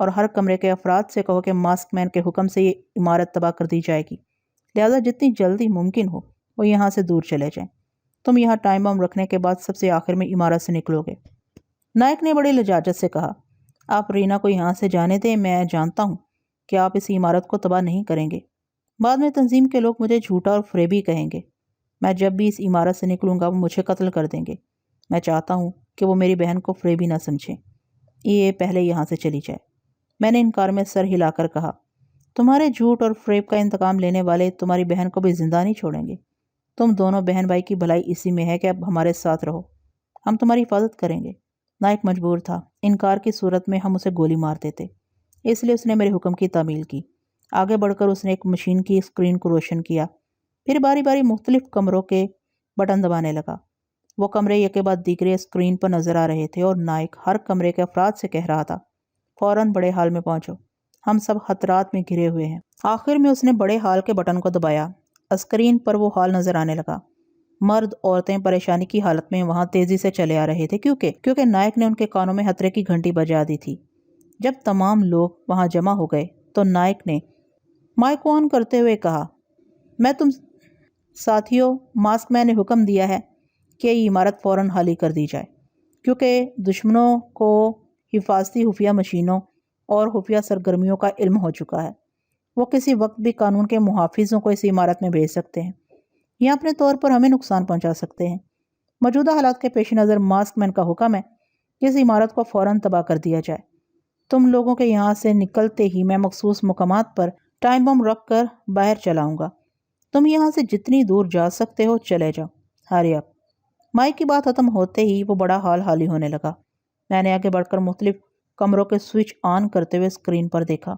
اور ہر کمرے کے افراد سے کہو کہ ماسک مین کے حکم سے یہ عمارت تباہ کر دی جائے گی، لہٰذا جتنی جلدی ممکن ہو وہ یہاں سے دور چلے جائیں۔ تم یہاں ٹائم بم رکھنے کے بعد سب سے آخر میں عمارت سے نکلو گے۔ نائک نے بڑی لجاجت سے کہا، آپ رینا کو یہاں سے جانے دیں، میں جانتا ہوں کہ آپ اس عمارت کو تباہ نہیں کریں گے۔ بعد میں تنظیم کے لوگ مجھے جھوٹا اور فریبی کہیں گے۔ میں جب بھی اس عمارت سے نکلوں گا وہ مجھے قتل کر دیں گے۔ میں چاہتا ہوں کہ وہ میری بہن کو فریبی نہ سمجھیں۔ یہ پہلے یہاں سے چلی جائے۔ میں نے انکار میں سر ہلا کر کہا، تمہارے جھوٹ اور فریب کا انتقام لینے والے تمہاری بہن کو بھی زندہ نہیں چھوڑیں گے۔ تم دونوں بہن بھائی کی بھلائی اسی میں ہے کہ اب ہمارے ساتھ رہو، ہم تمہاری حفاظت کریں گے۔ نائک مجبور تھا، انکار کی صورت میں ہم اسے گولی مار دیتے، اس لیے اس نے میرے حکم کی تعمیل کی۔ آگے بڑھ کر اس نے ایک مشین کی اسکرین کو روشن کیا، پھر باری باری مختلف کمروں کے بٹن دبانے لگا۔ وہ کمرے یک کے بعد دیگرے اسکرین پر نظر آ رہے تھے اور نائک ہر کمرے کے افراد سے کہہ رہا تھا، فوراً بڑے ہال میں پہنچو، ہم سب خطرات میں گھرے ہوئے ہیں۔ آخر میں اس نے بڑے ہال کے بٹن کو دبایا، اسکرین پر وہ ہال نظر آنے لگا۔ مرد عورتیں پریشانی کی حالت میں وہاں تیزی سے چلے آ رہے تھے کیونکہ نائک نے ان کے کانوں میں خطرے کی گھنٹی بجا دی تھی۔ جب تمام لوگ وہاں جمع ہو گئے تو نائک نے مائک آن کرتے ہوئے کہا، میں تم ساتھیوں، ماسک مین نے حکم دیا ہے کہ یہ عمارت فوراً خالی کر دی جائے، کیونکہ دشمنوں کو حفاظتی خفیہ مشینوں اور خفیہ سرگرمیوں کا علم ہو چکا ہے۔ وہ کسی وقت بھی قانون کے محافظوں کو اس عمارت میں بھیج سکتے ہیں یا اپنے طور پر ہمیں نقصان پہنچا سکتے ہیں۔ موجودہ حالات کے پیش نظر ماسک مین کا حکم ہے کہ اس عمارت کو فوراً تباہ کر دیا جائے۔ تم لوگوں کے یہاں سے نکلتے ہی میں مخصوص مقامات پر ٹائم بم رکھ کر باہر چلاؤں گا۔ تم یہاں سے جتنی دور جا سکتے ہو چلے جاؤ، ہری اپ۔ مائک کی بات ختم ہوتے ہی وہ بڑا ہال خالی ہونے لگا۔ میں نے آگے بڑھ کر مختلف کمروں کے سوئچ آن کرتے ہوئے اسکرین پر دیکھا۔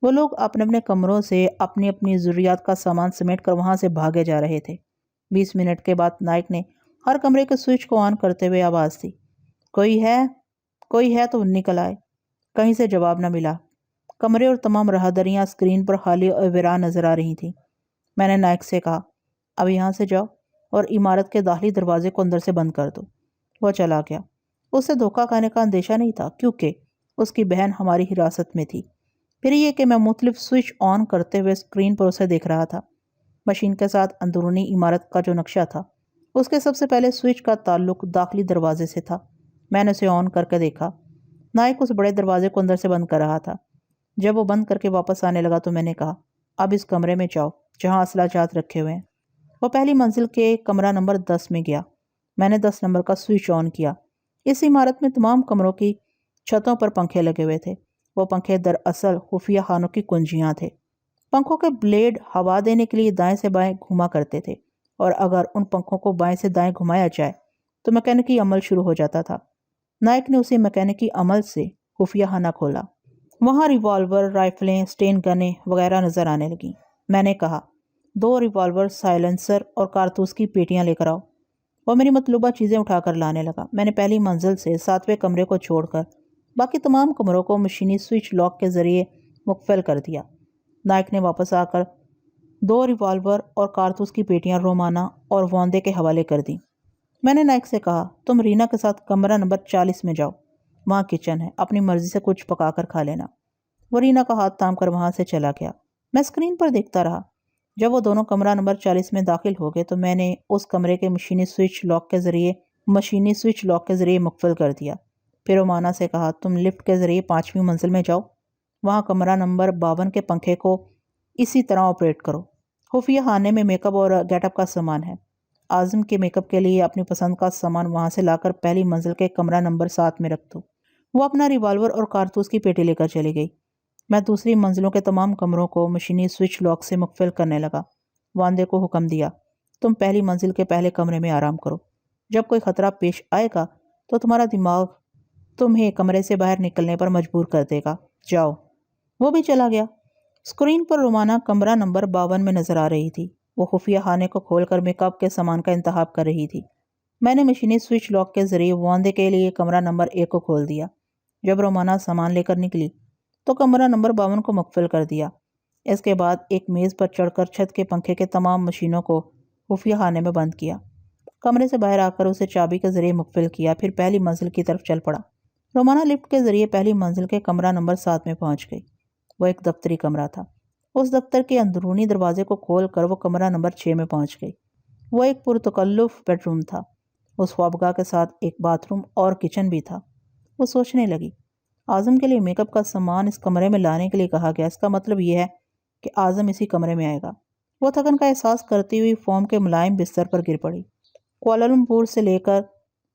وہ لوگ اپنے اپنے کمروں سے اپنی اپنی ضروریات کا سامان سمیٹ کر وہاں سے بھاگے جا رہے تھے۔ 20 منٹ کے بعد نائک نے ہر کمرے کے سوئچ کو آن کرتے ہوئے آواز دی، کوئی ہے تو نکل آئے۔ کہیں سے جواب نہ ملا۔ کمرے اور تمام راہداریاں اسکرین پر خالی اور ویران نظر آ رہی تھیں۔ میں نے نائک سے کہا، اب یہاں سے جاؤ اور عمارت کے داخلی دروازے کو اندر سے بند کر دو۔ وہ چلا گیا۔ اسے دھوکہ کھانے کا اندیشہ نہیں تھا کیونکہ اس کی بہن ہماری حراست میں تھی۔ پھر یہ کہ میں مختلف سوئچ آن کرتے ہوئے اسکرین پر اسے دیکھ رہا تھا۔ مشین کے ساتھ اندرونی عمارت کا جو نقشہ تھا اس کے سب سے پہلے سوئچ کا تعلق داخلی دروازے سے تھا۔ میں نے اسے آن کر کے دیکھا۔ نائک اس بڑے دروازے کو اندر سے بند کر رہا تھا۔ جب وہ بند کر کے واپس آنے لگا تو میں نے کہا، اب اس کمرے میں جاؤ جہاں اسلحہ جات رکھے ہوئے ہیں۔ وہ پہلی منزل کے کمرہ نمبر 10 میں گیا۔ میں نے 10 نمبر کا سوئچ آن کیا۔ اس عمارت میں تمام کمروں کی چھتوں پر پنکھے لگے ہوئے تھے۔ وہ پنکھے دراصل خفیہ خانوں کی کنجیاں تھے۔ پنکھوں کے بلیڈ ہوا دینے کے لیے دائیں سے بائیں گھوما کرتے تھے اور اگر ان پنکھوں کو بائیں سے دائیں گھمایا جائے تو میکینکی عمل شروع ہو جاتا تھا۔ نائک نے اسی میکینکی عمل سے خفیہ خانہ کھولا۔ وہاں ریوالور، رائفلیں، اسٹین گنیں وغیرہ نظر آنے لگیں۔ میں نے کہا، 2 ریوالور، سائلنسر اور کارتوس کی پیٹیاں لے کر آؤ۔ وہ میری مطلوبہ چیزیں اٹھا کر لانے لگا۔ میں نے پہلی منزل سے 7ویں کمرے کو چھوڑ کر باقی تمام کمروں کو مشینی سوئچ لاک کے ذریعے مقفل کر دیا۔ نائک نے واپس آ کر 2 ریوالور اور کارتوس کی پیٹیاں رومانہ اور واندے کے حوالے کر دیں۔ میں نے نائک سے کہا، تم رینا کے ساتھ کمرہ نمبر 40 میں جاؤ، وہاں کچن ہے، اپنی مرضی سے کچھ پکا کر کھا لینا۔ وہ رینا کا ہاتھ تھام کر وہاں سے چلا گیا۔ میں اسکرین پر دیکھتا رہا۔ جب وہ دونوں کمرہ نمبر 40 میں داخل ہو گئے تو میں نے اس کمرے کے مشینی سوئچ لاک کے ذریعے مقفل کر دیا۔ پھر رومانہ سے کہا، تم لفٹ کے ذریعے 5ویں منزل میں جاؤ، وہاں کمرہ نمبر 52 کے پنکھے کو اسی طرح آپریٹ کرو۔ خفیہ خانے میں میک اپ اور گیٹ اپ کا سامان ہے۔ اعظم کے میک اپ کے لیے اپنی پسند کا سامان وہاں سے لا کر پہلی منزل کے کمرہ نمبر 7 میں رکھ دو۔ وہ اپنا ریوالور اور کارتوس کی پیٹی لے کر چلی گئی۔ میں دوسری منزلوں کے تمام کمروں کو مشینی سوئچ لاک سے مقفل کرنے لگا۔ واندے کو حکم دیا، تم پہلی منزل کے پہلے کمرے میں آرام کرو۔ جب کوئی خطرہ پیش آئے گا تو تمہارا دماغ تمہیں کمرے سے باہر نکلنے پر مجبور کر دے گا۔ جاؤ۔ وہ بھی چلا گیا۔ اسکرین پر رومانہ کمرہ نمبر 52 میں نظر آ رہی تھی۔ وہ خفیہ خانے کو کھول کر میک اپ کے سامان کا انتخاب کر رہی تھی۔ میں نے مشینی سوئچ لاک کے ذریعے واندے کے لیے کمرہ نمبر 1 کو کھول دیا۔ جب رومانہ سامان لے کر نکلی تو کمرہ نمبر 52 کو مقفل کر دیا۔ اس کے بعد ایک میز پر چڑھ کر چھت کے پنکھے کے تمام مشینوں کو خفیہ خانے میں بند کیا۔ کمرے سے باہر آ کر اسے چابی کے ذریعے مقفل کیا، پھر پہلی منزل کی طرف چل پڑا۔ رومانہ لفٹ کے ذریعے پہلی منزل کے کمرہ نمبر 7 میں پہنچ گئی۔ وہ ایک دفتری کمرہ تھا۔ اس دفتر کے اندرونی دروازے کو کھول کر وہ کمرہ نمبر 6 میں پہنچ گئی۔ وہ ایک پرتکلف بیڈ روم تھا۔ اس خوابگاہ کے ساتھ ایک باتھ روم اور کچن بھی تھا۔ وہ سوچنے لگی، اعظم کے لیے میک اپ کا سامان اس کمرے میں لانے کے لیے کہا گیا، اس کا مطلب یہ ہے کہ اعظم اسی کمرے میں آئے گا۔ وہ تھکن کا احساس کرتی ہوئی فوم کے ملائم بستر پر گر پڑی۔ کوالالمپور سے لے کر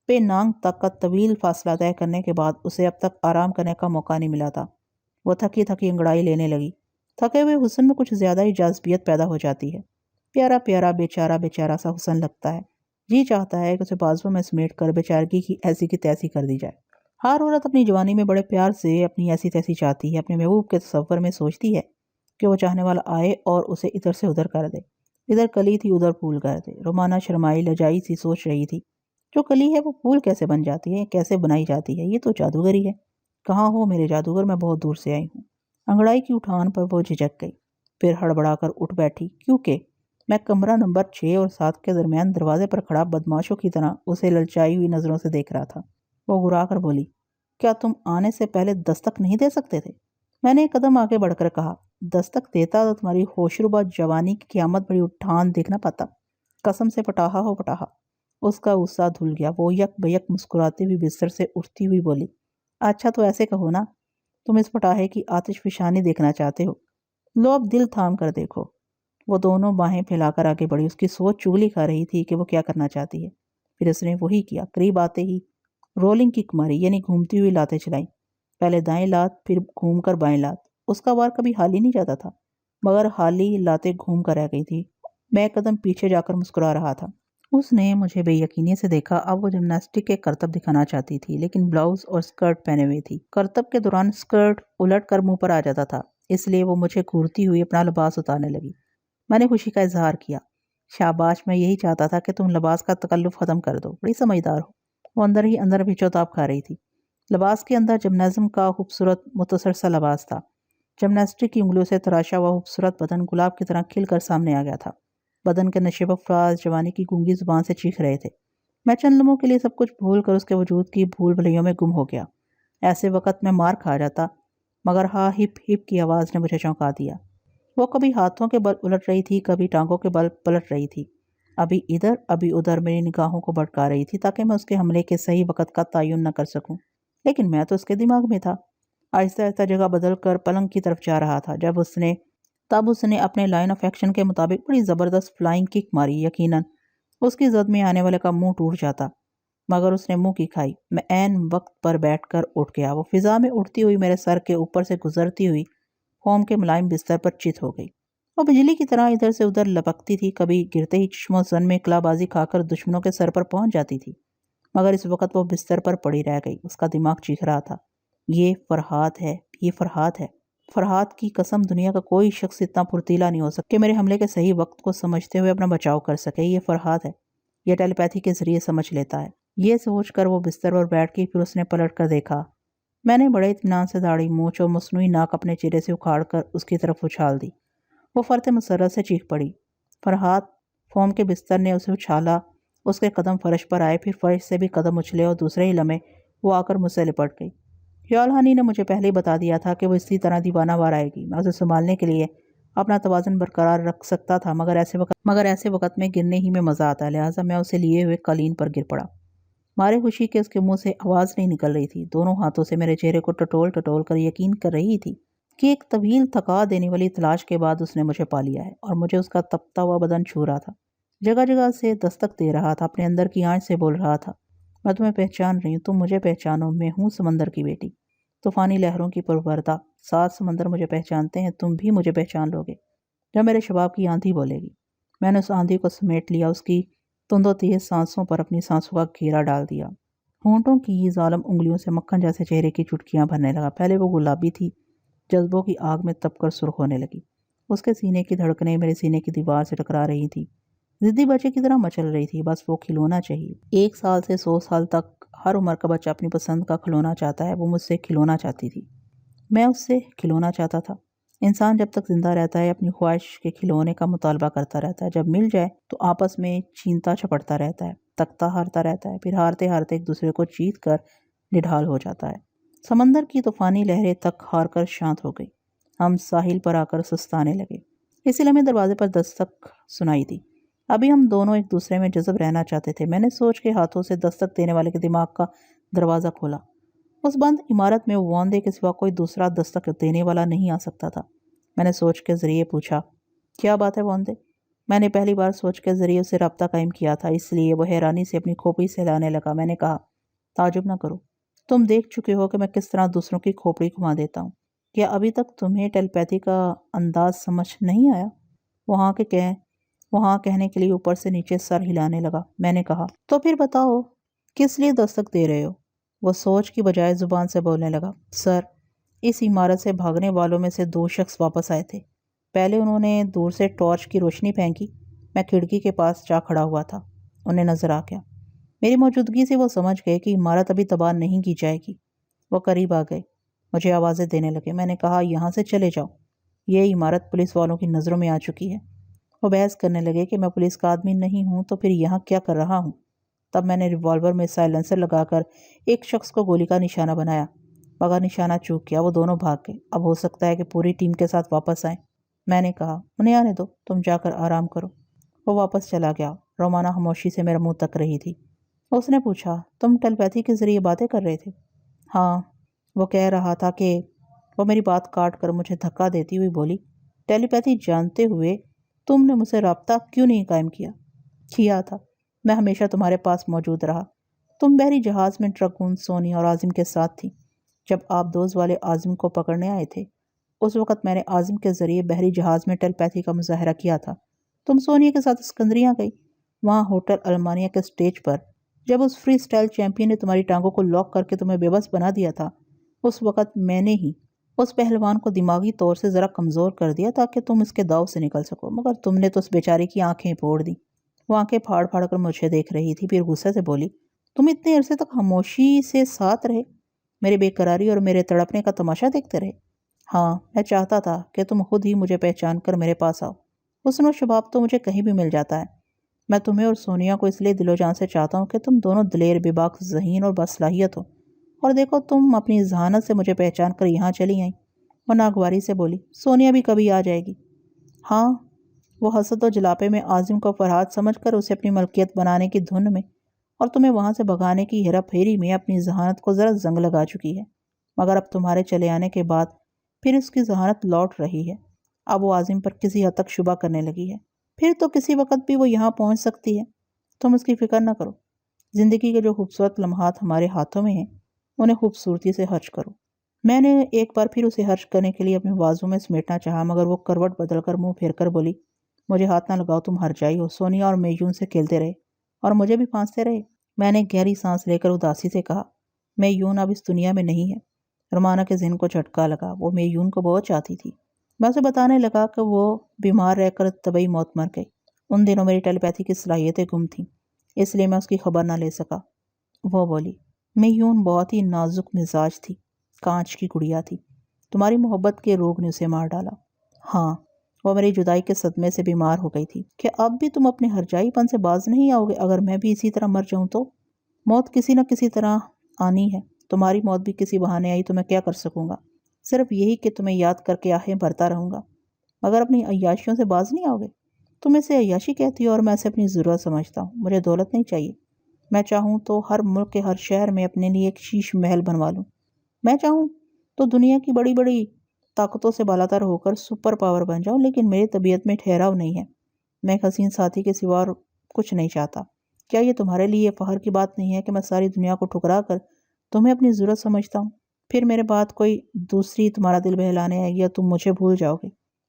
پینانگ تک کا طویل فاصلہ طے کرنے کے بعد اسے اب تک آرام کرنے کا موقع نہیں ملا تھا۔ وہ تھکی تھکی انگڑائی لینے لگی۔ تھکے ہوئے حسن میں کچھ زیادہ ہی جاذبیت پیدا ہو جاتی ہے۔ پیارا پیارا بیچارہ سا حسن لگتا ہے۔ جی چاہتا ہے کہ اسے بازوؤں میں سمیٹ کر بیچارگی کی ایسی کی تیسی کر دی جائے۔ ہر عورت اپنی جوانی میں بڑے پیار سے اپنی ایسی تیسی چاہتی ہے، اپنے محبوب کے تصور میں سوچتی ہے کہ وہ چاہنے والا آئے اور اسے ادھر سے ادھر کر دے، ادھر کلی تھی ادھر پھول کر دے۔ رومانہ شرمائی لجائی سی سوچ رہی تھی، جو کلی ہے وہ پھول کیسے بن جاتی ہے، کیسے بنائی جاتی ہے؟ یہ تو جادوگری ہے۔ کہاں ہو میرے جادوگر، میں بہت دور سے آئی ہوں۔ انگڑائی کی اٹھان پر وہ جھجک گئی، پھر ہڑبڑا کر اٹھ بیٹھی، کیونکہ میں کمرہ نمبر 6 اور 7 کے درمیان دروازے پر کھڑا بدماشوں کی طرح اسے للچائی ہوئی نظروں سے دیکھ رہا تھا۔ وہ گھرا کر بولی، کیا تم آنے سے پہلے دستک نہیں دے سکتے تھے؟ میں نے ایک قدم آگے بڑھ کر کہا، دستک دیتا تو تمہاری ہوشربا جوانی کی قیامت بڑی اٹھان دیکھنا پاتا۔ قسم سے پٹاہا ہو پٹاہا۔ اس کا غصہ دھل گیا۔ وہ یک بیک مسکراتی ہوئی بستر سے اٹھتی ہوئی بولی، اچھا تو ایسے کہو نا، تم اس پٹاہے کی آتش فشانی دیکھنا چاہتے ہو؟ لو اب دل تھام کر دیکھو۔ وہ دونوں باہیں پھیلا کر آگے بڑھی۔ اس کی سوچ چگلی کھا رہی تھی کہ وہ کیا کرنا چاہتی ہے۔ پھر اس نے وہی کیا۔ قریب آتے ہی رولنگ کک ماری، یعنی گھومتی ہوئی لاتیں چلائیں۔ پہلے دائیں لات، پھر گھوم کر بائیں لات۔ اس کا وار کبھی حالی نہیں جاتا تھا، مگر حالی لاتیں گھوم کر رہ گئی تھی۔ میں ایک قدم پیچھے جا کر مسکرا رہا تھا۔ اس نے مجھے بے یقینی سے دیکھا۔ اب وہ جمناسٹک کے کرتب دکھانا چاہتی تھی، لیکن بلاؤز اور سکرٹ پہنے ہوئی تھی۔ کرتب کے دوران سکرٹ الٹ کر منہ پر آ جاتا تھا، اس لیے وہ مجھے گھورتی ہوئی اپنا لباس اتارنے لگی۔ میں نے خوشی کا اظہار کیا۔ شاباش، میں یہی چاہتا تھا کہ تم لباس کا تکلف ختم کر دو، بڑی سمجھدار ہو۔ وہ اندر ہی اندر پچوتاب کھا رہی تھی۔ لباس کے اندر جمنازم کا خوبصورت متصر سا لباس تھا۔ جمناسٹک کی انگلیوں سے تراشا ہوا خوبصورت بدن گلاب کی طرح کھل کر سامنے آ گیا تھا۔ بدن کے نشیب افراز جوانی کی گونگی زبان سے چیخ رہے تھے۔ میں چند لمحوں کے لیے سب کچھ بھول کر اس کے وجود کی بھول بھلیوں میں گم ہو گیا۔ ایسے وقت میں مار کھا جاتا، مگر ہا ہپ ہپ کی آواز نے مجھے چونکا دیا۔ وہ کبھی ہاتھوں کے بل الٹ رہی تھی، کبھی ٹانگوں کے بل پلٹ رہی تھی، ابھی ادھر ابھی ادھر میری نگاہوں کو بھٹکا رہی تھی تاکہ میں اس کے حملے کے صحیح وقت کا تعین نہ کر سکوں۔ لیکن میں تو اس کے دماغ میں تھا۔ آہستہ آہستہ جگہ بدل کر پلنگ کی طرف جا رہا تھا۔ تب اس نے اپنے لائن آف ایکشن کے مطابق بڑی زبردست فلائنگ کک ماری۔ یقیناً اس کی زد میں آنے والے کا منہ ٹوٹ جاتا، مگر اس نے منہ کی کھائی۔ میں عین وقت پر بیٹھ کر اٹھ گیا۔ وہ فضا میں اڑتی ہوئی میرے سر کے اوپر سے گزرتی ہوئی فوم کے ملائم بستر پر چت ہو گئی۔ وہ بجلی کی طرح ادھر سے ادھر لپکتی تھی، کبھی گرتے ہی چشموں زن میں کلا بازی کھا کر دشمنوں کے سر پر پہنچ جاتی تھی، مگر اس وقت وہ بستر پر پڑی رہ گئی۔ اس کا دماغ چیخ رہا تھا، یہ فرحات ہے، یہ فرحات ہے۔ فرحات کی قسم، دنیا کا کوئی شخص اتنا پھرتیلا نہیں ہو سکتا کہ میرے حملے کے صحیح وقت کو سمجھتے ہوئے اپنا بچاؤ کر سکے۔ یہ فرحات ہے، یہ ٹیلی پیتھی کے ذریعے سمجھ لیتا ہے۔ یہ سوچ کر وہ بستر پر بیٹھ گئی۔ پھر اس نے پلٹ کر دیکھا۔ میں نے بڑے اطمینان سے داڑھی، مونچھ اور مصنوعی ناک اپنے چہرے سے اکھاڑ کر اس کی طرف اچھال دی۔ وہ فرط مسرت سے چیخ پڑی۔ فرحات فوم کے بستر نے اسے اچھالا۔ اس کے قدم فرش پر آئے، پھر فرش سے بھی قدم اچھلے اور دوسرے ہی لمحے وہ آ کر مجھ سے لپٹ گئی۔ خیال ہانی نے مجھے پہلے ہی بتا دیا تھا کہ وہ اسی طرح دیوانہ وار آئے گی۔ میں اسے سنبھالنے کے لیے اپنا توازن برقرار رکھ سکتا تھا، مگر ایسے وقت میں گرنے ہی میں مزہ آتا ہے، لہٰذا میں اسے لیے ہوئے قالین پر گر پڑا۔ مارے خوشی کے اس کے منہ سے آواز نہیں نکل رہی تھی۔ دونوں ہاتھوں سے میرے چہرے کو ٹٹول ٹٹول کر یقین کر رہی تھی کہ ایک طویل تھکا دینے والی تلاش کے بعد اس نے مجھے پا لیا ہے، اور مجھے اس کا تپتا ہوا بدن چھو رہا تھا، جگہ جگہ سے دستک دے رہا تھا، اپنے اندر کی آنچ سے بول رہا تھا، میں تمہیں پہچان رہی ہوں، تم مجھے پہچانو، میں ہوں سمندر کی بیٹی، طوفانی لہروں کی پروردہ۔ 7 سمندر مجھے پہچانتے ہیں، تم بھی مجھے پہچان لو گے جب میرے شباب کی آندھی بولے گی۔ میں نے اس آندھی کو سمیٹ لیا، اس کی تند و تیز سانسوں پر اپنی سانسوں کا گھیرا ڈال دیا۔ ہونٹوں کی ظالم انگلیوں سے مکھن جیسے چہرے کی چٹکیاں بھرنے لگا۔ پہلے وہ گلابی تھی، جذبوں کی آگ میں تپ کر سرخ ہونے لگی۔ اس کے سینے کی دھڑکنیں میرے سینے کی دیوار سے ٹکرا رہی تھی، ضدی بچے کی طرح مچل رہی تھی۔ بس وہ کھلونا چاہیے۔ 1 سال سے 100 سال تک ہر عمر کا بچہ اپنی پسند کا کھلونا چاہتا ہے۔ وہ مجھ سے کھلونا چاہتی تھی، میں اس سے کھلونا چاہتا تھا۔ انسان جب تک زندہ رہتا ہے اپنی خواہش کے کھلونے کا مطالبہ کرتا رہتا ہے، جب مل جائے تو آپس میں چھینتا چھپڑتا رہتا ہے، تختہ ہارتا رہتا ہے، پھر ہارتے ہارتے ایک دوسرے کو جیت کر نڈھال ہو جاتا ہے۔ سمندر کی طوفانی لہریں تک ہار کر شانت ہو گئی۔ ہم ساحل پر آ کر سستانے لگے، اسی لیے ہمیں دروازے پر دستک سنائی دی۔ ابھی ہم دونوں ایک دوسرے میں جذب رہنا چاہتے تھے۔ میں نے سوچ کے ہاتھوں سے دستک دینے والے کے دماغ کا دروازہ کھولا۔ اس بند عمارت میں وانڈے کے سوا کوئی دوسرا دستک دینے والا نہیں آ سکتا تھا۔ میں نے سوچ کے ذریعے پوچھا، کیا بات ہے وانڈے؟ میں نے پہلی بار سوچ کے ذریعے اسے رابطہ قائم کیا تھا، اس لیے وہ حیرانی سے اپنی کھوپڑی سے ہلانے لگا۔ میں نے کہا، تعجب نہ کرو، تم دیکھ چکے ہو کہ میں کس طرح دوسروں کی کھوپڑی گھما دیتا ہوں۔ کیا ابھی تک تمہیں ٹیلیپیتھی کا انداز سمجھ نہیں آیا؟ وہاں کہنے کے لیے اوپر سے نیچے سر ہلانے لگا۔ میں نے کہا، تو پھر بتاؤ کس لیے دستک دے رہے ہو؟ وہ سوچ کی بجائے زبان سے بولنے لگا، سر، اس عمارت سے بھاگنے والوں میں سے 2 شخص واپس آئے تھے۔ پہلے انہوں نے دور سے ٹارچ کی روشنی پھینکی۔ میں کھڑکی کے پاس جا کھڑا ہوا تھا۔ انہیں نظر آ گیا، میری موجودگی سے وہ سمجھ گئے کہ عمارت ابھی تباہ نہیں کی جائے گی۔ وہ قریب آ گئے، مجھے آوازیں دینے لگے۔ میں نے کہا، یہاں سے چلے جاؤ، یہ عمارت پولیس والوں کی نظروں میں آ چکی ہے۔ وہ بحث کرنے لگے کہ میں پولیس کا آدمی نہیں ہوں تو پھر یہاں کیا کر رہا ہوں۔ تب میں نے ریوالور میں سائلنسر لگا کر ایک شخص کو گولی کا نشانہ بنایا، مگر نشانہ چوک گیا۔ وہ دونوں بھاگ گئے۔ اب ہو سکتا ہے کہ پوری ٹیم کے ساتھ واپس آئیں۔ میں نے کہا، انہیں آنے دو، تم جا کر آرام کرو۔ وہ واپس چلا گیا۔ رومانہ خاموشی سے میرا منہ تک رہی تھی۔ اس نے پوچھا، تم ٹیلیپیتھی کے ذریعے باتیں کر رہے تھے؟ ہاں، وہ کہہ رہا تھا کہ… وہ میری بات کاٹ کر مجھے دھکا دیتی ہوئی بولی، ٹیلیپیتھی جانتے ہوئے تم نے مجھ سے رابطہ کیوں نہیں قائم کیا؟ کیا تھا، میں ہمیشہ تمہارے پاس موجود رہا۔ تم بحری جہاز میں ٹرگون سونی اور عاظم کے ساتھ تھی۔ جب آپ دوز والے عاظم کو پکڑنے آئے تھے، اس وقت میں نے عاظم کے ذریعے بحری جہاز میں ٹیلیپیتھی کا مظاہرہ کیا تھا۔ تم سونیا کے ساتھ اسکندریہ گئی، وہاں ہوٹل المانیہ کے سٹیج پر جب اس فری سٹائل چیمپئن نے تمہاری ٹانگوں کو لاک کر کے تمہیں بے بس بنا دیا تھا، اس وقت میں نے ہی اس پہلوان کو دماغی طور سے ذرا کمزور کر دیا تاکہ تم اس کے داؤ سے نکل سکو، مگر تم نے تو اس بیچارے کی آنکھیں پھوڑ دی۔ وہ آنکھیں پھاڑ پھاڑ کر مجھے دیکھ رہی تھی، پھر غصے سے بولی، تم اتنے عرصے تک خاموشی سے ساتھ رہے، میرے بے قراری اور میرے تڑپنے کا تماشا دیکھتے رہے۔ ہاں، میں چاہتا تھا کہ تم خود ہی مجھے پہچان کر میرے پاس آؤ۔ حسن و شباب تو مجھے کہیں بھی مل جاتا ہے۔ میں تمہیں اور سونیا کو اس لیے دل و جان سے چاہتا ہوں کہ تم دونوں دلیر، بے باک، ذہین اور باصلاحیت ہو، اور دیکھو تم اپنی ذہانت سے مجھے پہچان کر یہاں چلی آئیں۔ وہ ناگواری سے بولی، سونیا بھی کبھی آ جائے گی۔ ہاں، وہ حسد و جلاپے میں عاظم کو فرحات سمجھ کر اسے اپنی ملکیت بنانے کی دھن میں اور تمہیں وہاں سے بھگانے کی ہیرا پھیری میں اپنی ذہانت کو ذرا زنگ لگا چکی ہے، مگر اب تمہارے چلے آنے کے بعد پھر اس کی ذہانت لوٹ رہی ہے۔ اب وہ عاظم پر کسی حد تک شبہ کرنے لگی ہے، پھر تو کسی وقت بھی وہ یہاں پہنچ سکتی ہے۔ تم اس کی فکر نہ کرو، زندگی کے جو خوبصورت لمحات ہمارے ہاتھوں میں ہیں انہیں خوبصورتی سے خرچ کرو۔ میں نے ایک بار پھر اسے خرچ کرنے کے لیے اپنے بازو میں سمیٹنا چاہا، مگر وہ کروٹ بدل کر منہ پھیر کر بولی، مجھے ہاتھ نہ لگاؤ، تم ہر جائی ہو۔ سونیا اور میجون سے کھیلتے رہے اور مجھے بھی پھانستے رہے۔ میں نے گہری سانس لے کر اداسی سے کہا، میجون اب اس دنیا میں نہیں ہے۔ رومانہ کے ذہن کو جھٹکا لگا، وہ میجون کو بہت چاہتی تھی۔ میں اسے بتانے لگا کہ وہ بیمار رہ کر طبعی موت مر گئی۔ ان دنوں میری ٹیلیپیتھی کی صلاحیتیں گم تھیں، اس لیے میں اس کی خبر نہ لے سکا۔ وہ بولی، میجون بہت ہی نازک مزاج تھی، کانچ کی گڑیا تھی، تمہاری محبت کے روگ نے اسے مار ڈالا۔ ہاں، وہ میری جدائی کے صدمے سے بیمار ہو گئی تھی۔ کہ اب بھی تم اپنے ہرجائی پن سے باز نہیں آؤ گے؟ اگر میں بھی اسی طرح مر جاؤں تو؟ موت کسی نہ کسی طرح آنی ہے، تمہاری موت بھی کسی بہانے آئی تو میں کیا کر سکوں گا؟ صرف یہی کہ تمہیں یاد کر کے آہیں بھرتا رہوں گا، مگر اپنی عیاشیوں سے باز نہیں آؤ گے؟ تم اسے عیاشی کہتی ہو اور میں اسے اپنی ضرورت سمجھتا ہوں۔ مجھے دولت نہیں چاہیے، میں چاہوں تو ہر ملک کے ہر شہر میں اپنے لیے ایک شیش محل بنوا لوں۔ میں چاہوں تو دنیا کی بڑی بڑی طاقتوں سے بالاتر ہو کر سپر پاور بن جاؤں، لیکن میری طبیعت میں ٹھہراؤ نہیں ہے۔ میں ایک حسین ساتھی کے سوا اور کچھ نہیں چاہتا۔ کیا یہ تمہارے لیے فخر کی بات نہیں ہے کہ میں ساری دنیا کو ٹھکرا کر تمہیں اپنی ضرورت سمجھتا ہوں؟ پھر میرے بعد کوئی دوسری تمہارا دل بہلانے آئے گی یا تم مجھے بھول جاؤ گے؟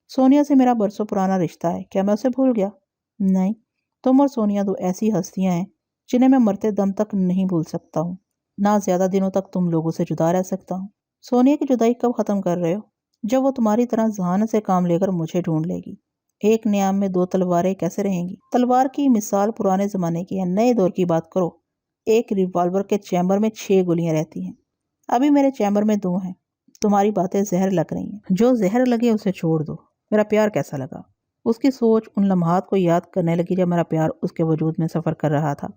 سونیا سے میرا برسوں پرانا رشتہ ہے، کیا میں اسے بھول گیا؟ نہیں، تم اور سونیا 2 ایسی ہستیاں ہیں جنہیں میں مرتے دم تک نہیں بھول سکتا ہوں، نہ زیادہ دنوں تک تم لوگوں سے جدا رہ سکتا ہوں۔ سونیا کی جدائی کب ختم کر رہے ہو؟ جب وہ تمہاری طرح ذہانت سے کام لے کر مجھے ڈھونڈ لے گی۔ ایک نیام میں 2 تلواریں کیسے رہیں گی؟ تلوار کی مثال پرانے زمانے کی ہے، نئے دور کی بات کرو۔ ایک ریوالور کے چیمبر میں 6 گولیاں رہتی ہیں، ابھی میرے چیمبر میں 2 ہیں۔ تمہاری باتیں زہر لگ رہی ہیں، جو زہر لگے اسے چھوڑ دو۔ میرا پیار کیسا لگا؟ اس کی سوچ ان لمحات کو یاد کرنے لگی جب میرا پیار اس کے وجود میں سفر کر رہا تھا۔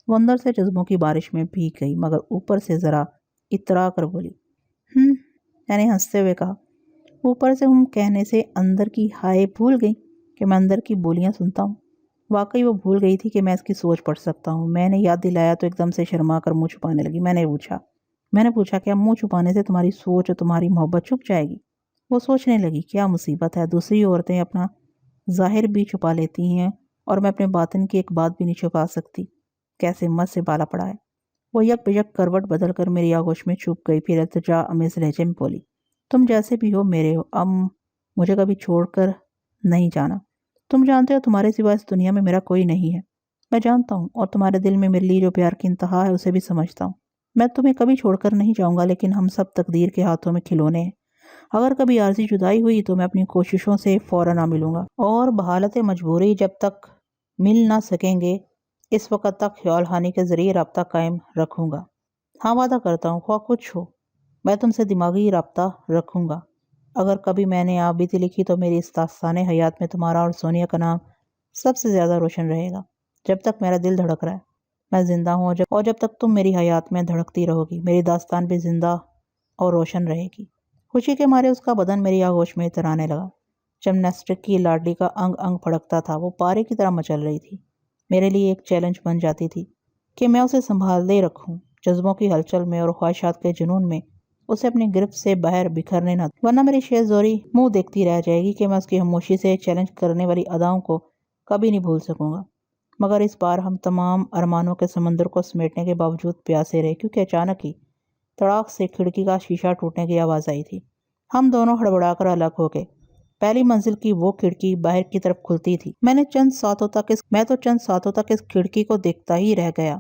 وہ اندر سے جذبوں کی بارش میں بھیگ گئی، مگر اوپر سے ذرا اترا کر بولی، میں نے ہنستے ہوئے کہا۔ اوپر سے کہنے سے اندر کی ہائے بھول گئی کہ میں اندر کی بولیاں سنتا ہوں۔ واقعی وہ بھول گئی تھی کہ میں اس کی سوچ پڑھ سکتا ہوں۔ میں نے یاد دلایا تو ایک دم سے شرما کر منہ چھپانے لگی۔ میں نے پوچھا کیا منہ چھپانے سے تمہاری سوچ اور تمہاری محبت چھپ جائے گی؟ وہ سوچنے لگی کیا مصیبت ہے، دوسری عورتیں اپنا ظاہر بھی چھپا لیتی ہیں اور میں اپنے باطن کی ایک بات بھی نہیں چھپا سکتی۔ کیسے مت سے بالا پڑا ہے۔ وہ یک بجک کروٹ بدل کر میری آغوش میں چھپ گئی، پھر التجا امیز لہجے میں بولی، تم جیسے بھی ہو میرے ہو، اب مجھے کبھی چھوڑ کر نہیں جانا۔ تم جانتے ہو تمہارے سوا اس دنیا میں میرا کوئی نہیں ہے۔ میں جانتا ہوں اور تمہارے دل میں میرے لیے جو پیار کی انتہا ہے اسے بھی سمجھتا ہوں۔ میں تمہیں کبھی چھوڑ کر نہیں جاؤں گا، لیکن ہم سب تقدیر کے ہاتھوں میں کھلونے ہیں۔ اگر کبھی عارضی جدائی ہوئی تو میں اپنی کوششوں سے فوراً آ ملوں گا، اور بحالت مجبوری جب تک مل نہ سکیں گے اس وقت تک خیال ہانی کے ذریعے رابطہ قائم رکھوں گا۔ ہاں وعدہ کرتا ہوں خواہ کچھ ہو میں تم سے دماغی رابطہ رکھوں گا۔ اگر کبھی میں نے آپ بیتی لکھی تو میری اس داستان حیات میں تمہارا اور سونیا کا نام سب سے زیادہ روشن رہے گا۔ جب تک میرا دل دھڑک رہا ہے میں زندہ ہوں، اور جب تک تم میری حیات میں دھڑکتی رہو گی میری داستان بھی زندہ اور روشن رہے گی۔ خوشی کے مارے اس کا بدن میری آغوش میں اترانے لگا۔ جمناسٹک کی لاڈلی کا انگ انگ پھڑکتا تھا، وہ پارے کی طرح مچل رہی تھی۔ میرے لیے ایک چیلنج بن جاتی تھی کہ میں اسے سنبھالے رکھوں، جذبوں کی ہلچل میں اور خواہشات کے جنون میں اسے اپنی گرفت سے باہر بکھرنے نہ دوں، ورنہ میری شیخ زوری منہ دیکھتی رہ جائے گی کہ میں اس کی خاموشی سے چیلنج کرنے والی اداؤں کو کبھی نہیں بھول سکوں گا۔ مگر اس بار ہم تمام ارمانوں کے سمندر کو سمیٹنے کے باوجود پیاسے رہے، کیونکہ اچانک ہی تڑاک سے کھڑکی کا شیشہ ٹوٹنے کی آواز آئی تھی۔ ہم دونوں ہڑبڑا کر الگ ہو گئے۔ پہلی منزل کی وہ کھڑکی باہر کی طرف کھلتی تھی۔ میں تو چند ساتوں تک اس کھڑکی کو دیکھتا ہی رہ گیا،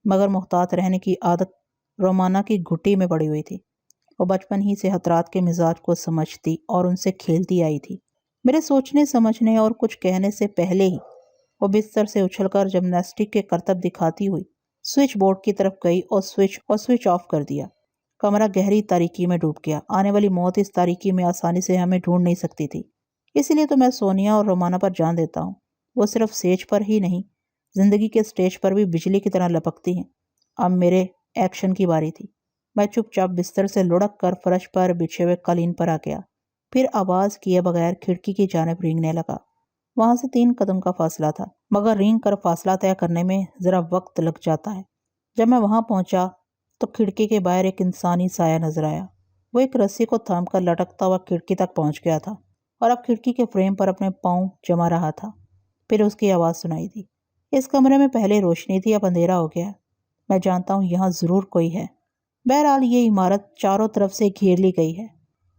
مگر محتاط رہنے کی عادت رومانہ کی گھٹی میں پڑی ہوئی تھی۔ وہ بچپن ہی سے خطرات کے مزاج کو سمجھتی اور ان سے کھیلتی آئی تھی۔ میرے سوچنے سمجھنے اور کچھ کہنے سے پہلے ہی وہ بستر سے اچھل کر جمناسٹک کے کرتب دکھاتی ہوئی سوئچ بورڈ کی طرف گئی اور سوئچ آف کر دیا۔ کمرہ گہری تاریکی میں ڈوب گیا۔ آنے والی موت اس تاریکی میں آسانی سے ہمیں ڈھونڈ نہیں سکتی تھی، اس لیے تو میں سونیا اور رومانہ پر جان دیتا ہوں۔ وہ صرف سیج پر ہی نہیں، زندگی کے سٹیج پر بھی بجلی کی طرح لپکتی ہیں۔ اب میرے ایکشن کی باری تھی۔ میں چپ چاپ بستر سے لڑک کر فرش پر بچھے ہوئے قالین پر آ گیا، پھر آواز کیے بغیر کھڑکی کی جانب رینگنے لگا۔ وہاں سے 3 قدم کا فاصلہ تھا، مگر رینگ کر فاصلہ طے کرنے میں ذرا وقت لگ جاتا ہے۔ جب میں وہاں پہنچا تو کھڑکی کے باہر ایک انسانی سایہ نظر آیا۔ وہ ایک رسی کو تھام کر لٹکتا ہوا کھڑکی تک پہنچ گیا تھا اور اب کھڑکی کے فریم پر اپنے پاؤں جما رہا تھا۔ پھر اس کی آواز سنائی دی، اس کمرے میں پہلے روشنی تھی، اب اندھیرا ہو گیا ہے۔ میں جانتا ہوں یہاں ضرور کوئی ہے۔ بہرحال یہ عمارت چاروں طرف سے گھیر لی گئی ہے۔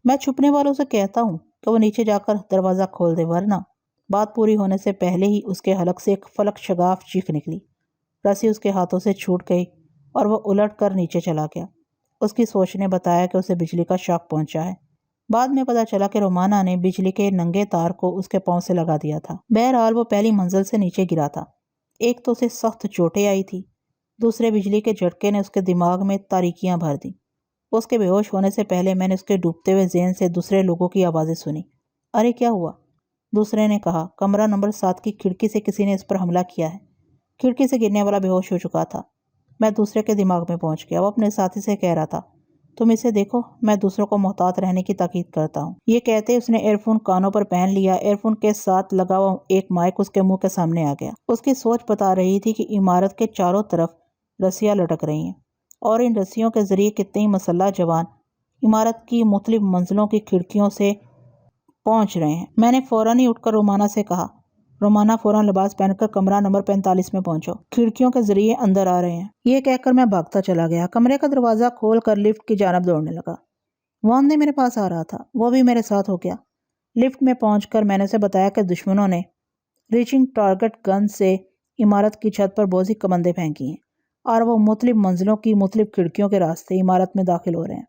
میں چھپنے والوں سے کہتا ہوں کہ وہ نیچے جا کر دروازہ کھول دے، ورنہ بات پوری ہونے سے پہلے ہی اس کے حلق سے ایک فلک شگاف چیخ نکلی۔ رسی اس کے ہاتھوں سے چھوٹ گئی اور وہ الٹ کر نیچے چلا گیا۔ اس کی سوچ نے بتایا کہ اسے بجلی کا شاک پہنچا ہے۔ بعد میں پتا چلا کہ رومانہ نے بجلی کے ننگے تار کو اس کے پاؤں سے لگا دیا تھا۔ بہرحال وہ پہلی منزل سے نیچے گرا تھا۔ ایک تو اسے سخت چوٹیں آئی تھی، دوسرے بجلی کے جھٹکے نے اس کے دماغ میں تاریکیاں بھر دیں۔ اس کے بے ہوش ہونے سے پہلے میں نے اس کے ڈوبتے ہوئے ذہن سے دوسرے لوگوں کی آوازیں سنی۔ ارے کیا ہوا؟ دوسرے نے کہا، کمرہ نمبر 7 کی کھڑکی سے کسی نے اس پر حملہ کیا ہے۔ کھڑکی سے گرنے والا بے ہوش ہو چکا تھا۔ میں دوسرے کے دماغ میں پہنچ گیا۔ وہ اپنے ساتھی سے کہہ رہا تھا، تم اسے دیکھو، میں دوسروں کو محتاط رہنے کی تاکید کرتا ہوں۔ یہ کہتے اس نے ایئر فون کانوں پر پہن لیا۔ ایئر فون کے ساتھ لگا ہوا ایک مائک اس کے منہ کے سامنے آ گیا۔ اس کی سوچ بتا رہی تھی کہ عمارت کے چاروں طرف رسیاں لٹک رہی ہیں اور ان رسیوں کے ذریعے کتنے مسلح جوان عمارت کی مختلف منزلوں کی کھڑکیوں سے پہنچ رہے ہیں۔ میں نے فوراً ہی اٹھ کر رومانہ سے کہا۔ رومانہ فوراً لباس پہن کر کمرہ نمبر 45 میں پہنچو، کھڑکیوں کے ذریعے اندر آ رہے ہیں۔ یہ کہہ کر میں بھاگتا چلا گیا، کمرے کا دروازہ کھول کر لفٹ کی جانب دوڑنے لگا۔ وان نے میرے پاس آ رہا تھا، وہ بھی میرے ساتھ ہو گیا۔ لفٹ میں پہنچ کر میں نے اسے بتایا کہ دشمنوں نے ریچنگ ٹارگٹ گن سے عمارت کی چھت پر بوزی کمندیں پھینکی ہیں اور وہ مختلف منزلوں کی مختلف کھڑکیوں کے راستے عمارت میں داخل ہو رہے ہیں۔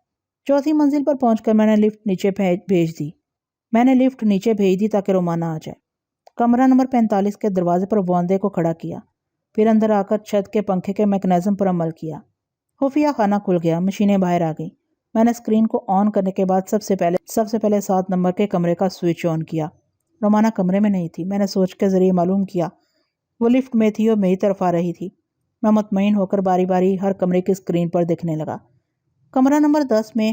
4تھی منزل پر پہنچ کر میں نے لفٹ نیچے بھیج دی تاکہ رومانہ آ جائے۔ کمرہ نمبر 45 کے دروازے پر واندے کو کھڑا کیا، پھر اندر آ کر چھت کے پنکھے کے میکنزم پر عمل کیا۔ خفیہ خانہ کھل گیا، مشینیں باہر آ گئیں۔ میں نے اسکرین کو آن کرنے کے بعد سب سے پہلے 7 نمبر کے کمرے کا سوئچ آن کیا۔ رومانہ کمرے میں نہیں تھی۔ میں نے سوچ کے ذریعے معلوم کیا وہ لفٹ میں تھی اور میری طرف آ رہی تھی۔ میں مطمئن ہو کر باری باری ہر کمرے کی اسکرین پر دیکھنے لگا۔ کمرہ نمبر 10 میں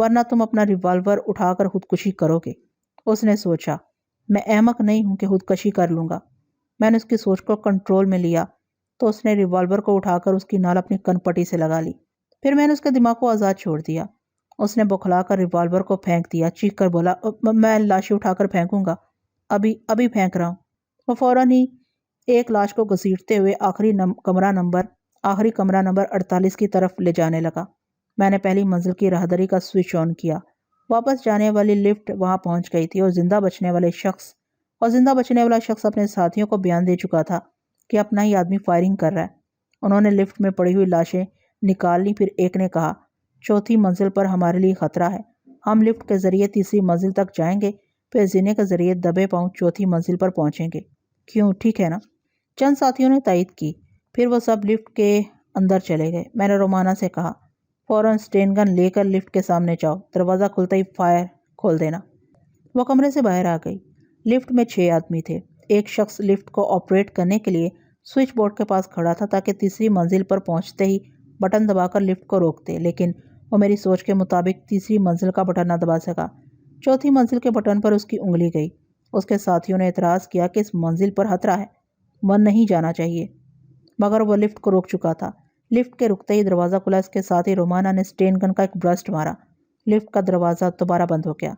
ورنہ تم اپنا ریوالور اٹھا کر خودکشی کرو گے۔ اس نے سوچا، میں احمق نہیں ہوں کہ خودکشی کر لوں گا۔ میں نے اس کی سوچ کو کنٹرول میں لیا تو اس نے ریوالور کو اٹھا کر اس کی نال اپنی کن پٹی سے لگا لی۔ پھر میں نے اس کے دماغ کو آزاد چھوڑ دیا۔ اس نے بوکھلا کر ریوالور کو پھینک دیا، چیخ کر بولا، میں لاشیں اٹھا کر پھینکوں گا، ابھی پھینک رہا ہوں۔ وہ فوراً ہی ایک لاش کو گھسیٹتے ہوئے آخری کمرہ نمبر 48 کی طرف لے جانے لگا۔ میں نے پہلی منزل کی راہداری کا سوئچ آن کیا۔ واپس جانے والی لفٹ وہاں پہنچ گئی تھی اور زندہ بچنے والا شخص اپنے ساتھیوں کو بیان دے چکا تھا کہ اپنا ہی آدمی فائرنگ کر رہا ہے۔ انہوں نے لفٹ میں پڑی ہوئی لاشیں نکال لی۔ پھر ایک نے کہا، چوتھی منزل پر ہمارے لیے خطرہ ہے، ہم لفٹ کے ذریعے تیسری منزل تک جائیں گے، پھر زینے کے ذریعے دبے پاؤں چوتھی منزل پر پہنچیں گے۔ کیوں، ٹھیک ہے نا؟ چند ساتھیوں نے تائید کی۔ پھر وہ سب لفٹ کے اندر چلے گئے۔ میں نے رومانا سے کہا، فوراً اسٹین گن لے کر لفٹ کے سامنے جاؤ، دروازہ کھلتا ہی فائر کھول دینا۔ وہ کمرے سے باہر آ گئی۔ لفٹ میں 6 آدمی تھے۔ ایک شخص لفٹ کو آپریٹ کرنے کے لیے سوئچ بورڈ کے پاس کھڑا تھا تاکہ تیسری منزل پر پہنچتے ہی بٹن دبا کر لفٹ کو روک دے، لیکن وہ میری سوچ کے مطابق تیسری منزل کا بٹن نہ دبا سکا۔ چوتھی منزل کے بٹن پر اس کی انگلی گئی۔ اس کے ساتھیوں نے اعتراض کیا کہ اس منزل پر خطرہ ہے، من نہیں جانا چاہیے، مگر وہ لفٹ کو روک چکا تھا۔ لفٹ کے رکتے ہی دروازہ کھلا۔ اس کے ساتھ ہی رومانا نے اسٹین گن کا ایک برسٹ مارا۔ لفٹ کا دروازہ دوبارہ بند ہو گیا۔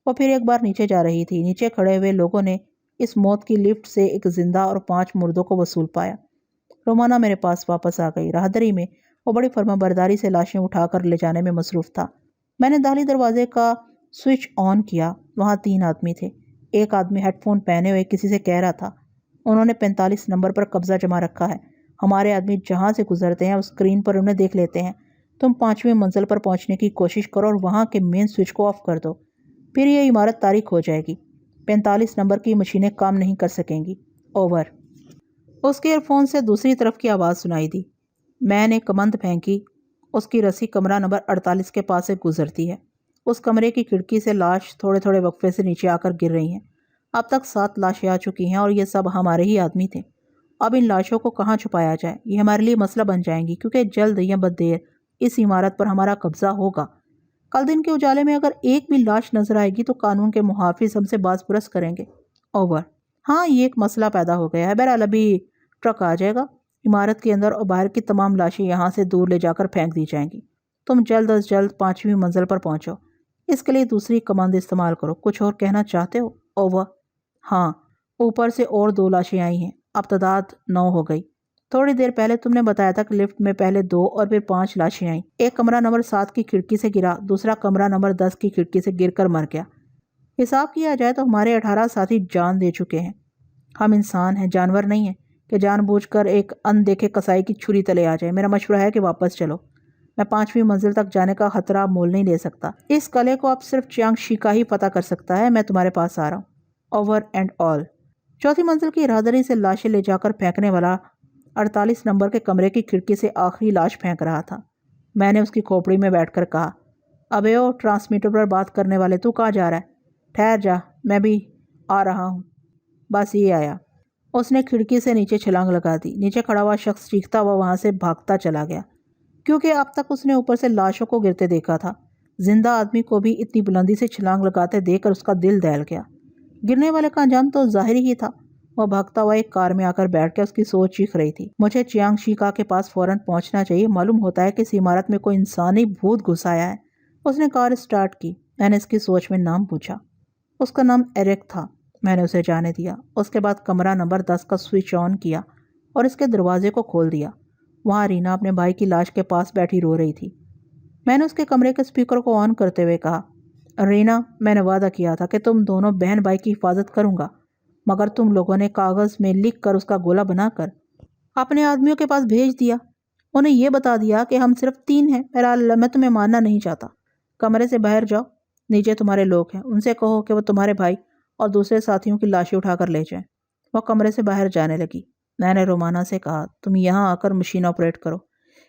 وہ پھر ایک بار نیچے جا رہی تھی۔ نیچے کھڑے ہوئے لوگوں نے اس موت کی لفٹ سے ایک زندہ اور 5 مردوں کو وصول پایا۔ رومانا میرے پاس واپس آ گئی۔ راہدری میں وہ بڑی فرمانبرداری سے لاشیں اٹھا کر لے جانے میں مصروف تھا۔ میں نے داخلی دروازے کا سوئچ آن کیا۔ وہاں 3 آدمی تھے۔ ایک آدمی ہیڈ فون پہنے ہوئے کسی سے کہہ رہا تھا، انہوں نے 45 نمبر پر قبضہ جما رکھا ہے، ہمارے آدمی جہاں سے گزرتے ہیں اس اسکرین پر انہیں دیکھ لیتے ہیں، تم 5ویں منزل پر پہنچنے کی کوشش کرو اور وہاں کے مین سوئچ کو آف کر دو، پھر یہ عمارت تاریک ہو جائے گی، 45 نمبر کی مشینیں کام نہیں کر سکیں گی، اوور۔ اس کے ایئر فون سے دوسری طرف کی آواز سنائی دی۔ میں نے کمند پھینکی، اس کی رسی کمرہ نمبر 48 کے پاس سے گزرتی ہے، اس کمرے کی کھڑکی سے لاش تھوڑے تھوڑے وقفے سے نیچے آ کر گر رہی ہیں۔ اب تک 7 لاشیں آ چکی ہیں اور یہ سب ہمارے ہی آدمی تھے۔ اب ان لاشوں کو کہاں چھپایا جائے؟ یہ ہمارے لیے مسئلہ بن جائیں گی، کیونکہ جلد یا بد دیر اس عمارت پر ہمارا قبضہ ہوگا۔ کل دن کے اجالے میں اگر ایک بھی لاش نظر آئے گی تو قانون کے محافظ ہم سے باز پرس کریں گے، اوور۔ ہاں، یہ ایک مسئلہ پیدا ہو گیا ہے۔ بہرحال ابھی ٹرک آ جائے گا، عمارت کے اندر اور باہر کی تمام لاشیں یہاں سے دور لے جا کر پھینک دی جائیں گی۔ تم جلد از جلد 5ویں منزل پر پہنچو، اس کے لیے دوسری کمند استعمال کرو۔ کچھ اور کہنا چاہتے ہو، اوور؟ ہاں، اوپر سے اور 2 لاشیں آئی ہیں، اب تعداد 9 ہو گئی۔ تھوڑی دیر پہلے تم نے بتایا تھا کہ لفٹ میں پہلے 2 اور پھر 5 لاشیں آئیں۔ ایک کمرہ نمبر 7 کی کھڑکی سے گرا، دوسرا کمرہ نمبر 10 کی کھڑکی سے گر کر مر گیا۔ حساب کیا جائے تو ہمارے 18 ساتھی جان دے چکے ہیں۔ ہم انسان ہیں، جانور نہیں ہیں کہ جان بوجھ کر ایک اندیکھے قصائی کی چھری تلے آ جائے۔ میرا مشورہ ہے کہ واپس چلو، میں 5ویں منزل تک جانے کا خطرہ مول نہیں لے سکتا۔ اس قلعے کو اب صرف چیانگ شی کا ہی فتح کر سکتا ہے۔ میں تمہارے پاس آ رہا ہوں، اوور اینڈ آل۔ چوتھی منزل کی راہدری سے لاشیں لے جا کر پھینکنے والا 48 نمبر کے کمرے کی کھڑکی سے آخری لاش پھینک رہا تھا۔ میں نے اس کی کھوپڑی میں بیٹھ کر کہا، ابے او ٹرانسمیٹر پر بات کرنے والے، تو کہاں جا رہا ہے؟ ٹھہر جا، میں بھی آ رہا ہوں، بس یہ آیا۔ اس نے کھڑکی سے نیچے چھلانگ لگا دی۔ نیچے کھڑا ہوا شخص چیختا ہوا وہاں سے بھاگتا چلا گیا، کیونکہ اب تک اس نے اوپر سے لاشوں کو گرتے دیکھا تھا۔ زندہ آدمی کو بھی اتنی بلندی سے چھلانگ لگاتے دیکھ کر اس کا دل دہل گیا۔ گرنے والے کا انجام تو ظاہر ہی تھا۔ وہ بھاگتا ہوا ایک کار میں آ کر بیٹھ کے اس کی سوچ چیخ رہی تھی، مجھے چیانگ شیکا کے پاس فوراً پہنچنا چاہیے، معلوم ہوتا ہے کہ اس عمارت میں کوئی انسانی بھوت گھس آیا ہے۔ اس نے کار اسٹارٹ کی۔ میں نے اس کی سوچ میں نام پوچھا۔ اس کا نام ایرک تھا۔ میں نے اسے جانے دیا۔ اس کے بعد کمرہ نمبر 10 کا سوئچ آن کیا اور اس کے دروازے کو کھول دیا۔ وہاں رینا اپنے بھائی کی لاش کے پاس بیٹھی رو رہی تھی۔ میں نے اس کے کمرے کے اسپیکر کو آن کرتے ہوئے کہا، رینا، میں نے وعدہ کیا تھا کہ تم دونوں بہن بھائی کی حفاظت کروں گا، مگر تم لوگوں نے کاغذ میں لکھ کر اس کا گولہ بنا کر اپنے آدمیوں کے پاس بھیج دیا۔ انہیں یہ بتا دیا کہ ہم صرف 3 ہیں۔ بہرحال میں تمہیں ماننا نہیں چاہتا۔ کمرے سے باہر جاؤ، نیچے تمہارے لوگ ہیں، ان سے کہو کہ وہ تمہارے بھائی اور دوسرے ساتھیوں کی لاشیں اٹھا کر لے جائیں۔ وہ کمرے سے باہر جانے لگی۔ میں نے رومانا سے کہا، تم یہاں آ کر مشین آپریٹ کرو،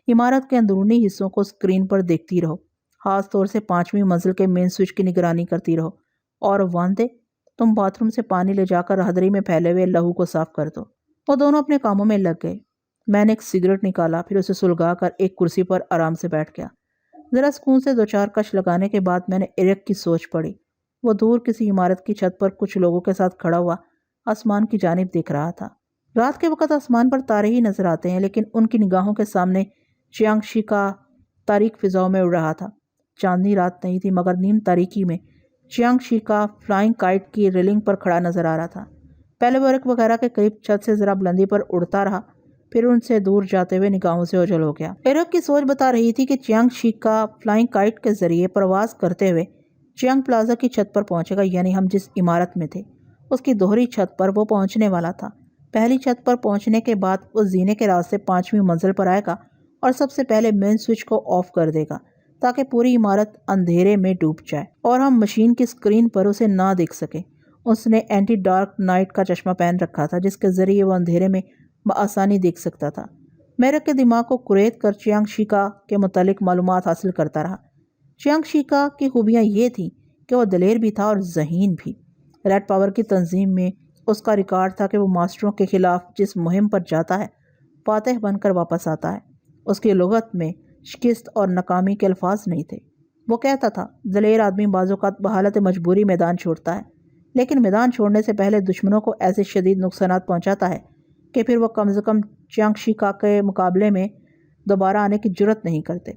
عمارت کے اندرونی حصوں کو اسکرین پر دیکھتی رہو، خاص طور سے 5ویں منزل کے مین سوئچ کی نگرانی کرتی رہو، اور وانتے، تم باتھ روم سے پانی لے جا کر راہدری میں پھیلے ہوئے لہو کو صاف کر دو۔ وہ دونوں اپنے کاموں میں لگ گئے۔ میں نے ایک سگریٹ نکالا، پھر اسے سلگا کر ایک کرسی پر آرام سے بیٹھ گیا۔ ذرا سکون سے 2-4 کش لگانے کے بعد میں نے ایرک کی سوچ پڑی۔ وہ دور کسی عمارت کی چھت پر کچھ لوگوں کے ساتھ کھڑا ہوا آسمان کی جانب دیکھ رہا تھا۔ رات کے وقت آسمان پر تارے ہی نظر آتے ہیں، لیکن ان کی نگاہوں کے سامنے چیانگ شی کا تاریک فضاؤں میں اڑ رہا تھا۔ چاندنی رات نہیں تھی، مگر نیم تاریکی میں چیانگ شی کا فلائنگ کائٹ کی ریلنگ پر کھڑا نظر آ رہا تھا۔ پہلے وہ ایرک وغیرہ کے قریب چھت سے ذرا بلندی پر اڑتا رہا، پھر ان سے دور جاتے ہوئے نگاہوں سے اوجھل ہو گیا۔ ایرک کی سوچ بتا رہی تھی کہ چیانگ شی کا فلائنگ کائٹ کے ذریعے پرواز کرتے ہوئے چیانگ پلازا کی چھت پر پہنچے گا، یعنی ہم جس عمارت میں تھے اس کی دوہری چھت پر وہ پہنچنے والا تھا۔ پہلی چھت پر پہنچنے کے بعد وہ زینے کے راستے 5ویں منزل پر آئے گا اور سب سے پہلے مین سوئچ کو آف کر دے گا تاکہ پوری عمارت اندھیرے میں ڈوب جائے اور ہم مشین کی اسکرین پر اسے نہ دیکھ سکیں۔ اس نے اینٹی ڈارک نائٹ کا چشمہ پہن رکھا تھا جس کے ذریعے وہ اندھیرے میں بآسانی دیکھ سکتا تھا۔ میرے کے دماغ کو کریت کر چیانگ شیکا کے متعلق معلومات حاصل کرتا رہا۔ چیانگ شیکا کی خوبیاں یہ تھیں کہ وہ دلیر بھی تھا اور ذہین بھی۔ ریڈ پاور کی تنظیم میں اس کا ریکارڈ تھا کہ وہ ماسٹروں کے خلاف جس مہم پر جاتا ہے فاتح بن کر واپس آتا ہے۔ اس کی لغت میں شکست اور ناکامی کے الفاظ نہیں تھے۔ وہ کہتا تھا دلیر آدمی بعض اوقات بحالت مجبوری میدان چھوڑتا ہے، لیکن میدان چھوڑنے سے پہلے دشمنوں کو ایسے شدید نقصانات پہنچاتا ہے کہ پھر وہ کم از کم چیانگ شیکا کے مقابلے میں دوبارہ آنے کی جرت نہیں کرتے۔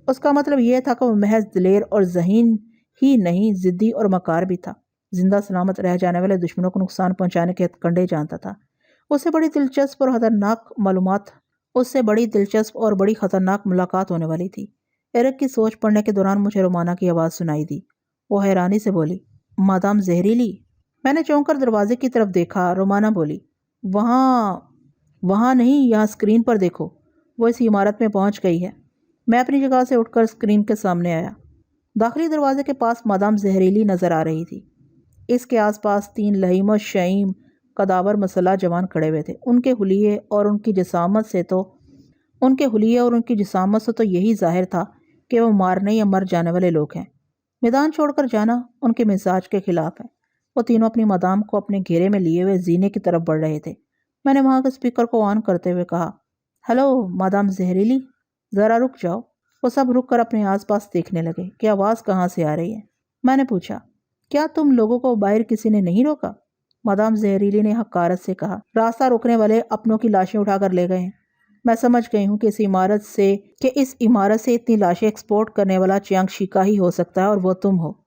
اس کا مطلب یہ تھا کہ وہ محض دلیر اور ذہین ہی نہیں، ضدی اور مکار بھی تھا۔ زندہ سلامت رہ جانے والے دشمنوں کو نقصان پہنچانے کے کنڈے جانتا تھا۔ اس سے بڑی دلچسپ اور بڑی خطرناک ملاقات ہونے والی تھی۔ ایرک کی سوچ پڑھنے کے دوران مجھے رومانا کی آواز سنائی دی۔ وہ حیرانی سے بولی، مادام زہریلی؟ میں نے چونک کر دروازے کی طرف دیکھا۔ رومانا بولی، وہاں نہیں، یہاں اسکرین پر دیکھو، وہ اس عمارت میں پہنچ گئی ہے۔ میں اپنی جگہ سے اٹھ کر اسکرین کے سامنے آیا۔ داخلی دروازے کے پاس مادام زہریلی نظر آ رہی تھی۔ اس کے آس پاس 3 لہیم و شئیم قداور مسلح جوان کھڑے ہوئے تھے۔ ان کے حلیے اور ان کی جسامت سے تو یہی ظاہر تھا کہ وہ مارنے یا مر جانے والے لوگ ہیں۔ میدان چھوڑ کر جانا ان کے مزاج کے خلاف ہے۔ وہ تینوں اپنی مدام کو اپنے گھیرے میں لیے ہوئے زینے کی طرف بڑھ رہے تھے۔ میں نے وہاں کے اسپیکر کو آن کرتے ہوئے کہا، ہیلو مادام زہریلی، ذرا رک جاؤ۔ وہ سب رک کر اپنے آس پاس دیکھنے لگے کہ آواز کہاں سے آ رہی ہے۔ میں نے پوچھا، کیا تم لوگوں کو باہر کسی نے نہیں روکا؟ مادام زہریلی نے حقارت سے کہا، راستہ روکنے والے اپنوں کی لاشیں اٹھا کر لے گئے ہیں۔ میں سمجھ گئی ہوں کہ اس عمارت سے اتنی لاشیں ایکسپورٹ کرنے والا چیانگ شیکا ہی ہو سکتا ہے، اور وہ تم ہو۔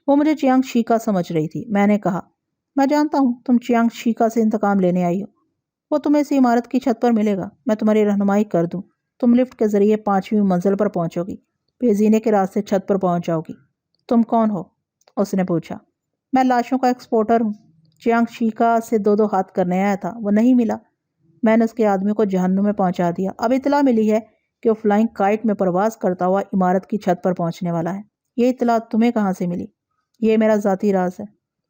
وہ مجھے چیانگ شیکا سمجھ رہی تھی۔ میں نے کہا، میں جانتا ہوں تم چیانگ شیکا سے انتقام لینے آئی ہو۔ وہ تمہیں اس عمارت کی چھت پر ملے گا، میں تمہاری رہنمائی کر دوں۔ تم لفٹ کے ذریعے 5ویں منزل پر پہنچو گی، پھر زینے کے راستے چھت پر پہنچ جاؤ گی۔ تم کون ہو؟ اس نے پوچھا۔ میں لاشوں کا ایکسپورٹر ہوں۔ چیانگ شیکا سے 2 ہاتھ کرنے آیا تھا، وہ نہیں ملا۔ میں نے اس کے آدمی کو جہنم میں پہنچا دیا۔ اب اطلاع ملی ہے کہ وہ فلائنگ کائٹ میں پرواز کرتا ہوا عمارت کی چھت پر پہنچنے والا ہے۔ یہ اطلاع تمہیں کہاں سے ملی؟ یہ میرا ذاتی راز ہے۔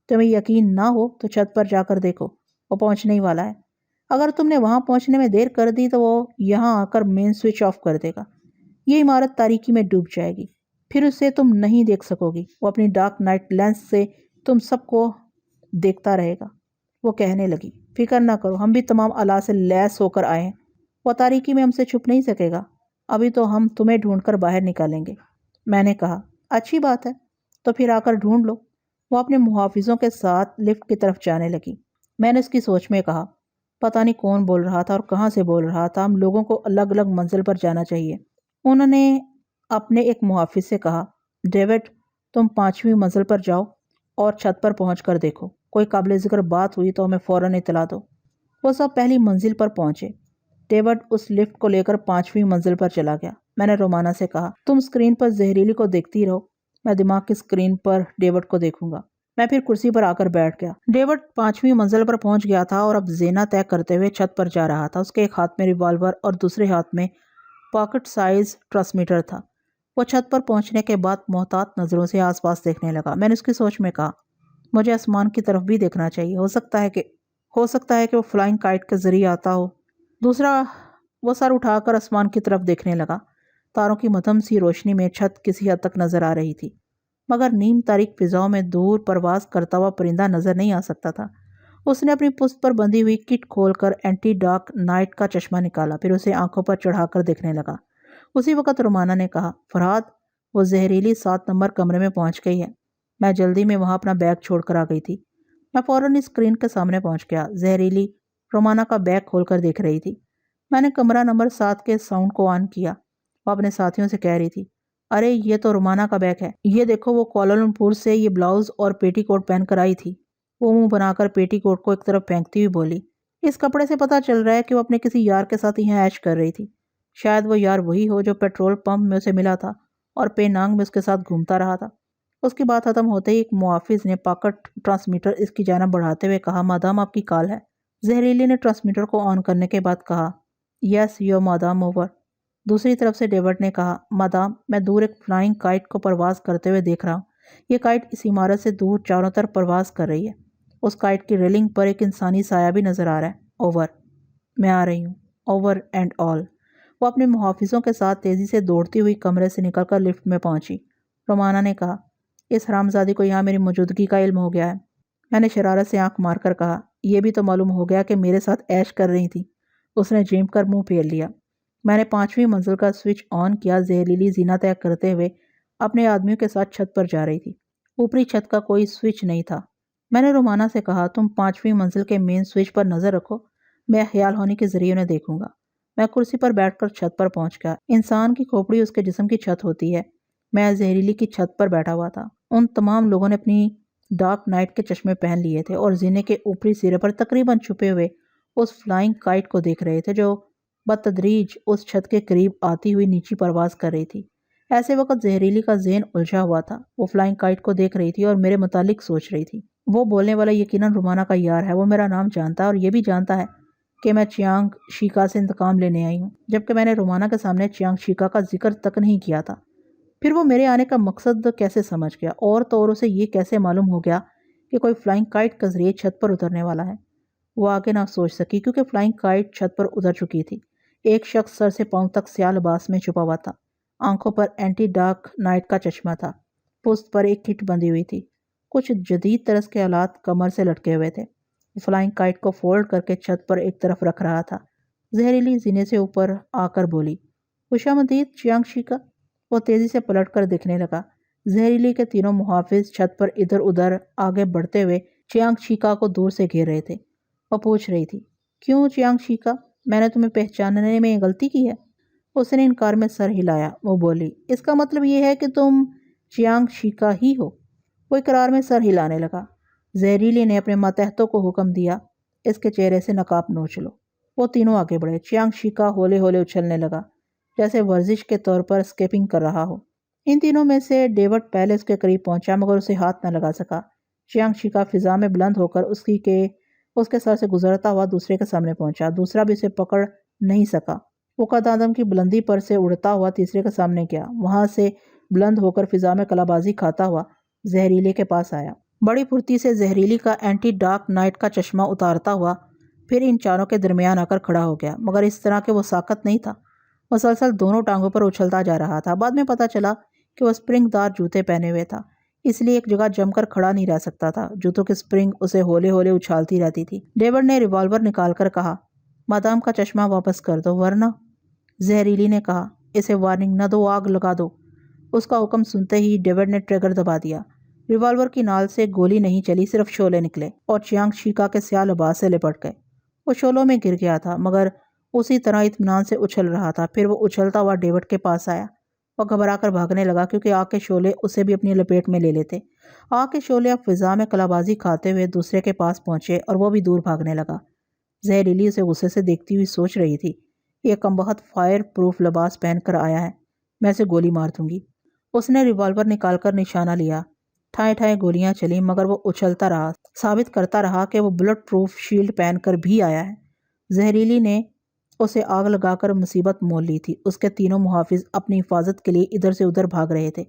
تمہیں یقین نہ ہو تو چھت پر جا کر دیکھو، وہ پہنچنے ہی والا ہے۔ اگر تم نے وہاں پہنچنے میں دیر کر دی تو وہ یہاں آ کر مین سوئچ آف کر دے گا۔ یہ عمارت تاریکی میں ڈوب جائے گی، پھر اسے تم نہیں دیکھ سکو گی۔ وہ اپنی ڈارک نائٹ لینس سے تم سب کو دیکھتا رہے گا۔ وہ کہنے لگی، فکر نہ کرو، ہم بھی تمام آلات سے لیس ہو کر آئے ہیں۔ وہ تاریکی میں ہم سے چھپ نہیں سکے گا۔ ابھی تو ہم تمہیں ڈھونڈ کر باہر نکالیں گے۔ میں نے کہا، اچھی بات ہے، تو پھر آ کر ڈھونڈ لو۔ وہ اپنے محافظوں کے ساتھ لفٹ کی طرف جانے لگی۔ میں نے اس کی سوچ میں کہا، پتہ نہیں کون بول رہا تھا اور کہاں سے بول رہا تھا، ہم لوگوں کو الگ الگ منزل پر جانا چاہیے۔ انہوں نے اپنے ایک محافظ سے کہا، ڈیوڈ تم 5ویں منزل پر جاؤ اور چھت پر پہنچ کر دیکھو، کوئی قابل ذکر بات ہوئی تو ہمیں فوراً اطلاع دو۔ وہ سب پہلی منزل پر پہنچے۔ ڈیوڈ اس لفٹ کو لے کر 5ویں منزل پر چلا گیا۔ میں نے رومانا سے کہا، تم اسکرین پر زہریلی کو دیکھتی رہو، میں دماغ کی اسکرین پر ڈیوڈ کو دیکھوں گا۔ میں پھر کرسی پر آ کر بیٹھ گیا۔ ڈیوڈ 5ویں منزل پر پہنچ گیا تھا اور اب زینا طے کرتے ہوئے چھت پر جا رہا تھا۔ اس کے ایک ہاتھ میں ریوالور اور دوسرے ہاتھ میں پاکٹ سائز ٹرانسمیٹر تھا۔ وہ چھت پر پہنچنے کے بعد محتاط نظروں سے آس پاس دیکھنے لگا۔ میں نے اس کی سوچ میں کہا، مجھے آسمان کی طرف بھی دیکھنا چاہیے، ہو سکتا ہے کہ وہ فلائنگ کائٹ کے ذریعے آتا ہو۔ دوسرا وہ سر اٹھا کر آسمان کی طرف دیکھنے لگا۔ تاروں کی مدھم سی روشنی میں چھت کسی حد تک نظر آ رہی تھی، مگر نیم تاریک فضاؤں میں دور پرواز کرتا ہوا پرندہ نظر نہیں آ سکتا تھا۔ اس نے اپنی پشت پر بندھی ہوئی کٹ کھول کر اینٹی ڈارک نائٹ کا چشمہ نکالا، پھر اسے آنکھوں پر چڑھا کر دیکھنے لگا۔ اسی وقت رومانا نے کہا، فرہاد وہ زہریلی 7 نمبر کمرے میں پہنچ گئی ہے۔ میں جلدی میں وہاں اپنا بیگ چھوڑ کر آ گئی تھی۔ میں فوراً اسکرین کے سامنے پہنچ گیا۔ زہریلی رومانا کا بیگ کھول کر دیکھ رہی تھی۔ میں نے کمرہ نمبر 7 کے ساؤنڈ کو آن کیا۔ وہ اپنے ساتھیوں سے کہہ رہی تھی، ارے یہ تو رومانا کا بیگ ہے، یہ دیکھو وہ کوالالمپور سے یہ بلاؤز اور پیٹی کوٹ پہن کر آئی تھی۔ وہ منہ بنا کر پیٹی کوٹ کو ایک طرف پھینکتی ہوئی بولی، اس کپڑے سے پتہ چل رہا ہے کہ وہ اپنے کسی یار کے ساتھ یہاں عیش کر رہی تھی۔ شاید وہ یار وہی ہو جو پیٹرول پمپ میں اسے ملا تھا اور پینانگ میں اس کے ساتھ گھومتا رہا تھا۔ اس کی بات ختم ہوتے ہی ایک محافظ نے پاکٹ ٹرانسمیٹر اس کی جانب بڑھاتے ہوئے کہا، مادام آپ کی کال ہے۔ زہریلی نے ٹرانسمیٹر کو آن کرنے کے بعد کہا، یس یو مادام اوور۔ دوسری طرف سے ڈیوڈ نے کہا، مادام میں دور ایک فلائنگ کائٹ کو پرواز کرتے ہوئے دیکھ رہا ہوں۔ یہ کائٹ اس عمارت سے دور چاروں طرف پرواز کر رہی ہے۔ اس کائٹ کی ریلنگ پر ایک انسانی سایہ بھی نظر آ رہا ہے۔ اوور۔ میں آ رہی ہوں۔ Over and all. وہ اپنے محافظوں کے ساتھ تیزی سے دوڑتی ہوئی کمرے سے نکل کر لفٹ میں پہنچی۔ رومانا نے کہا، اس حرامزادی کو یہاں میری موجودگی کا علم ہو گیا ہے۔ میں نے شرارت سے آنکھ مار کر کہا، یہ بھی تو معلوم ہو گیا کہ میرے ساتھ عیش کر رہی تھی۔ اس نے جھینپ کر منہ پھیر لیا۔ میں نے 5ویں منزل کا سوئچ آن کیا۔ زہریلی زینہ طے کرتے ہوئے اپنے آدمیوں کے ساتھ چھت پر جا رہی تھی۔ اوپری چھت کا کوئی سوئچ نہیں تھا۔ میں نے رومانا سے کہا، تم 5ویں منزل کے مین سوئچ پر نظر رکھو، میں خیال ہونے کے ذریعے انہیں دیکھوں گا۔ میں کرسی پر بیٹھ کر چھت پر پہنچ گیا۔ انسان کی کھوپڑی اس کے جسم کی چھت ہوتی ہے۔ میں زہریلی کی چھت پر بیٹھا ہوا تھا۔ ان تمام لوگوں نے اپنی ڈارک نائٹ کے چشمے پہن لیے تھے اور زینے کے اوپری سرے پر تقریباً چھپے ہوئے اس فلائنگ کائٹ کو دیکھ رہے تھے جو بتدریج اس چھت کے قریب آتی ہوئی نیچی پرواز کر رہی تھی۔ ایسے وقت زہریلی کا ذہن الجھا ہوا تھا۔ وہ فلائنگ کائٹ کو دیکھ رہی تھی اور میرے متعلق سوچ رہی تھی۔ وہ بولنے والا یقیناً رومانا کا یار ہے۔ وہ میرا نام جانتا ہے اور یہ بھی جانتا ہے کہ میں چیانگ شیکا سے انتقام لینے آئی ہوں، جبکہ میں نے رومانا کے سامنے چیانگ شیکا کا ذکر تک نہیں کیا تھا۔ پھر وہ میرے آنے کا مقصد کیسے سمجھ گیا، اور تو اور اسے یہ کیسے معلوم ہو گیا کہ کوئی فلائنگ کائٹ کے ذریعے چھت پر اترنے والا ہے۔ وہ آگے نہ سوچ سکی کیونکہ فلائنگ کائٹ چھت پر اتر چکی تھی۔ ایک شخص سر سے پاؤں تک سیاہ لباس میں چھپا ہوا تھا۔ آنکھوں پر اینٹی ڈارک نائٹ کا چشمہ تھا۔ پشت پر ایک کٹ بندھی ہوئی تھی۔ کچھ جدید طرز کے آلات کمر سے لٹکے ہوئے تھے۔ وہ فلائنگ کائٹ کو فولڈ کر کے چھت پر ایک طرف رکھ رہا تھا۔ زہریلی زینے سے اوپر آ کر بولی، خوش آمدید چیانگ شیکا۔ وہ تیزی سے پلٹ کر دیکھنے لگا۔ زہریلی کے تینوں محافظ چھت پر ادھر ادھر آگے بڑھتے ہوئے چیانگ شیکا کو دور سے گھیر رہے تھے۔ وہ پوچھ رہی تھی، کیوں چیانگ شیکا، میں نے تمہیں پہچاننے میں غلطی کی ہے؟ اس نے انکار میں سر ہلایا۔ وہ بولی، اس کا مطلب یہ ہے کہ تم چیانگ شیکا ہی ہو؟ وہ اقرار میں سر ہلانے لگا۔ زہریلی نے اپنے ماتحتوں کو حکم دیا، اس کے چہرے سے نقاب نوچ لو۔ وہ تینوں آگے بڑھے۔ چیانگ شیکا ہولے ہولے اچھلنے لگا جیسے ورزش کے طور پر اسکیپنگ کر رہا ہو۔ ان تینوں میں سے ڈیوڈ پہلے اس کے قریب پہنچا مگر اسے ہاتھ نہ لگا سکا۔ چیانگ شیکا فضا میں بلند ہو کر اس کے سر سے گزرتا ہوا دوسرے کے سامنے پہنچا۔ دوسرا بھی اسے پکڑ نہیں سکا۔ وہ قد آدم کی بلندی پر سے اڑتا ہوا تیسرے کے سامنے گیا۔ وہاں سے بلند ہو کر فضا میں کلا بازی کھاتا ہوا زہریلی کے پاس آیا۔ بڑی پھرتی سے زہریلی کا اینٹی ڈارک نائٹ کا چشمہ اتارتا ہوا پھر ان چاروں کے درمیان آ کر کھڑا ہو گیا، مگر اس طرح کہ وہ ساکت نہیں تھا۔ مسلسل دونوں ٹانگوں پر اچھلتا جا رہا تھا۔ بعد میں پتہ چلا کہ وہ اسپرنگ دار جوتے پہنے ہوئے تھا، اس لیے ایک جگہ جم کر کھڑا نہیں رہ سکتا تھا۔ جوتوں کی سپرنگ اسے ہولے ہولے اچھالتی رہتی تھی۔ ڈیوڈ نے ریوالور نکال کر کہا، مادام کا چشمہ واپس کر دو ورنہ۔ زہریلی نے کہا، اسے وارننگ نہ دو، آگ لگا دو۔ اس کا حکم سنتے ہی ڈیوڈ نے ٹریگر دبا دیا۔ ریوالور کی نال سے گولی نہیں چلی، صرف شعلے نکلے اور چیانگ شیکا کے سیاہ لباس سے لپٹ گئے۔ وہ شعلوں میں گر گیا تھا مگر اسی طرح اطمینان سے اچھل رہا تھا۔ پھر وہ اچھلتا ہوا ڈیوڈ کے پاس آیا۔ وہ گھبرا کر بھاگنے لگا کیونکہ آگ کے شعلے اسے بھی اپنی لپیٹ میں لے لیتے۔ آگ کے شعلے اب فضا میں کلا بازی کھاتے ہوئے دوسرے کے پاس پہنچے اور وہ بھی دور بھاگنے لگا۔ زہریلی اسے غصے سے دیکھتی ہوئی سوچ رہی تھی، یہ کمبخت فائر پروف لباس پہن کر آیا ہے، میں اسے گولی مار دوں گی۔ اس نے ریوالور نکال کر نشانہ لیا۔ ٹھائیں ٹھائیں گولیاں چلیں مگر وہ اچھلتا رہا، ثابت کرتا رہا کہ وہ بلٹ پروف شیلڈ پہن کر بھی آیا ہے۔ زہریلی نے اسے آگ لگا کر مصیبت مول لی تھی۔ اس کے تینوں محافظ اپنی حفاظت کے لیے ادھر سے ادھر بھاگ رہے تھے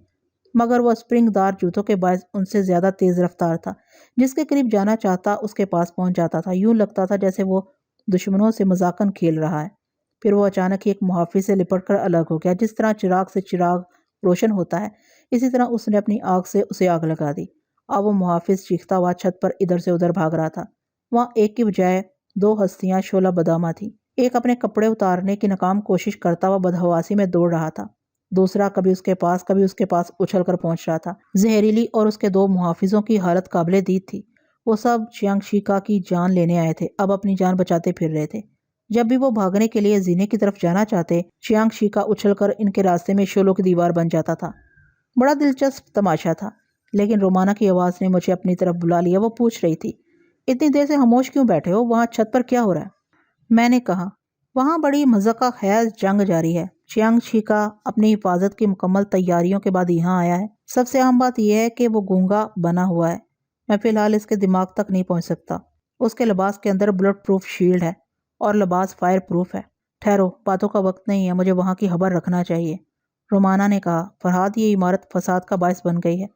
مگر وہ اسپرنگ دار جوتوں کے باعث ان سے زیادہ تیز رفتار تھا۔ جس کے قریب جانا چاہتا اس کے پاس پہنچ جاتا تھا۔ یوں لگتا تھا جیسے وہ دشمنوں سے مذاقن کھیل رہا ہے۔ پھر وہ اچانک ہی ایک محافظ سے لپٹ کر الگ ہو گیا۔ جس طرح چراغ سے چراغ روشن ہوتا ہے اسی طرح اس نے اپنی آگ سے اسے آگ لگا دی۔ اب وہ محافظ چیختا ہوا چھت پر ادھر سے ادھر بھاگ رہا تھا۔ وہاں ایک کی بجائے دو ہستیاں شعلہ بدامہ تھیں۔ ایک اپنے کپڑے اتارنے کی ناکام کوشش کرتا ہوا بدحواسی میں دوڑ رہا تھا دوسرا کبھی اس کے پاس اچھل کر پہنچ رہا تھا۔ زہریلی اور اس کے 2 محافظوں کی حالت قابل دید تھی۔ وہ سب چیانگ شیکا کی جان لینے آئے تھے، اب اپنی جان بچاتے پھر رہے تھے۔ جب بھی وہ بھاگنے کے لیے زینے کی طرف جانا چاہتے، چیانگ شیکا اچھل کر ان کے راستے میں شولوں کی دیوار بن جاتا تھا۔ بڑا دلچسپ تماشا تھا، لیکن رومانا کی آواز نے مجھے اپنی طرف بلا لیا۔ وہ پوچھ رہی تھی، اتنی دیر سے خاموش کیوں بیٹھے ہو؟ وہاں چھت پر کیا ہو رہا ہے؟ میں نے کہا، وہاں بڑی مضحکہ خیز جنگ جاری ہے۔ چیانگ شیکا اپنی حفاظت کی مکمل تیاریوں کے بعد یہاں آیا ہے۔ سب سے اہم بات یہ ہے کہ وہ گونگا بنا ہوا ہے۔ میں فی الحال اس کے دماغ تک نہیں پہنچ سکتا۔ اس کے لباس کے اندر بلٹ پروف شیلڈ ہے اور لباس فائر پروف ہے۔ ٹھہرو، باتوں کا وقت نہیں ہے، مجھے وہاں کی خبر رکھنا چاہیے۔ رومانا نے کہا، فرحاد، یہ عمارت فساد کا باعث بن گئی ہے۔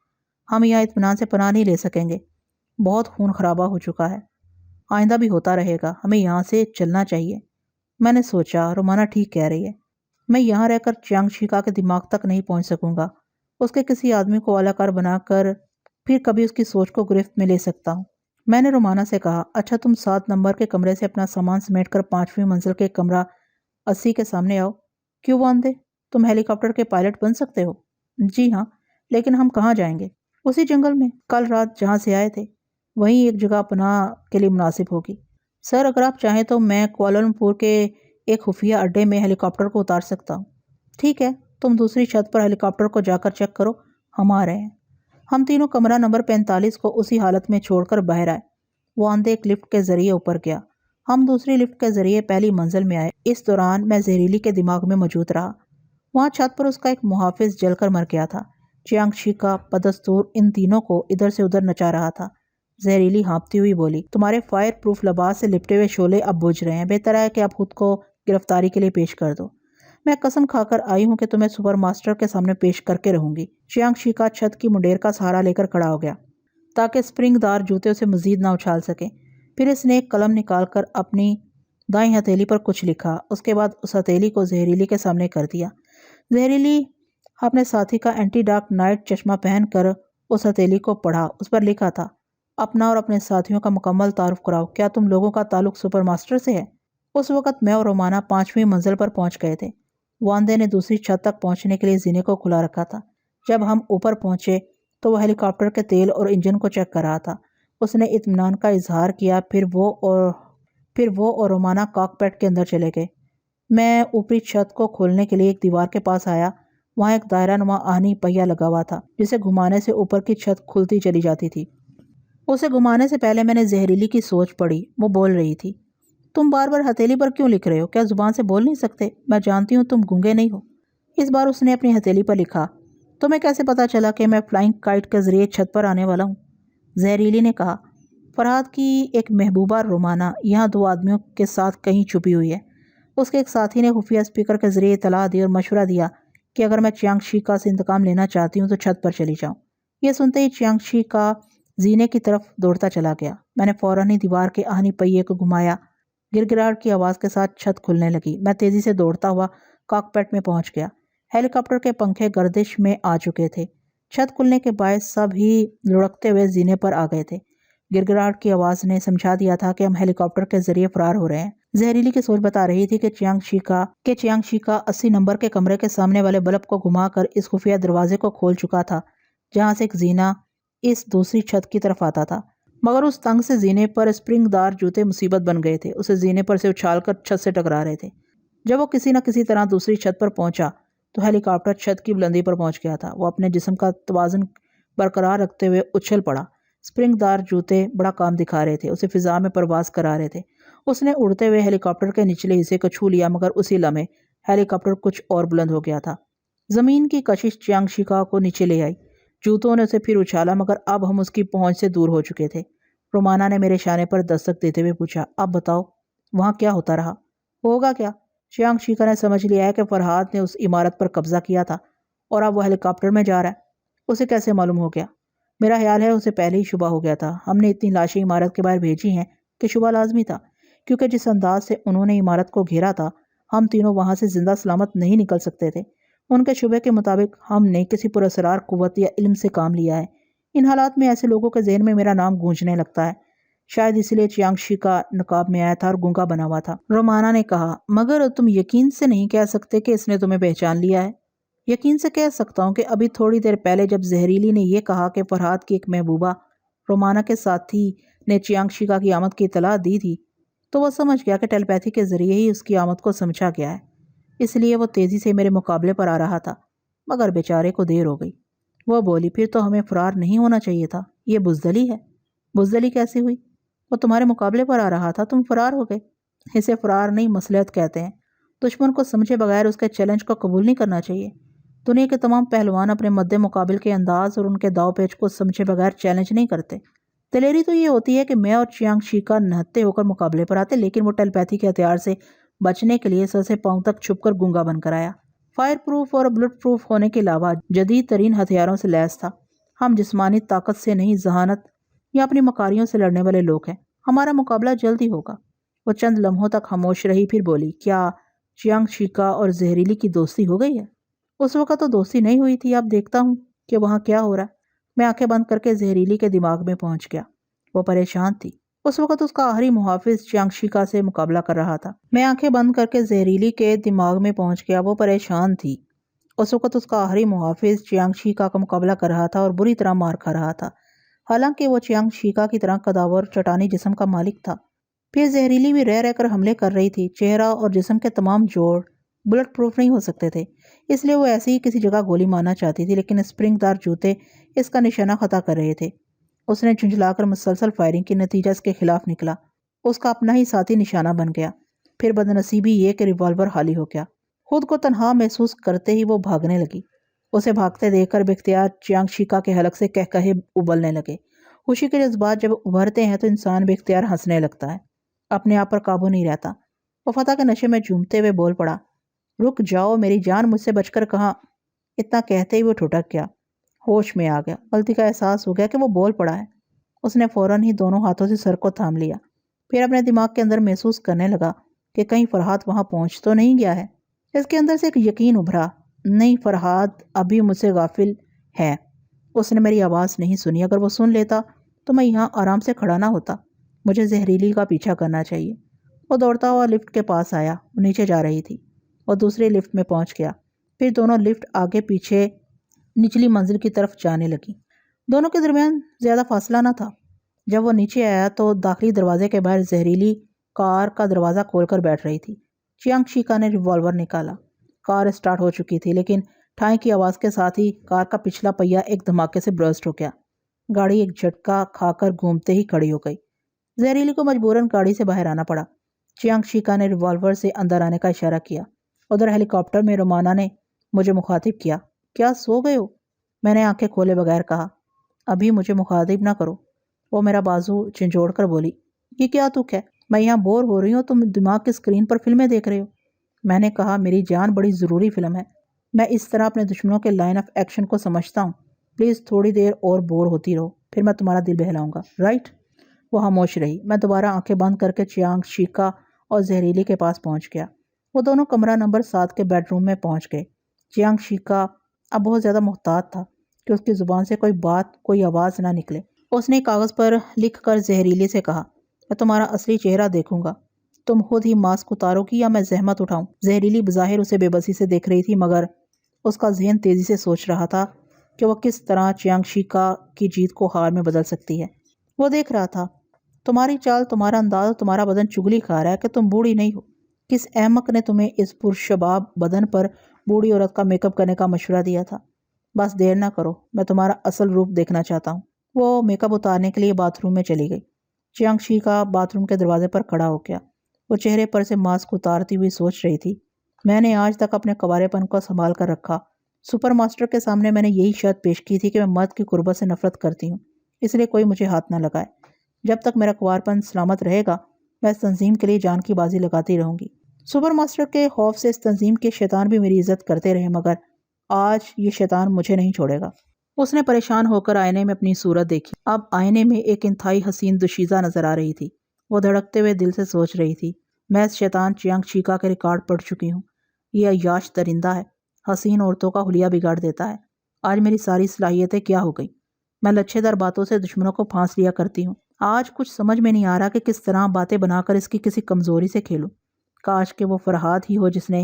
ہم یہاں اطمینان سے پناہ نہیں لے سکیں گے۔ بہت خون خرابہ ہو چکا ہے، آئندہ بھی ہوتا رہے گا۔ ہمیں یہاں سے چلنا چاہیے۔ میں نے سوچا، رومانا ٹھیک کہہ رہی ہے۔ میں یہاں رہ کر چیانگ شیکا کے دماغ تک نہیں پہنچ سکوں گا۔ اس کے کسی آدمی کو اعلی کار بنا کر پھر کبھی اس کی سوچ کو گرفت میں لے سکتا ہوں۔ میں نے رومانا سے کہا، اچھا تم 7 نمبر کے کمرے سے اپنا سامان سمیٹ کر 5ویں منزل کے کمرہ 80 کے سامنے آؤ۔ کیوں واندے؟ تم ہیلی کاپٹر کے پائلٹ بن سکتے ہو؟ جی ہاں، لیکن ہم کہاں جائیں گے؟ اسی جنگل میں کل رات جہاں سے آئے تھے، وہیں ایک جگہ پناہ کے لیے مناسب ہوگی۔ سر، اگر آپ چاہیں تو میں کوالالمپور کے ایک خفیہ اڈے میں ہیلی کاپٹر کو اتار سکتا ہوں۔ ٹھیک ہے، تم دوسری چھت پر ہیلی کاپٹر کو جا کر چیک کرو، ہم آ رہے ہیں۔ ہم تینوں کمرہ نمبر 45 کو اسی حالت میں چھوڑ کر باہر آئے۔ واندے ایک لفٹ کے ذریعے اوپر گیا، ہم دوسری لفٹ کے ذریعے پہلی منزل میں آئے۔ اس دوران میں زہریلی کے دماغ میں موجود رہا۔ وہاں چھت پر اس کا ایک محافظ جل کر مر گیا تھا۔ چیانگ شیکا بدستور ان تینوں کو ادھر سے ادھر نچا رہا تھا۔ زہریلی ہانپتی ہوئی بولی، تمہارے فائر پروف لباس سے لپٹے ہوئے شعلے اب بجھ رہے ہیں، بہتر ہے کہ آپ خود کو گرفتاری کے لیے پیش کر دو۔ میں قسم کھا کر آئی ہوں کہ تمہیں سپر ماسٹر کے سامنے پیش کر کے رہوں گی۔ چیانگ شیکا چھت کی منڈیر کا سہارا لے کر کھڑا ہو گیا تاکہ سپرنگ دار جوتے اسے مزید نہ اچھال سکیں۔ پھر اس نے ایک قلم نکال کر اپنی دائیں ہتھیلی پر کچھ لکھا، اس کے بعد اس ہتھیلی کو زہریلی کے سامنے کر دیا۔ زہریلی اپنے ساتھی کا اینٹی ڈارک نائٹ چشمہ پہن کر اس ہتھیلی کو پڑھا۔ اس پر لکھا تھا، اپنا اور اپنے ساتھیوں کا مکمل تعارف کراؤ، کیا تم لوگوں کا تعلق سپر ماسٹر سے ہے؟ اس وقت میں اور رومانا 5ویں منزل پر پہنچ گئے تھے۔ واندے نے دوسری چھت تک پہنچنے کے لیے زینے کو کھلا رکھا تھا۔ جب ہم اوپر پہنچے تو وہ ہیلی کاپٹر کے تیل اور انجن کو چیک کر رہا تھا۔ اس نے اطمینان کا اظہار کیا، پھر وہ اور رومانا کاک پیٹ کے اندر چلے گئے۔ میں اوپری چھت کو کھولنے کے لیے ایک دیوار کے پاس آیا۔ وہاں ایک دائرہ نما آہنی پہیہ لگا ہوا تھا جسے گھمانے سے اوپر کی چھت کھلتی چلی جاتی تھی۔ اسے گھمانے سے پہلے میں نے زہریلی کی سوچ پڑھی۔ وہ بول رہی تھی، تم بار بار ہتھیلی پر کیوں لکھ رہے ہو؟ کیا زبان سے بول نہیں سکتے؟ میں جانتی ہوں تم گونگے نہیں ہو۔ اس بار اس نے اپنی ہتھیلی پر لکھا، تمہیں کیسے پتا چلا کہ میں فلائنگ کائٹ کے ذریعے چھت پر آنے والا ہوں؟ زہریلی نے کہا، فرحاد کی ایک محبوبہ رومانا یہاں 2 آدمیوں کے ساتھ کہیں چھپی ہوئی ہے۔ اس کے ایک ساتھی نے خفیہ اسپیکر کے ذریعے اطلاع دی اور مشورہ دیا کہ اگر میں چیانگ شیکا سے انتقام لینا چاہتی ہوں تو چھت پر چلی جاؤں۔ یہ سنتے ہی چیانگ شیکا زینے کی طرف دوڑتا چلا گیا۔ میں نے فوراً ہی دیوار کے آہنی پہیے کو گھمایا۔ گڑگڑاہٹ کی آواز کے ساتھ چھت کھلنے لگی۔ میں تیزی سے دوڑتا ہوا کاک پیٹ میں پہنچ گیا۔ ہیلی کاپٹر کے پنکھے گردش میں آ چکے تھے۔ چھت کھلنے کے باعث سب ہی لڑکتے ہوئے زینے پر آ گئے تھے۔ گڑگڑاہٹ کی آواز نے سمجھا دیا تھا کہ ہم ہیلی کاپٹر کے ذریعے فرار ہو رہے ہیں۔ زہریلی کی سوچ بتا رہی تھی کہ چیانگ شیکا 80 نمبر کے کمرے کے سامنے والے بلب کو گھما کر اس خفیہ دروازے کو کھول چکا تھا جہاں سے ایک زینہ اس دوسری چھت کی طرف آتا تھا، مگر اس تنگ سے زینے پر اسپرنگ دار جوتے مصیبت بن گئے تھے، اسے زینے پر سے اچھال کر چھت سے ٹکرا رہے تھے۔ جب وہ کسی نہ کسی طرح دوسری چھت پر پہنچا تو ہیلی کاپٹر چھت کی بلندی پر پہنچ گیا تھا۔ وہ اپنے جسم کا توازن برقرار رکھتے ہوئے اچھل پڑا۔ اسپرنگ دار جوتے بڑا کام دکھا رہے تھے، اسے فضا میں پرواز کرا رہے تھے۔ اس نے اڑتے ہوئے ہیلی کاپٹر کے نچلے حصے کو چھو لیا، مگر اسی لمحے ہیلی کاپٹر کچھ اور بلند ہو گیا تھا۔ زمین کی کشش چیانگ شیکا کو نیچے لے آئی۔ جوتوں نے اسے پھر اچھالا، مگر اب ہم اس کی پہنچ سے دور ہو چکے تھے۔ رومانا نے میرے شانے پر دستک دیتے ہوئے پوچھا، اب بتاؤ وہاں کیا ہوتا رہا؟ ہوگا کیا؟ چیانگ شیکا نے سمجھ لیا ہے کہ فرحاد نے اس عمارت پر قبضہ کیا تھا اور اب وہ ہیلی کاپٹر میں جا رہا ہے۔ اسے کیسے معلوم ہو گیا؟ میرا خیال ہے اسے پہلے ہی شبہ ہو گیا تھا۔ ہم نے اتنی لاشیں عمارت کے باہر بھیجی ہیں کہ شبہ لازمی تھا، کیونکہ جس انداز سے انہوں نے عمارت کو گھیرا تھا ہم تینوں وہاں سے زندہ سلامت نہیں نکل سکتے تھے۔ ان کے شبے کے مطابق ہم نے کسی پراسرار قوت یا علم سے کام لیا ہے۔ ان حالات میں ایسے لوگوں کے ذہن میں میرا نام گونجنے لگتا ہے۔ شاید اس لیے چیانگ شیکا نقاب میں آیا تھا اور گونگا بنا ہوا تھا۔ رومانا نے کہا، مگر تم یقین سے نہیں کہہ سکتے کہ اس نے تمہیں پہچان لیا ہے؟ یقین سے کہہ سکتا ہوں کہ ابھی تھوڑی دیر پہلے جب زہریلی نے یہ کہا کہ فرحاد کی ایک محبوبہ رومانہ کے ساتھی نے چیانگ شیکا کی آمد کی اطلاع دی تھی تو وہ سمجھ گیا کہ ٹیلیپیتھی کے ذریعے ہی اس کی آمد کو سمجھا گیا ہے، اس لیے وہ تیزی سے میرے مقابلے پر آ رہا تھا، مگر بیچارے کو دیر ہو گئی۔ وہ بولی، پھر تو ہمیں فرار نہیں ہونا چاہیے تھا، یہ بزدلی ہے۔ بزدلی کیسی ہوئی؟ وہ تمہارے مقابلے پر آ رہا تھا، تم فرار ہو گئے۔ اسے فرار نہیں، مصلحت کہتے ہیں۔ دشمن کو سمجھے بغیر اس کے چیلنج کو قبول نہیں کرنا چاہیے۔ دنیا کے تمام پہلوان اپنے مد مقابل کے انداز اور ان کے داؤ پیچ کو سمجھے بغیر چیلنج نہیں کرتے۔ دلیری تو یہ ہوتی ہے کہ میں اور چیانگ شیکا نہتے ہو کر مقابلے پر آتے، لیکن وہ ٹیلیپیتھی کے ہتھیار سے بچنے کے لیے سر سے پاؤں تک چھپ کر گونگا بن کر آیا۔ فائر پروف اور بلٹ پروف ہونے کے علاوہ جدید ترین ہتھیاروں سے لیس تھا۔ ہم جسمانی طاقت سے نہیں، ذہانت یا اپنی مکاریوں سے لڑنے والے لوگ ہیں۔ ہمارا مقابلہ جلد ہی ہوگا۔ وہ چند لمحوں تک خاموش رہی، پھر بولی، کیا چیانگ شیکا اور زہریلی کی دوستی ہو گئی ہے؟ اس وقت تو دوستی نہیں ہوئی تھی، اب دیکھتا ہوں کہ وہاں کیا ہو رہا ہے۔ میں آنکھیں بند کر کے زہریلی کے دماغ میں پہنچ گیا۔ وہ پریشان تھی۔ اس وقت اس کا آخری محافظ چیانگ شیکا سے مقابلہ کر رہا تھا۔ میں آنکھیں بند کر کے زہریلی کے دماغ میں پہنچ گیا۔ وہ پریشان تھی۔ اس وقت اس کا آخری محافظ چیانگ شیکا کا مقابلہ کر رہا تھا اور بری طرح مار کھا رہا تھا، حالانکہ وہ چیانگ شیکا کی طرح قداور چٹانی جسم کا مالک تھا۔ پھر زہریلی بھی رہ کر حملے کر رہی تھی۔ چہرہ اور جسم کے تمام جوڑ بلٹ پروف نہیں ہو سکتے تھے، اس لیے وہ ایسی ہی کسی جگہ گولی مارنا چاہتی تھی، لیکن اسپرنگ دار جوتے اس کا نشانہ خطا کر رہے تھے۔ اس نے جھنجھلا کر مسلسل فائرنگ کی، نتیجہ اس کے خلاف نکلا۔ اس کا اپنا ہی ساتھی نشانہ بن گیا۔ پھر بدنصیبی یہ کہ ریوالور خالی ہو گیا۔ خود کو تنہا محسوس کرتے ہی وہ بھاگنے لگی۔ اسے بھاگتے دیکھ کر باختیار چیانگ شیکا کے حلق سے کہے ابلنے لگے۔ خوشی کے جذبات جب ابھرتے ہیں تو انسان باختیار ہنسنے لگتا ہے، اپنے آپ پر قابو نہیں رہتا۔ وہ فتح کے نشے میں جھومتے ہوئے بول پڑا، رک جاؤ میری جان، مجھ سے بچ کر کہاں۔ اتنا کہتے ہی وہ ٹھٹک گیا، ہوش میں آ گیا۔ غلطی کا احساس ہو گیا کہ وہ بول پڑا ہے۔ اس نے فوراً ہی دونوں ہاتھوں سے سر کو تھام لیا، پھر اپنے دماغ کے اندر محسوس کرنے لگا کہ کہیں فرحاد وہاں پہنچ تو نہیں گیا ہے۔ اس کے اندر سے ایک یقین ابھرا، نہیں، فرحاد ابھی مجھ سے غافل ہے۔ اس نے میری آواز نہیں سنی، اگر وہ سن لیتا تو میں یہاں آرام سے کھڑا نہ ہوتا۔ مجھے زہریلی کا پیچھا کرنا چاہیے۔ وہ دوڑتا ہوا لفٹ کے پاس آیا، وہ نیچے جا رہی تھی۔ وہ دوسری لفٹ میں پہنچ گیا، پھر دونوں لفٹ آگے پیچھے نچلی منزل کی طرف جانے لگی۔ دونوں کے درمیان زیادہ فاصلہ نہ تھا۔ جب وہ نیچے آیا تو داخلی دروازے کے باہر زہریلی کار کا دروازہ کھول کر بیٹھ رہی تھی۔ چیانگ شیکا نے ریوالور نکالا۔ کار اسٹارٹ ہو چکی تھی، لیکن ٹھائیں کی آواز کے ساتھ ہی کار کا پچھلا پہیہ ایک دھماکے سے برسٹ ہو گیا۔ گاڑی ایک جھٹکا کھا کر گھومتے ہی کھڑی ہو گئی۔ زہریلی کو مجبوراً گاڑی سے باہر آنا پڑا۔ چیانگ شیکا نے ریوالور سے اندر آنے کا اشارہ کیا۔ ادھر ہیلی کاپٹر میں رومانہ نے مجھے مخاطب کیا، کیا سو گئے ہو؟ میں نے آنکھیں کھولے بغیر کہا، ابھی مجھے مخاطب نہ کرو۔ وہ میرا بازو جھنجھوڑ کر بولی، یہ کیا تک ہے؟ میں یہاں بور ہو رہی ہوں، تم دماغ کی اسکرین پر فلمیں دیکھ رہے ہو۔ میں نے کہا، میری جان، بڑی ضروری فلم ہے۔ میں اس طرح اپنے دشمنوں کے لائن آف ایکشن کو سمجھتا ہوں۔ پلیز تھوڑی دیر اور بور ہوتی رہو، پھر میں تمہارا دل بہلاؤں گا، رائٹ؟ وہ خاموش رہی۔ میں دوبارہ آنکھیں بند کر کے چیانگ شیکا اور زہریلی کے پاس پہنچ گیا۔ وہ دونوں کمرہ نمبر 7 کے بیڈ روم میں پہنچ گئے۔ چیانگ شیکا اب بہت زیادہ محتاط تھا کہ اس کی زبان سے کوئی بات، کوئی آواز نہ نکلے۔ اس نے کاغذ پر لکھ کر زہریلی سے کہا، میں تمہارا اصلی چہرہ دیکھوں گا، تم خود ہی ماسک اتارو گی یا میں زحمت اٹھاؤں؟ زہریلی بظاہر اسے بے بسی سے دیکھ رہی تھی، مگر اس کا ذہن تیزی سے سوچ رہا تھا کہ وہ کس طرح چیانگ شیکا کی جیت کو ہار میں بدل سکتی ہے۔ وہ دیکھ رہا تھا، تمہاری چال، تمہارا انداز اور تمہارا بدن چگلی کھا رہا ہے کہ تم بوڑھی نہیں ہو۔ کس احمق نے تمہیں اس پرشباب بدن پر بوڑھی عورت کا میک اپ کرنے کا مشورہ دیا تھا؟ بس دیر نہ کرو، میں تمہارا اصل روپ دیکھنا چاہتا ہوں۔ وہ میک اپ اتارنے کے لیے باتھ روم میں چلی گئی۔ چیانگ شیکا باتھ روم کے دروازے پر کھڑا ہو گیا۔ وہ چہرے پر سے ماسک اتارتی ہوئی سوچ رہی تھی، میں نے آج تک اپنے کوارے پن کو سنبھال کر رکھا۔ سپر ماسٹر کے سامنے میں نے یہی شرط پیش کی تھی کہ میں مرد کی قربت سے نفرت کرتی ہوں، اس لیے کوئی مجھے ہاتھ نہ لگائے۔ جب تک میرا کوار پن سلامت رہے گا، میں اس تنظیم کے لیے جان کی بازی لگاتی رہوں گی۔ سپر ماسٹر کے خوف سے اس تنظیم کے شیطان بھی میری عزت کرتے رہے، مگر آج یہ شیطان مجھے نہیں چھوڑے گا۔ اس نے پریشان ہو کر آئینے میں اپنی صورت دیکھی۔ اب آئینے میں ایک انتہائی حسین دوشیزہ نظر آ رہی تھی۔ وہ دھڑکتے ہوئے دل سے سوچ رہی تھی، میں اس شیطان چیانگ شیکا کے ریکارڈ پڑھ چکی ہوں۔ یہ عیاش درندہ ہے، حسین عورتوں کا حلیہ بگاڑ دیتا ہے۔ آج میری ساری صلاحیتیں کیا ہو گئی؟ میں لچھے دار باتوں سے دشمنوں کو پھانس لیا کرتی ہوں۔ آج کچھ سمجھ میں نہیں آ رہا کہ کس طرح باتیں بنا کر اس کی کسی کمزوری سے کھیلوں۔ کاش کہ وہ فرحاد ہی ہو جس نے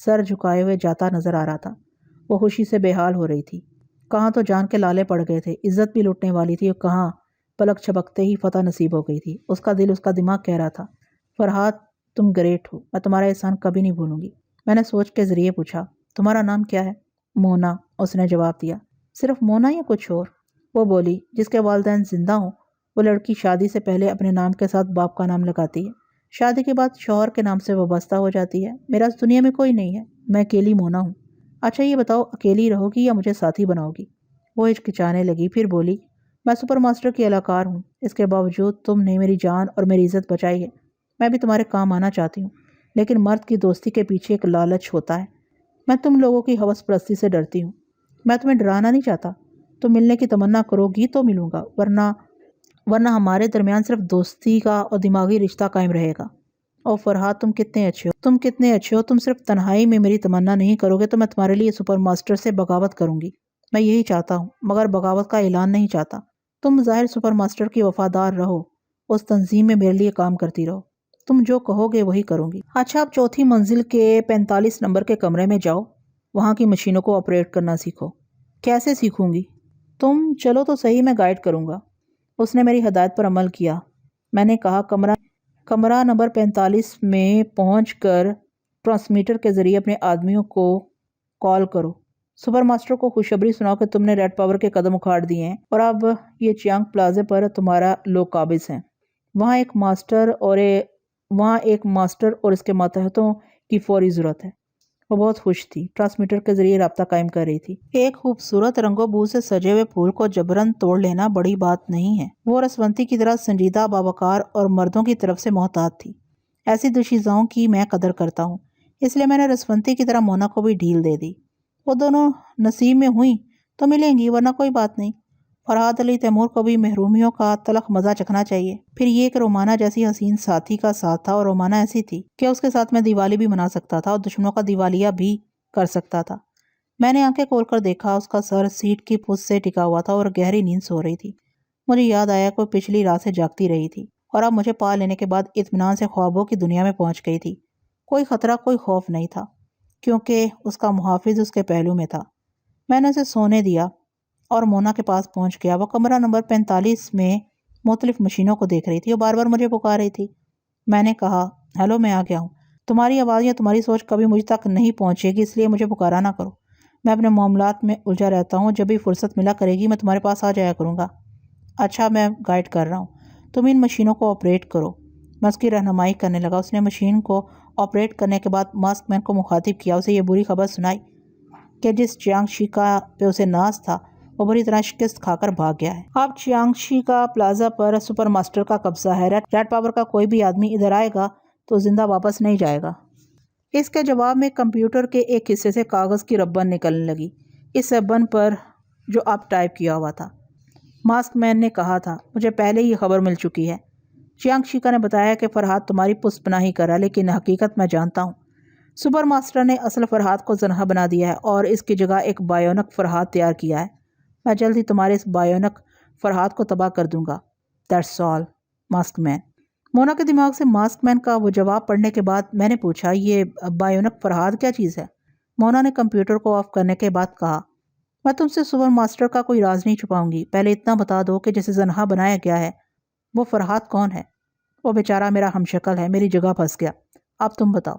سر جھکائے ہوئے جاتا نظر آ رہا تھا۔ وہ خوشی سے بے حال ہو رہی تھی۔ کہاں تو جان کے لالے پڑ گئے تھے، عزت بھی لٹنے والی تھی، اور کہاں پلک چھپکتے ہی فتح نصیب ہو گئی تھی۔ اس کا دل، اس کا دماغ کہہ رہا تھا، فرحات تم گریٹ ہو، میں تمہارا احسان کبھی نہیں بھولوں گی۔ میں نے سوچ کے ذریعے پوچھا، تمہارا نام کیا ہے؟ مونا، اس نے جواب دیا۔ صرف مونا یا کچھ اور؟ وہ بولی، جس کے والدین زندہ ہوں وہ لڑکی شادی سے پہلے اپنے نام کے ساتھ باپ کا نام لگاتی ہے، شادی کے بعد شوہر کے نام سے وابستہ ہو جاتی ہے۔ میرا اس دنیا میں کوئی نہیں ہے، میں اکیلی مونا ہوں۔ اچھا یہ بتاؤ، اکیلی رہو گی یا مجھے ساتھی بناؤ گی؟ وہ ہچکچانے لگی، پھر بولی، میں سپر ماسٹر کی اہلکار ہوں، اس کے باوجود تم نے میری جان اور میری عزت بچائی ہے۔ میں بھی تمہارے کام آنا چاہتی ہوں، لیکن مرد کی دوستی کے پیچھے ایک لالچ ہوتا ہے۔ میں تم لوگوں کی ہوس پرستی سے ڈرتی ہوں۔ میں تمہیں ڈرانا نہیں چاہتا، تم ملنے کی تمنا کرو گی تو ملوں گا، ورنہ ہمارے درمیان صرف دوستی کا اور دماغی رشتہ قائم رہے گا۔ اور فرحات تم کتنے اچھے ہو، تم صرف تنہائی میں میری تمنا نہیں کرو گے تو میں تمہارے لیے سپر ماسٹر سے بغاوت کروں گی۔ میں یہی چاہتا ہوں، مگر بغاوت کا اعلان نہیں چاہتا۔ تم ظاہر سپر ماسٹر کی وفادار رہو، اس تنظیم میں میرے لیے کام کرتی رہو، تم جو کہو گے وہی کروں گی۔ اچھا اب چوتھی منزل کے 45 نمبر کے کمرے میں جاؤ، وہاں کی مشینوں کو آپریٹ کرنا سیکھو۔ کیسے سیکھوں گی؟ تم چلو تو صحیح، میں گائیڈ کروں گا۔ اس نے میری ہدایت پر عمل کیا۔ میں نے کہا، کمرہ نمبر 45 میں پہنچ کر ٹرانسمیٹر کے ذریعے اپنے آدمیوں کو کال کرو، سپر ماسٹر کو خوشخبری سناؤ کہ تم نے ریڈ پاور کے قدم اکھاڑ دیے ہیں اور اب یہ چیانگ پلازے پر تمہارا لوگ قابض ہیں۔ وہاں ایک ماسٹر اور اس کے ماتحتوں کی فوری ضرورت ہے۔ وہ بہت خوش تھی، ٹرانسمیٹر کے ذریعے رابطہ قائم کر رہی تھی۔ ایک خوبصورت رنگ و بو سے سجے ہوئے پھول کو جبراً توڑ لینا بڑی بات نہیں ہے۔ وہ رسونتی کی طرح سنجیدہ، باوقار اور مردوں کی طرف سے محتاط تھی۔ ایسی دوشیزاؤں کی میں قدر کرتا ہوں، اس لیے میں نے رسونتی کی طرح مونا کو بھی ڈھیل دے دی۔ وہ دونوں نصیب میں ہوئیں تو ملیں گی، ورنہ کوئی بات نہیں۔ فرحات علی تیمور کو بھی محرومیوں کا تلخ مزہ چکھنا چاہیے۔ پھر یہ کہ رومانہ جیسی حسین ساتھی کا ساتھ تھا، اور رومانہ ایسی تھی کہ اس کے ساتھ میں دیوالی بھی منا سکتا تھا اور دشمنوں کا دیوالیہ بھی کر سکتا تھا۔ میں نے آنکھیں کھول کر دیکھا، اس کا سر سیٹ کی پشت سے ٹکا ہوا تھا اور گہری نیند سو رہی تھی۔ مجھے یاد آیا کہ وہ پچھلی رات سے جاگتی رہی تھی اور اب مجھے پا لینے کے بعد اطمینان سے خوابوں کی دنیا میں پہنچ گئی تھی۔ کوئی خطرہ، کوئی خوف نہیں تھا، کیونکہ اس کا محافظ اس کے پہلو میں تھا۔ میں نے اسے سونے دیا اور مونا کے پاس پہنچ گیا۔ وہ کمرہ نمبر 45 میں مختلف مشینوں کو دیکھ رہی تھی اور بار بار مجھے پکار رہی تھی۔ میں نے کہا، ہیلو، میں آ گیا ہوں۔ تمہاری آواز یا تمہاری سوچ کبھی مجھ تک نہیں پہنچے گی، اس لیے مجھے پکارا نہ کرو۔ میں اپنے معاملات میں الجھا رہتا ہوں، جب بھی فرصت ملا کرے گی میں تمہارے پاس آ جایا کروں گا۔ اچھا، میں گائیڈ کر رہا ہوں، تم ان مشینوں کو آپریٹ کرو۔ میں اس کی رہنمائی کرنے لگا۔ اس نے مشین کو آپریٹ کرنے کے بعد ماسک مین کو مخاطب کیا، اسے یہ بری خبر سنائی کہ جس چیانگ شی کا پہ اسے ناز تھا وہ بری طرح شکست کھا کر بھاگ گیا ہے۔ اب چیانگ شی کا پلازا پر سپر ماسٹر کا قبضہ ہے۔ ریڈ پاور کا کوئی بھی آدمی ادھر آئے گا تو زندہ واپس نہیں جائے گا۔ اس کے جواب میں کمپیوٹر کے ایک حصے سے کاغذ کی ربن نکلنے لگی، اس ربن پر جو اب ٹائپ کیا ہوا تھا۔ ماسک مین نے کہا تھا، مجھے پہلے ہی خبر مل چکی ہے۔ چیانگ شیکا نے بتایا کہ فرحات تمہاری پشت پناہی کر رہا، لیکن حقیقت میں جانتا ہوں۔ سپر ماسٹر نے اصل فرحات کو زنہا بنا دیا ہے اور اس کی جگہ ایک بایونک فرحات تیار کیا ہے۔ میں جلد ہی تمہارے اس بایونک فرحات کو تباہ کر دوں گا۔ دیٹس آل، ماسک مین۔ مونا کے دماغ سے ماسک مین کا وہ جواب پڑھنے کے بعد میں نے پوچھا، یہ بایونک فرحات کیا چیز ہے؟ مونا نے کمپیوٹر کو آف کرنے کے بعد کہا، میں تم سے سپر ماسٹر کا کوئی راز نہیں چھپاؤں گی، پہلے اتنا بتا دو کہ جسے زنہا بنایا گیا ہے وہ فرحات کون ہے؟ وہ بیچارہ میرا ہمشکل ہے، میری جگہ پھنس گیا، اب تم بتاؤ۔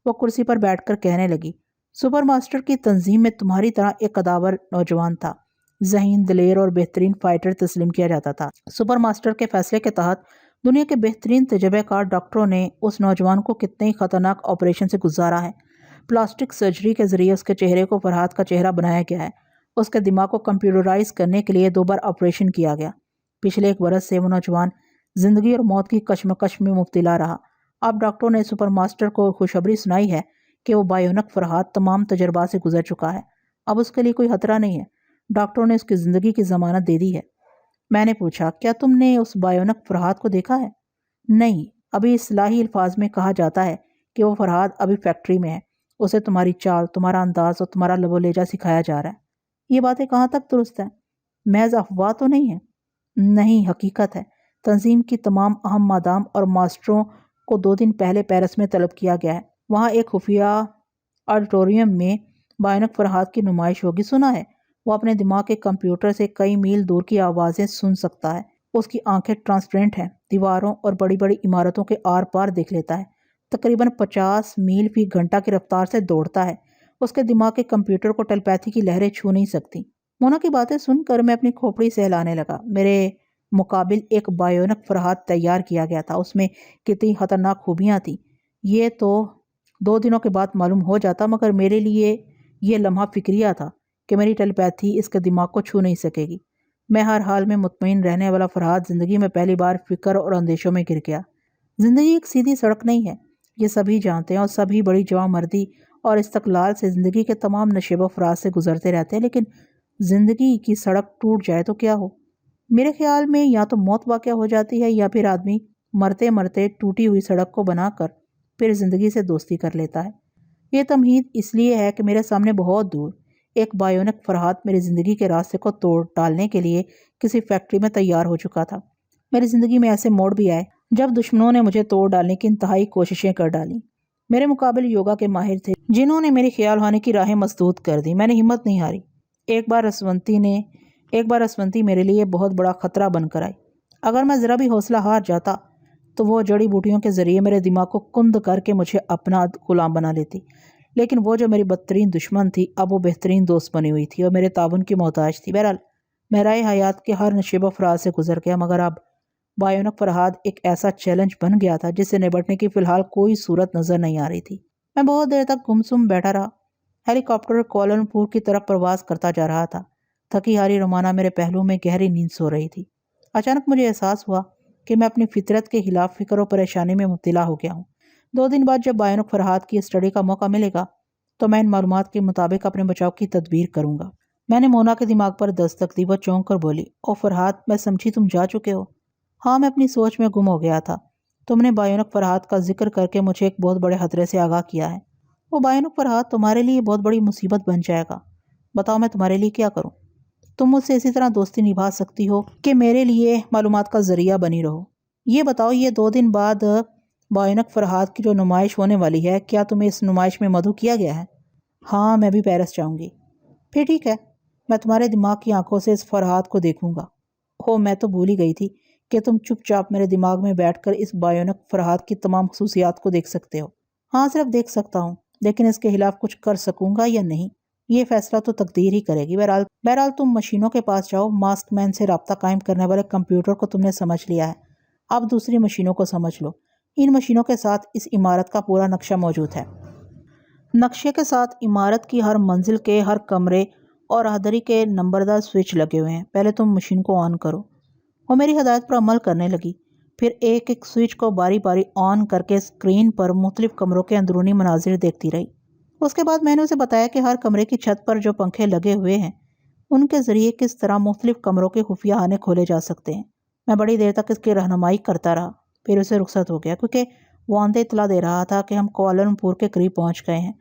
وہ کرسی پر بیٹھ کر کہنے لگی، سپر ماسٹر کی تنظیم میں تمہاری طرح ایک قداور نوجوان تھا، ذہین، دلیر اور بہترین فائٹر تسلیم کیا جاتا تھا۔ سپر ماسٹر کے فیصلے کے تحت دنیا کے بہترین تجربہ کار ڈاکٹروں نے اس نوجوان کو کتنے ہی خطرناک آپریشن سے گزارا ہے۔ پلاسٹک سرجری کے ذریعے اس کے چہرے کو فرحات کا چہرہ بنایا گیا ہے۔ اس کے دماغ کو کمپیوٹرائز کرنے کے لیے 2 بار آپریشن کیا گیا۔ پچھلے 1 برس سے وہ نوجوان زندگی اور موت کی کشمکش میں مبتلا رہا۔ اب ڈاکٹروں نے سپر ماسٹر کو خوشخبری سنائی ہے کہ وہ بایونک فرحات تمام تجربات سے گزر چکا ہے، اب اس کے لیے کوئی خطرہ نہیں ہے۔ ڈاکٹروں نے اس کی زندگی کی ضمانت دے دی ہے۔ میں نے پوچھا، کیا تم نے اس بایونک فرحات کو دیکھا ہے؟ نہیں، ابھی اصطلاحی الفاظ میں کہا جاتا ہے کہ وہ فرحات ابھی فیکٹری میں ہے، اسے تمہاری چال، تمہارا انداز اور تمہارا لب و لہجہ سکھایا جا رہا ہے۔ یہ باتیں کہاں تک درست ہیں؟ محض افواہ تو نہیں ہے؟ نہیں، حقیقت ہے۔ تنظیم کی تمام اہم مادام اور ماسٹروں کو 2 دن پہلے پیرس میں طلب کیا گیا ہے۔ وہاں ایک خفیہ آڈیٹوریم میں بائنک فرحات کی نمائش ہوگی۔ سنا ہے وہ اپنے دماغ کے کمپیوٹر سے کئی میل دور کی آوازیں سن سکتا ہے۔ اس کی آنکھیں ٹرانسپیرنٹ ہیں، دیواروں اور بڑی بڑی عمارتوں کے آر پار دیکھ لیتا ہے۔ تقریباً 50 میل فی گھنٹہ کی رفتار سے دوڑتا ہے۔ اس کے دماغ کے کمپیوٹر کو ٹیلیپیتھی کی لہریں چھو نہیں سکتی۔ مونا کی باتیں سن کر میں اپنی کھوپڑی سہلانے لگا۔ میرے مقابل ایک بائیونک فرحات تیار کیا گیا تھا، اس میں کتنی خطرناک خوبیاں تھیں یہ تو 2 دنوں کے بعد معلوم ہو جاتا، مگر میرے لیے یہ لمحہ فکریہ تھا کہ میری ٹیلیپیتھی اس کے دماغ کو چھو نہیں سکے گی۔ میں ہر حال میں مطمئن رہنے والا فرحات زندگی میں پہلی بار فکر اور اندیشوں میں گر گیا۔ زندگی ایک سیدھی سڑک نہیں ہے، یہ سبھی جانتے ہیں، اور سبھی بڑی جواں مردی اور استقلال سے زندگی کے تمام نشیب و فراز سے گزرتے رہتے ہیں، لیکن زندگی کی سڑک ٹوٹ جائے تو کیا ہو؟ میرے خیال میں یا تو موت واقع ہو جاتی ہے یا پھر آدمی مرتے مرتے ٹوٹی ہوئی سڑک کو بنا کر پھر زندگی سے دوستی کر لیتا ہے۔ یہ تمہید اس لیے ہے کہ میرے سامنے بہت دور ایک بائیونک فرحات میری زندگی کے راستے کو توڑ ڈالنے کے لیے کسی فیکٹری میں تیار ہو چکا تھا۔ میری زندگی میں ایسے موڑ بھی آئے جب دشمنوں نے مجھے توڑ ڈالنے کی انتہائی کوششیں کر ڈالیں۔ میرے مقابل یوگا کے ماہر تھے جنہوں نے میری خیال خانے کی راہیں مسدود کر دی۔ میں نے ہمت نہیں ہاری۔ ایک بار رسونتی میرے لیے بہت بڑا خطرہ بن کر آئی۔ اگر میں ذرا بھی حوصلہ ہار جاتا تو وہ جڑی بوٹیوں کے ذریعے میرے دماغ کو کند کر کے مجھے اپنا غلام بنا لیتی، لیکن وہ جو میری بدترین دشمن تھی اب وہ بہترین دوست بنی ہوئی تھی اور میرے تعاون کی محتاج تھی۔ بہرحال میں راہ حیات کے ہر نشیب و فراز سے گزر گیا، مگر اب بائیونک فرحات ایک ایسا چیلنج بن گیا تھا جس سے نبٹنے کی فی الحال کوئی صورت نظر نہیں آ رہی تھی۔ میں بہت دیر تک گمسم بیٹھا رہا۔ ہیلی کاپٹر کوالالمپور کی طرف پرواز کرتا جا رہا تھا۔ تھکی ہاری رومانہ میرے پہلو میں گہری نیند سو رہی تھی۔ اچانک مجھے احساس ہوا کہ میں اپنی فطرت کے خلاف فکر و پریشانی میں مبتلا ہو گیا ہوں۔ 2 دن بعد جب بائیونک فرحات کی اسٹڈی کا موقع ملے گا تو میں ان معلومات کے مطابق اپنے بچاؤ کی تدبیر کروں گا۔ میں نے مونا کے دماغ پر دستک دی۔ وہ چونک کر بولی، او فرحات، میں سمجھی تم جا چکے ہو۔ ہاں، میں اپنی سوچ میں گم ہو گیا تھا۔ تم نے بائیونک فرحات کا ذکر کر کے مجھے ایک بہت بڑے خطرے سے آگاہ کیا ہے۔ وہ بائیونک فرحات تمہارے لیے بہت بڑی مصیبت بن جائے گا۔ بتاؤ میں تمہارے لیے کیا کروں؟ تم مجھ سے اسی طرح دوستی نبھا سکتی ہو کہ میرے لیے معلومات کا ذریعہ بنی رہو۔ یہ بتاؤ، یہ 2 دن بعد بائیونک فرحات کی جو نمائش ہونے والی ہے، کیا تمہیں اس نمائش میں مدعو کیا گیا ہے؟ ہاں، میں بھی پیرس جاؤں گی۔ پھر ٹھیک ہے، میں تمہارے دماغ کی آنکھوں سے اس فرحات کو دیکھوں گا۔ ہو، میں تو بھول ہی گئی تھی کہ تم چپ چاپ میرے دماغ میں بیٹھ کر اس بائیونک فرحات کی تمام خصوصیات کو دیکھ سکتے ہو۔ ہاں، صرف دیکھ سکتا ہوں، لیکن اس کے خلاف کچھ کر سکوں گا یا نہیں یہ فیصلہ تو تقدیر ہی کرے گی۔ بہرحال تم مشینوں کے پاس جاؤ۔ ماسک مین سے رابطہ قائم کرنے والے کمپیوٹر کو تم نے سمجھ لیا ہے، اب دوسری مشینوں کو سمجھ لو۔ ان مشینوں کے ساتھ اس عمارت کا پورا نقشہ موجود ہے۔ نقشے کے ساتھ عمارت کی ہر منزل کے ہر کمرے اور راہداری کے نمبردار سوئچ لگے ہوئے ہیں۔ پہلے تم مشین کو آن کرو۔ وہ میری ہدایت پر عمل کرنے لگی، پھر ایک ایک سوئچ کو باری باری آن کر کے اسکرین پر مختلف کمروں کے اندرونی مناظر دیکھتی رہی۔ اس کے بعد میں نے اسے بتایا کہ ہر کمرے کی چھت پر جو پنکھے لگے ہوئے ہیں ان کے ذریعے کس طرح مختلف کمروں کے خفیہ خانے کھولے جا سکتے ہیں۔ میں بڑی دیر تک اس کی رہنمائی کرتا رہا، پھر اسے رخصت ہو گیا کیونکہ واندے اطلاع دے رہا تھا کہ ہم کوالالمپور کے قریب پہنچ گئے ہیں۔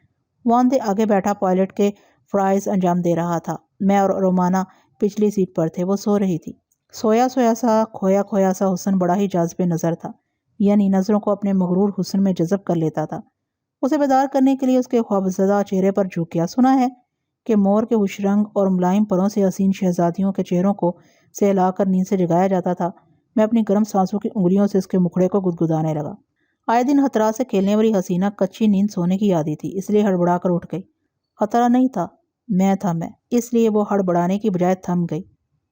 واندے آگے بیٹھا پائلٹ کے فرائض انجام دے رہا تھا۔ میں اور رومانہ پچھلی سیٹ پر تھے۔ وہ سو رہی تھی۔ سویا سویا سا کھویا کھویا سا حسن بڑا ہی جاذب نظر تھا، یعنی نظروں کو اپنے مغرور حسن میں جذب کر لیتا تھا۔ اسے بیدار کرنے کے لیے اس کے خوابزدہ چہرے پر جھک گیا۔ سنا ہے کہ مور کے خوش رنگ اور ملائم پروں سے حسین شہزادیوں کے چہروں کو سہلا کر نیند سے جگایا جاتا تھا۔ میں اپنی گرم سانسوں کی انگلیوں سے اس کے مکھڑے کو گدگدانے لگا۔ آئے دن خطرات سے کھیلنے والی حسینہ کچی نیند سونے کی عادی تھی، اس لیے ہڑبڑا کر اٹھ گئی۔ خطرہ نہیں تھا، میں تھا میں، اس لیے وہ ہڑبڑانے کی بجائے تھم گئی،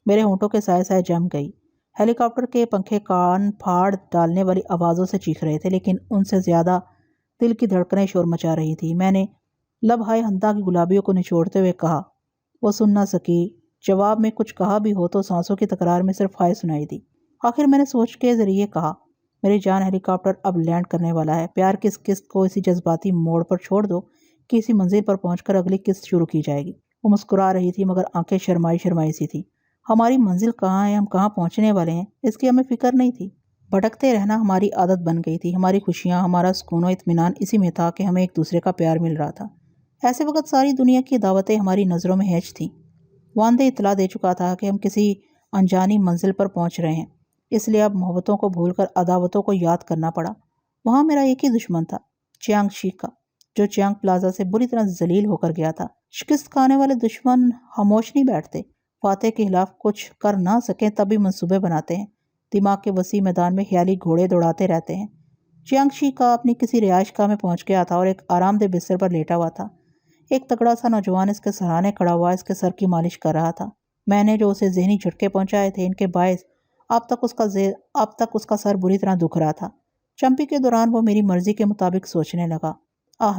میرے ہونٹوں کے سائے سائے جم گئی۔ ہیلی کاپٹر کے پنکھے کان پھاڑ ڈالنے والی آوازوں سے چیخ رہے تھے، لیکن ان سے زیادہ دل کی دھڑکنیں شور مچا رہی تھی۔ میں نے لب ہائے ہندا کی گلابیوں کو نچوڑتے ہوئے کہا۔ وہ سن نہ سکی۔ جواب میں کچھ کہا بھی ہو تو سانسوں کی تکرار میں صرف ہائے سنائی دی۔ آخر میں نے سوچ کے ذریعے کہا، میری جان، ہیلی کاپٹر اب لینڈ کرنے والا ہے۔ پیار کی اس قسط کو اسی جذباتی موڑ پر چھوڑ دو کہ اسی منزل پر پہنچ کر اگلی قسط شروع کی جائے گی۔ وہ مسکرا رہی تھی مگر آنکھیں شرمائی شرمائی سی تھی۔ ہماری منزل کہاں ہے، ہم کہاں پہنچنے والے ہیں، اس کی ہمیں فکر نہیں تھی۔ بھٹکتے رہنا ہماری عادت بن گئی تھی۔ ہماری خوشیاں، ہمارا سکون و اطمینان اسی میں تھا کہ ہمیں ایک دوسرے کا پیار مل رہا تھا۔ ایسے وقت ساری دنیا کی دعوتیں ہماری نظروں میں ہیچ تھیں۔ واندے اطلاع دے چکا تھا کہ ہم کسی انجانی منزل پر پہنچ رہے ہیں، اس لیے اب محبتوں کو بھول کر عداوتوں کو یاد کرنا پڑا۔ وہاں میرا ایک ہی دشمن تھا، چیانگ شی کا۔ جو چیانگ پلازا سے بری طرح ذلیل ہو کر گیا تھا۔ شکست کھانے والے دشمن خاموش نہیں بیٹھتے، فاتح کے خلاف کچھ کر نہ سکیں تب بھی منصوبے بناتے ہیں، دماغ کے وسیع میدان میں خیالی گھوڑے دوڑاتے رہتے ہیں۔ چیانگ شی کا اپنی کسی رہائش گاہ میں پہنچ گیا تھا اور ایک آرام دہ بستر پر لیٹا ہوا تھا۔ ایک تگڑا سا نوجوان اس کے سرانے کھڑا ہوا اس کے سر کی مالش کر رہا تھا۔ میں نے جو اسے ذہنی جھٹکے پہنچائے تھے ان کے باعث اب تک اس کا سر بری طرح دکھ رہا تھا۔ چمپی کے دوران وہ میری مرضی کے مطابق سوچنے لگا۔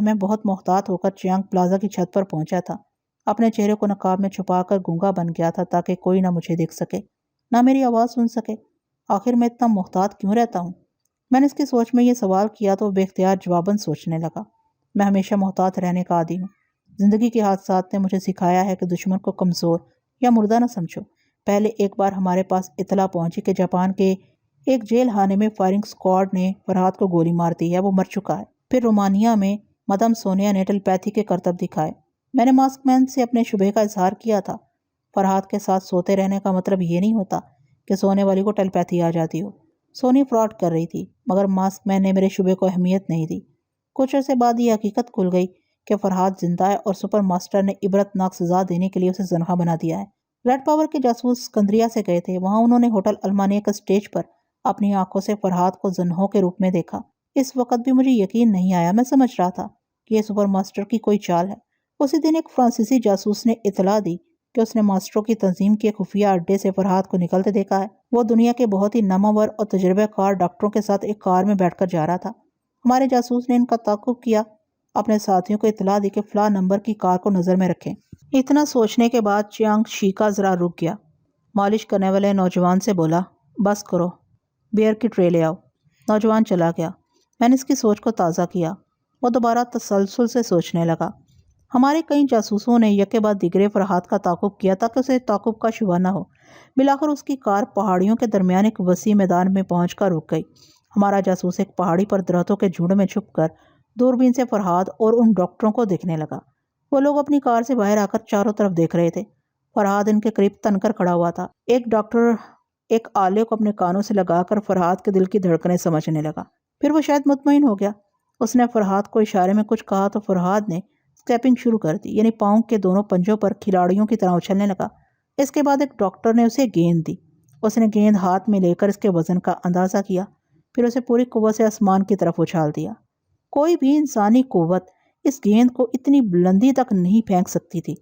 میں بہت محتاط ہو کر چیانگ پلازا کی چھت پر پہنچا تھا۔ اپنے چہرے کو نقاب میں چھپا کر گونگا بن گیا تھا تاکہ کوئی نہ مجھے دیکھ سکے، نہ میری آواز سن سکے۔ آخر میں اتنا محتاط کیوں رہتا ہوں؟ میں نے اس کی سوچ میں یہ سوال کیا تو وہ بے اختیار جواباً سوچنے لگا۔ میں ہمیشہ محتاط رہنے کا عادی ہوں۔ زندگی کے حادثات نے مجھے سکھایا ہے کہ دشمن کو کمزور یا مردہ نہ سمجھو۔ پہلے ایک بار ہمارے پاس اطلاع پہنچی کہ جاپان کے ایک جیل خانے میں فائرنگ سکواڈ نے فرحات کو گولی مار دی ہے، وہ مر چکا ہے۔ پھر رومانیہ میں مدام سونیا نے ٹیلیپیتھی کے کرتب دکھائے۔ میں نے ماسک مین سے اپنے شبہ کا اظہار کیا تھا۔ فرحات کے ساتھ سوتے رہنے کا مطلب یہ نہیں ہوتا کہ سونے والی کو ٹیلیپیتھی آ جاتی ہو۔ سونی فراڈ کر رہی تھی، مگر ماسک مین نے میرے شبہ کو اہمیت نہیں دی۔ کچھ عرصے بعد یہ حقیقت کھل گئی کہ فرحات زندہ ہے اور سپر ماسٹر نے عبرتناک سزا دینے کے لیے اسے زنخواہ بنا دیا ہے۔ ریڈ پاور کے جاسوس اسکندریہ سے گئے تھے، وہاں انہوں نے ہوٹل المانیہ کے اسٹیج پر اپنی آنکھوں سے فرحات کو زنہوں کے روپ میں دیکھا۔ اس وقت بھی مجھے یقین نہیں آیا، میں سمجھ رہا تھا کہ یہ سپر ماسٹر کی کوئی چال ہے۔ اسی دن ایک فرانسیسی جاسوس نے اطلاع دی کہ اس نے ماسٹروں کی تنظیم کے خفیہ اڈے سے فرحات کو نکلتے دیکھا ہے۔ وہ دنیا کے بہت ہی نامور اور تجربہ کار ڈاکٹروں کے ساتھ ایک کار میں بیٹھ کر جا رہا تھا۔ ہمارے جاسوس نے ان کا تعاقب کیا، اپنے ساتھیوں کو اطلاع دی کہ فلاں نمبر کی کار کو نظر میں رکھیں۔ اتنا سوچنے کے بعد چیانگ شیکا ذرا رک گیا، مالش کرنے والے نوجوان سے بولا، بس کرو، بیئر کی ٹرے لے آؤ۔ نوجوان چلا گیا۔ میں نے اس کی سوچ کو تازہ کیا۔ وہ دوبارہ تسلسل سے سوچنے لگا۔ ہمارے کئی جاسوسوں نے یکے بعد دیگرے فرحات کا تعاقب کیا تاکہ اسے تعاقب کا شبہ نہ ہو۔ بالآخر اس کی کار پہاڑیوں کے درمیان ایک وسیع میدان میں پہنچ کر رک گئی۔ ہمارا جاسوس ایک پہاڑی پر درختوں کے جھنڈ میں چھپ کر دوربین سے فرحات اور ان ڈاکٹروں کو دیکھنے لگا۔ وہ لوگ اپنی کار سے باہر آ کر چاروں طرف دیکھ رہے تھے۔ فرحات ان کے قریب تن کر کھڑا ہوا تھا۔ ایک ڈاکٹر ایک آلے کو اپنے کانوں سے لگا کر فرحات کے دل کی دھڑکنیں سمجھنے لگا۔ پھر وہ شاید مطمئن ہو گیا۔ اس نے فرحات کو اشارے میں کچھ کہا تو فرحات نے اسکیپنگ شروع کر دی، یعنی پاؤں کے دونوں پنجوں پر کھلاڑیوں کی طرح اچھلنے لگا۔ اس کے بعد ایک ڈاکٹر نے اسے گیند دی۔ اس نے گیند ہاتھ میں لے کر اس کے وزن کا اندازہ کیا، پھر اسے پوری قوت سے آسمان کی طرف اچھال دیا۔ کوئی بھی انسانی قوت اس گیند کو اتنی بلندی تک نہیں پھینک سکتی تھی،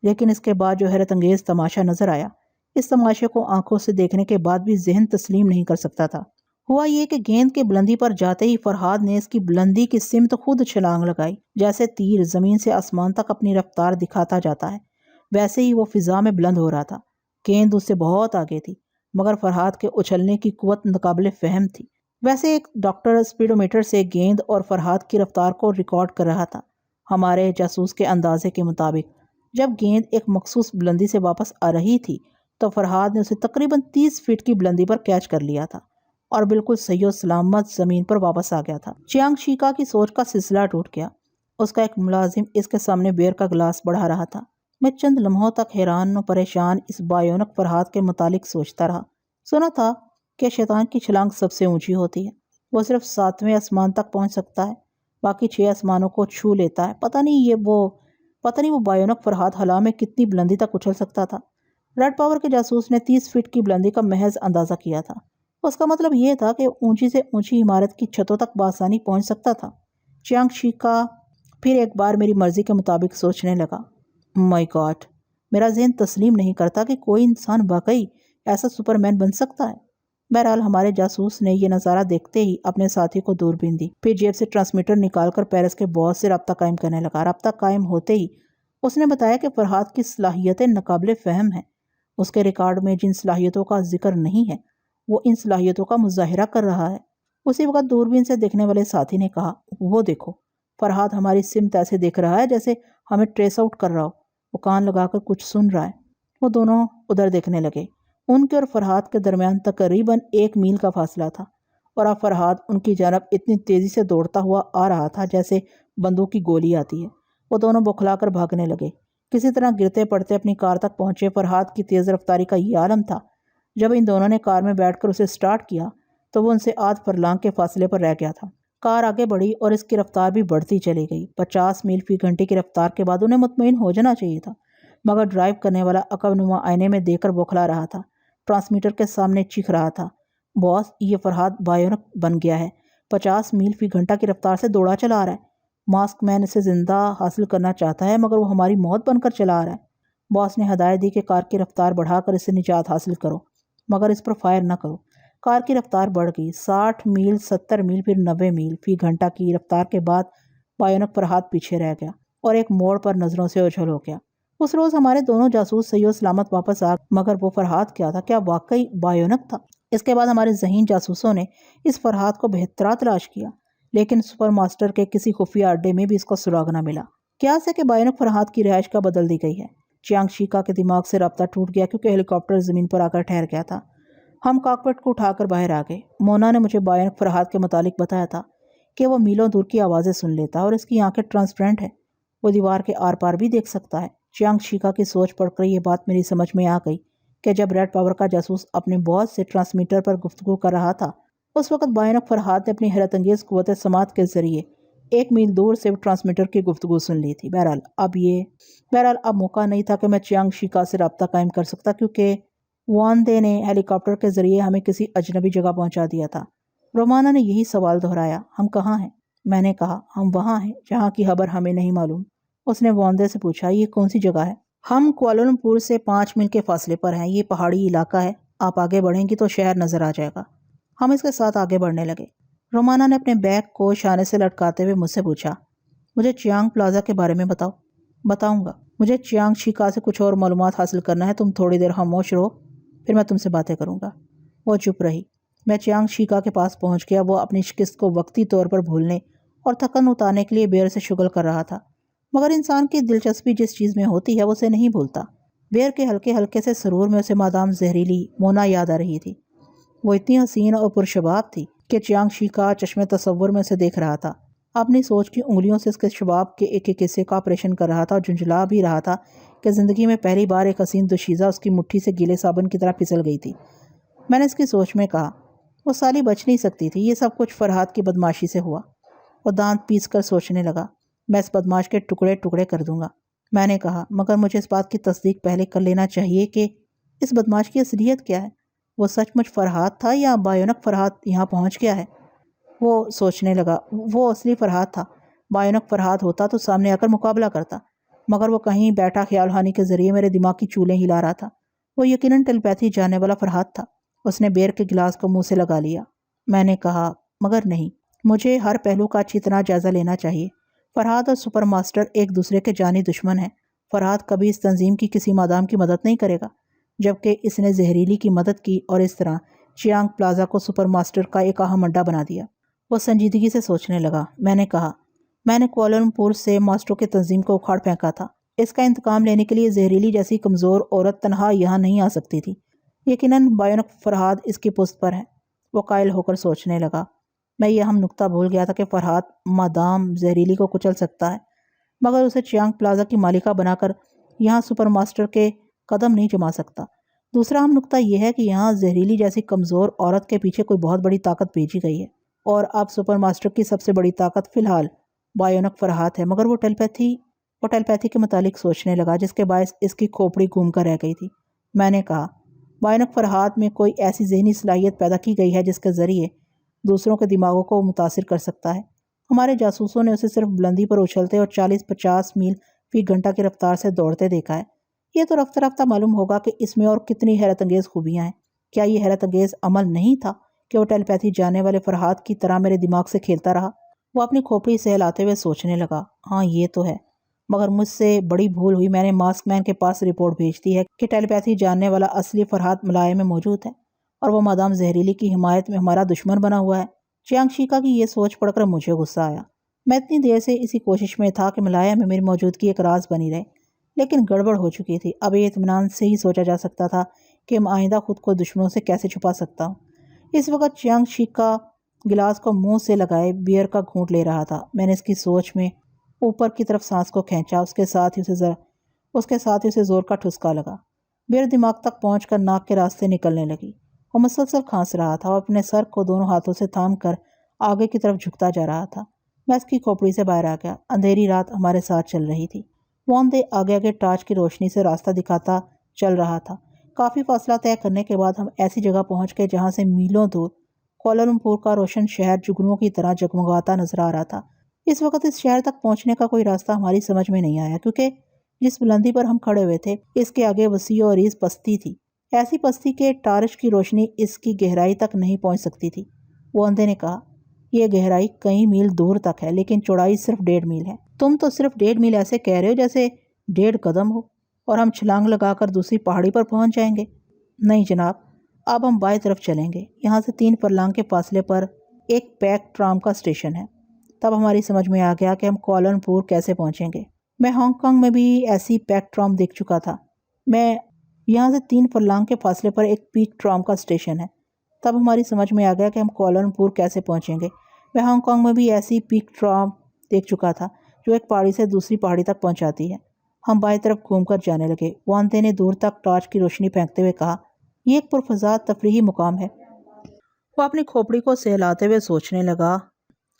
لیکن اس کے بعد جو حیرت انگیز تماشا نظر آیا، اس تماشے کو آنکھوں سے دیکھنے کے بعد بھی ذہن تسلیم نہیں کر سکتا تھا۔ ہوا یہ کہ گیند کی بلندی پر جاتے ہی فرحات نے اس کی بلندی کی سمت خود چھلانگ لگائی۔ جیسے تیر زمین سے آسمان تک اپنی رفتار دکھاتا جاتا ہے، ویسے ہی وہ فضا میں بلند ہو رہا تھا۔ گیند اس سے بہت آگے تھی، مگر فرحات کے اچھلنے کی قوت ناقابل فہم تھی۔ ویسے ایک ڈاکٹر اسپیڈومیٹر سے گیند اور فرحات کی رفتار کو ریکارڈ کر رہا تھا۔ ہمارے جاسوس کے اندازے کے مطابق جب گیند ایک مخصوص بلندی سے واپس آ رہی تھی تو فرحات نے اسے تقریباً 30 فٹ کی بلندی پر کیچ کر لیا تھا اور بالکل صحیح و سلامت زمین پر واپس آ گیا تھا۔ چیانگ شیکا کی سوچ کا سلسلہ ٹوٹ گیا۔ اس کا ایک ملازم اس کے سامنے بیئر کا گلاس بڑھا رہا تھا۔ میں چند لمحوں تک حیران و پریشان اس بایونک فرحات کے متعلق سوچتا رہا۔ سنا تھا کہ شیطان کی چھلانگ سب سے اونچی ہوتی ہے، وہ صرف 7ویں آسمان تک پہنچ سکتا ہے، باقی 6 آسمانوں کو چھو لیتا ہے۔ پتہ نہیں وہ بایونک فرحات خلا میں کتنی بلندی تک اچھل سکتا تھا۔ ریڈ پاور کے جاسوس نے 30 فٹ کی بلندی کا محض اندازہ کیا تھا۔ اس کا مطلب یہ تھا کہ اونچی سے اونچی عمارت کی چھتوں تک بآسانی پہنچ سکتا تھا۔ چیانگ شیکا پھر ایک بار میری مرضی کے مطابق سوچنے لگا۔ مائی گاڈ، میرا ذہن تسلیم نہیں کرتا کہ کوئی انسان واقعی ایسا سپرمین بن سکتا ہے۔ بہرحال ہمارے جاسوس نے یہ نظارہ دیکھتے ہی اپنے ساتھی کو دوربین دی، پھر جیب سے ٹرانسمیٹر نکال کر پیرس کے باس سے رابطہ قائم کرنے لگا۔ رابطہ قائم ہوتے ہی اس نے بتایا کہ فرحات کی صلاحیتیں ناقابل فہم ہیں۔ اس کے ریکارڈ میں جن صلاحیتوں کا ذکر نہیں ہے وہ ان صلاحیتوں کا مظاہرہ کر رہا ہے۔ اسی وقت دوربین سے دیکھنے والے ساتھی نے کہا، وہ دیکھو، فرحات ہماری سمت ایسے دیکھ رہا ہے جیسے ہمیں ٹریس آؤٹ کر رہا ہو، وہ کان لگا کر کچھ سن رہا ہے۔ وہ دونوں ادھر دیکھنے لگے۔ ان کے اور فرحات کے درمیان تقریباً 1 میل کا فاصلہ تھا، اور اب فرحات ان کی جانب اتنی تیزی سے دوڑتا ہوا آ رہا تھا جیسے بندوق کی گولی آتی ہے۔ وہ دونوں بوکھلا کر بھاگنے لگے، کسی طرح گرتے پڑتے اپنی کار تک پہنچے۔ فرحات کی تیز رفتاری کا یہ عالم تھا، جب ان دونوں نے کار میں بیٹھ کر اسے سٹارٹ کیا تو وہ ان سے آدھ فرلانگ کے فاصلے پر رہ گیا تھا۔ کار آگے بڑھی اور اس کی رفتار بھی بڑھتی چلی گئی۔ 50 میل فی گھنٹے کی رفتار کے بعد انہیں مطمئن ہو جانا چاہیے تھا، مگر ڈرائیو کرنے والا عقب نما آئینے میں دیکھ کر بوکھلا رہا تھا، ٹرانسمیٹر کے سامنے چیخ رہا تھا، باس یہ فرہاد بایونک بن گیا ہے، 50 میل فی گھنٹہ کی رفتار سے دوڑا چلا آ رہا ہے، ماسک مین اسے زندہ حاصل کرنا چاہتا ہے مگر وہ ہماری موت بن کر چلا آ رہا ہے۔ باس نے ہدایت دی کہ کار کی رفتار بڑھا کر اسے نجات حاصل کرو مگر اس پر فائر نہ کرو۔ کار کی رفتار بڑھ گئی، 60 میل، 70 میل، پھر 90 میل فی گھنٹہ کی رفتار کے بعد بایونک فرہاد پیچھے رہ گیا اور ایک موڑ پر نظروں سے اوجھل ہو گیا۔ اس روز ہمارے دونوں جاسوس صحیح و سلامت واپس آ مگر وہ فرہاد کیا تھا؟ کیا واقعی بایونک تھا؟ اس کے بعد ہمارے ذہین جاسوسوں نے اس فرہاد کو بہترا تلاش کیا، لیکن سپر ماسٹر کے کسی خفیہ اڈے میں بھی اس کا سراغ نہ ملا۔ کیا سے کہ بایونک فرہاد کی رہائش کا بدل دی گئی ہے۔ چیانگ شیکا کے دماغ سے رابطہ ٹوٹ گیا کیونکہ ہیلی کاپٹر زمین پر آ کر ٹھہر گیا تھا۔ ہم کاکپٹ کو اٹھا کر باہر آ گئے۔ مونا نے مجھے بایونک فرہاد کے متعلق بتایا تھا کہ وہ میلوں دور کی آوازیں سن لیتا ہے اور اس کی آنکھیں ٹرانسپیرنٹ ہے، وہ دیوار کے آر پار بھی دیکھ سکتا ہے۔ چیانگ شیکا کی سوچ پڑھ کر یہ بات میری سمجھ میں آ گئی کہ جب ریڈ پاور کا جاسوس اپنے باس سے ٹرانسمیٹر پر گفتگو کر رہا تھا، اس وقت بایونک فرہاد نے اپنی حیرت انگیز قوت سماعت کے ذریعے 1 میل دور سے ٹرانسمیٹر کی گفتگو سن لی تھی۔ بہرحال اب موقع نہیں تھا کہ میں چیانگ شیکا سے رابطہ قائم کر سکتا کیونکہ وان دے نے ہیلی کاپٹر کے ذریعے ہمیں کسی اجنبی جگہ پہنچا دیا تھا۔ رومانا نے یہی سوال دہرایا، ہم کہاں ہیں؟ میں نے کہا، ہم وہاں ہیں جہاں کی خبر ہمیں نہیں معلوم۔ اس نے وان دے سے پوچھا، یہ کون سی جگہ ہے؟ ہم کوالالمپور سے 5 میل کے فاصلے پر ہیں، یہ پہاڑی علاقہ ہے، آپ آگے بڑھیں گی تو شہر نظر آ جائے گا۔ ہم اس کے ساتھ آگے بڑھنے لگے۔ رومانا نے اپنے بیگ کو شانے سے لٹکاتے ہوئے مجھ سے پوچھا، مجھے چیانگ پلازا کے بارے میں بتاؤ۔ بتاؤں گا، مجھے چیانگ شیکا سے کچھ اور معلومات حاصل کرنا ہے، تم تھوڑی دیر خاموش رہو، پھر میں تم سے باتیں کروں گا۔ وہ چپ رہی۔ میں چیانگ شیکا کے پاس پہنچ گیا۔ وہ اپنی شکست کو وقتی طور پر بھولنے اور تھکن اتارنے کے لیے بیر سے شغل کر رہا تھا، مگر انسان کی دلچسپی جس چیز میں ہوتی ہے وہ اسے نہیں بھولتا۔ بیر کے ہلکے ہلکے سے سرور میں اسے مادام زہریلی مونا یاد آ رہی تھی۔ وہ اتنی حسین اور پرشباب تھی کہ چیانگ شیکا چشم تصور میں اسے دیکھ رہا تھا، اپنی سوچ کی انگلیوں سے اس کے شباب کے ایک ایک حصے کا آپریشن کر رہا تھا اور جھنجھلا بھی رہا تھا کہ زندگی میں پہلی بار ایک حسین دوشیزہ اس کی مٹھی سے گیلے صابن کی طرح پھسل گئی تھی۔ میں نے اس کی سوچ میں کہا، وہ سالی بچ نہیں سکتی تھی، یہ سب کچھ فرہاد کی بدماشی سے ہوا۔ وہ دانت پیس کر سوچنے لگا، میں اس بدماش کے ٹکڑے ٹکڑے کر دوں گا۔ میں نے کہا، مگر مجھے اس بات کی تصدیق پہلے کر لینا چاہیے کہ اس بدماش کی اصلیت کیا ہے؟ وہ سچ مچ فرہاد تھا یا بایونک فرہاد یہاں پہنچ گیا ہے؟ وہ سوچنے لگا، وہ اصلی فرہاد تھا۔ بایونک فرہاد ہوتا تو سامنے آ کر مقابلہ کرتا، مگر وہ کہیں بیٹھا خیال ہانی کے ذریعے میرے دماغ کی چولیں ہلا رہا تھا۔ وہ یقیناً ٹیلیپیتھی جاننے والا فرہاد تھا۔ اس نے بیر کے گلاس کو منہ سے لگا لیا۔ میں نے کہا، مگر نہیں، مجھے ہر پہلو کا اچھی طرح جائزہ لینا چاہیے۔ فرہاد اور سپر ماسٹر ایک دوسرے کے جانی دشمن ہیں۔ فرہاد کبھی اس تنظیم کی کسی مادام کی مدد نہیں کرے گا، جبکہ اس نے زہریلی کی مدد کی اور اس طرح چیانگ پلازا کو سپر ماسٹر کا ایک اہم اڈا بنا دیا۔ وہ سنجیدگی سے سوچنے لگا۔ میں نے کہا، میں نے کوالالمپور سے ماسٹروں کی تنظیم کو اکھاڑ پھینکا تھا۔ اس کا انتقام لینے کے لیے زہریلی جیسی کمزور عورت تنہا یہاں نہیں آ سکتی تھی۔ یقیناً بایونک فرہاد اس کی پشت پر ہے۔ وہ قائل ہو کر سوچنے لگا۔ میں یہ اہم نکتہ بھول گیا تھا کہ فرہاد مادام زہریلی کو کچل سکتا ہے، مگر اسے چیانگ پلازا کی مالکہ بنا کر یہاں سپر ماسٹر کے قدم نہیں جما سکتا۔ دوسرا اہم نکتہ یہ ہے کہ یہاں زہریلی جیسی کمزور عورت کے پیچھے کوئی بہت بڑی طاقت بھیجی گئی ہے، اور اب سپر ماسٹر کی سب سے بڑی طاقت فی الحال بایونک فرہاد ہے۔ مگر وہ ٹیلیپیتھی کے متعلق سوچنے لگا، جس کے باعث اس کی کھوپڑی گھوم کر رہ گئی تھی۔ میں نے کہا، بایونک فرہاد میں کوئی ایسی ذہنی صلاحیت پیدا کی گئی ہے جس کے ذریعے دوسروں کے دماغوں کو متاثر کر سکتا ہے۔ ہمارے جاسوسوں نے اسے صرف بلندی پر اچھلتے اور 40-50 میل فی گھنٹہ کی رفتار سے دوڑتے دیکھا ہے۔ یہ تو رفتہ رفتہ معلوم ہوگا کہ اس میں اور کتنی حیرت انگیز خوبیاں ہیں۔ کیا یہ حیرت انگیز عمل نہیں تھا کہ وہ ٹیلیپیتھی جاننے والے فرہاد کی طرح میرے دماغ سے کھیلتا رہا؟ وہ اپنی کھوپڑی سے ہلاتے ہوئے سوچنے لگا، ہاں یہ تو ہے، مگر مجھ سے بڑی بھول ہوئی۔ میں نے ماسک مین کے پاس رپورٹ بھیج دی ہے کہ ٹیلیپیتھی جاننے والا اصلی فرہاد ملائے میں موجود ہے، اور وہ مادام زہریلی کی حمایت میں ہمارا دشمن بنا ہوا ہے۔ چیانگ شیکا کی یہ سوچ پڑھ کر مجھے غصہ آیا۔ میں اتنی دیر سے اسی کوشش میں تھا کہ ملایا میں میری موجودگی ایک راز بنی رہے، لیکن گڑبڑ ہو چکی تھی۔ اب یہ اطمینان سے ہی سوچا جا سکتا تھا کہ میں آئندہ خود کو دشمنوں سے کیسے چھپا سکتا ہوں۔ اس وقت چیانگ شیکا گلاس کو منہ سے لگائے بیئر کا گھونٹ لے رہا تھا۔ میں نے اس کی سوچ میں اوپر کی طرف سانس کو کھینچا، اس کے ساتھ ہی اسے زور کا ٹھسکا لگا۔ بیئر دماغ تک پہنچ کر ناک کے راستے نکلنے لگی۔ وہ مسلسل کھانس رہا تھا اور اپنے سر کو دونوں ہاتھوں سے تھام کر آگے کی طرف جھکتا جا رہا تھا۔ میں اس کی کھوپڑی سے باہر آ گیا۔ اندھیری رات ہمارے ساتھ چل رہی تھی۔ وان دے آگے آگے ٹارچ کی روشنی سے راستہ دکھاتا چل رہا تھا۔ کافی فاصلہ طے کرنے کے بعد ہم ایسی جگہ پہنچ گئے جہاں سے میلوں دور کوالالمپور کا روشن شہر جگنوں کی طرح جگمگاتا نظر آ رہا تھا۔ اس وقت اس شہر تک پہنچنے کا کوئی راستہ ہماری سمجھ میں نہیں آیا، کیونکہ جس بلندی پر ہم کھڑے ہوئے تھے اس کے آگے وسیع و عریض پستی تھی، ایسی پستی کہ ٹارچ کی روشنی اس کی گہرائی تک نہیں پہنچ سکتی تھی۔ وان نے کہا، یہ گہرائی کئی میل دور تک ہے لیکن چوڑائی صرف 1.5 میل ہے۔ تم تو صرف 1.5 میل ایسے کہہ رہے ہو جیسے 1.5 قدم ہو اور ہم چھلانگ لگا کر دوسری پہاڑی پر پہنچ جائیں گے۔ نہیں جناب، اب ہم بائیں طرف چلیں گے۔ یہاں سے 3 فرلانگ کے فاصلے پر ایک پیک ٹرام کا اسٹیشن ہے۔ تب ہماری سمجھ میں آ گیا کہ ہم کوالالمپور کیسے پہنچیں گے۔ میں ہانگ کانگ میں بھی ایسی پیک ٹرام دیکھ چکا تھا۔ یہاں سے 3 فرلانگ کے فاصلے پر ایک پیک ٹرام کا اسٹیشن ہے۔ تب ہماری سمجھ میں آ گیا کہ ہم کوالالمپور کیسے پہنچیں گے۔ میں ہانگ کانگ میں بھی ایسی پیک ٹرام دیکھ چکا تھا جو ایک پہاڑی سے دوسری پہاڑی تک پہنچاتی ہے۔ ہم بائیں طرف گھوم کر جانے لگے۔ وانتے نے دور تک ٹارچ کی روشنی پھینکتے ہوئے کہا، یہ ایک پرفضا تفریحی مقام ہے۔ وہ اپنی کھوپڑی کو سہلاتے ہوئے سوچنے لگا،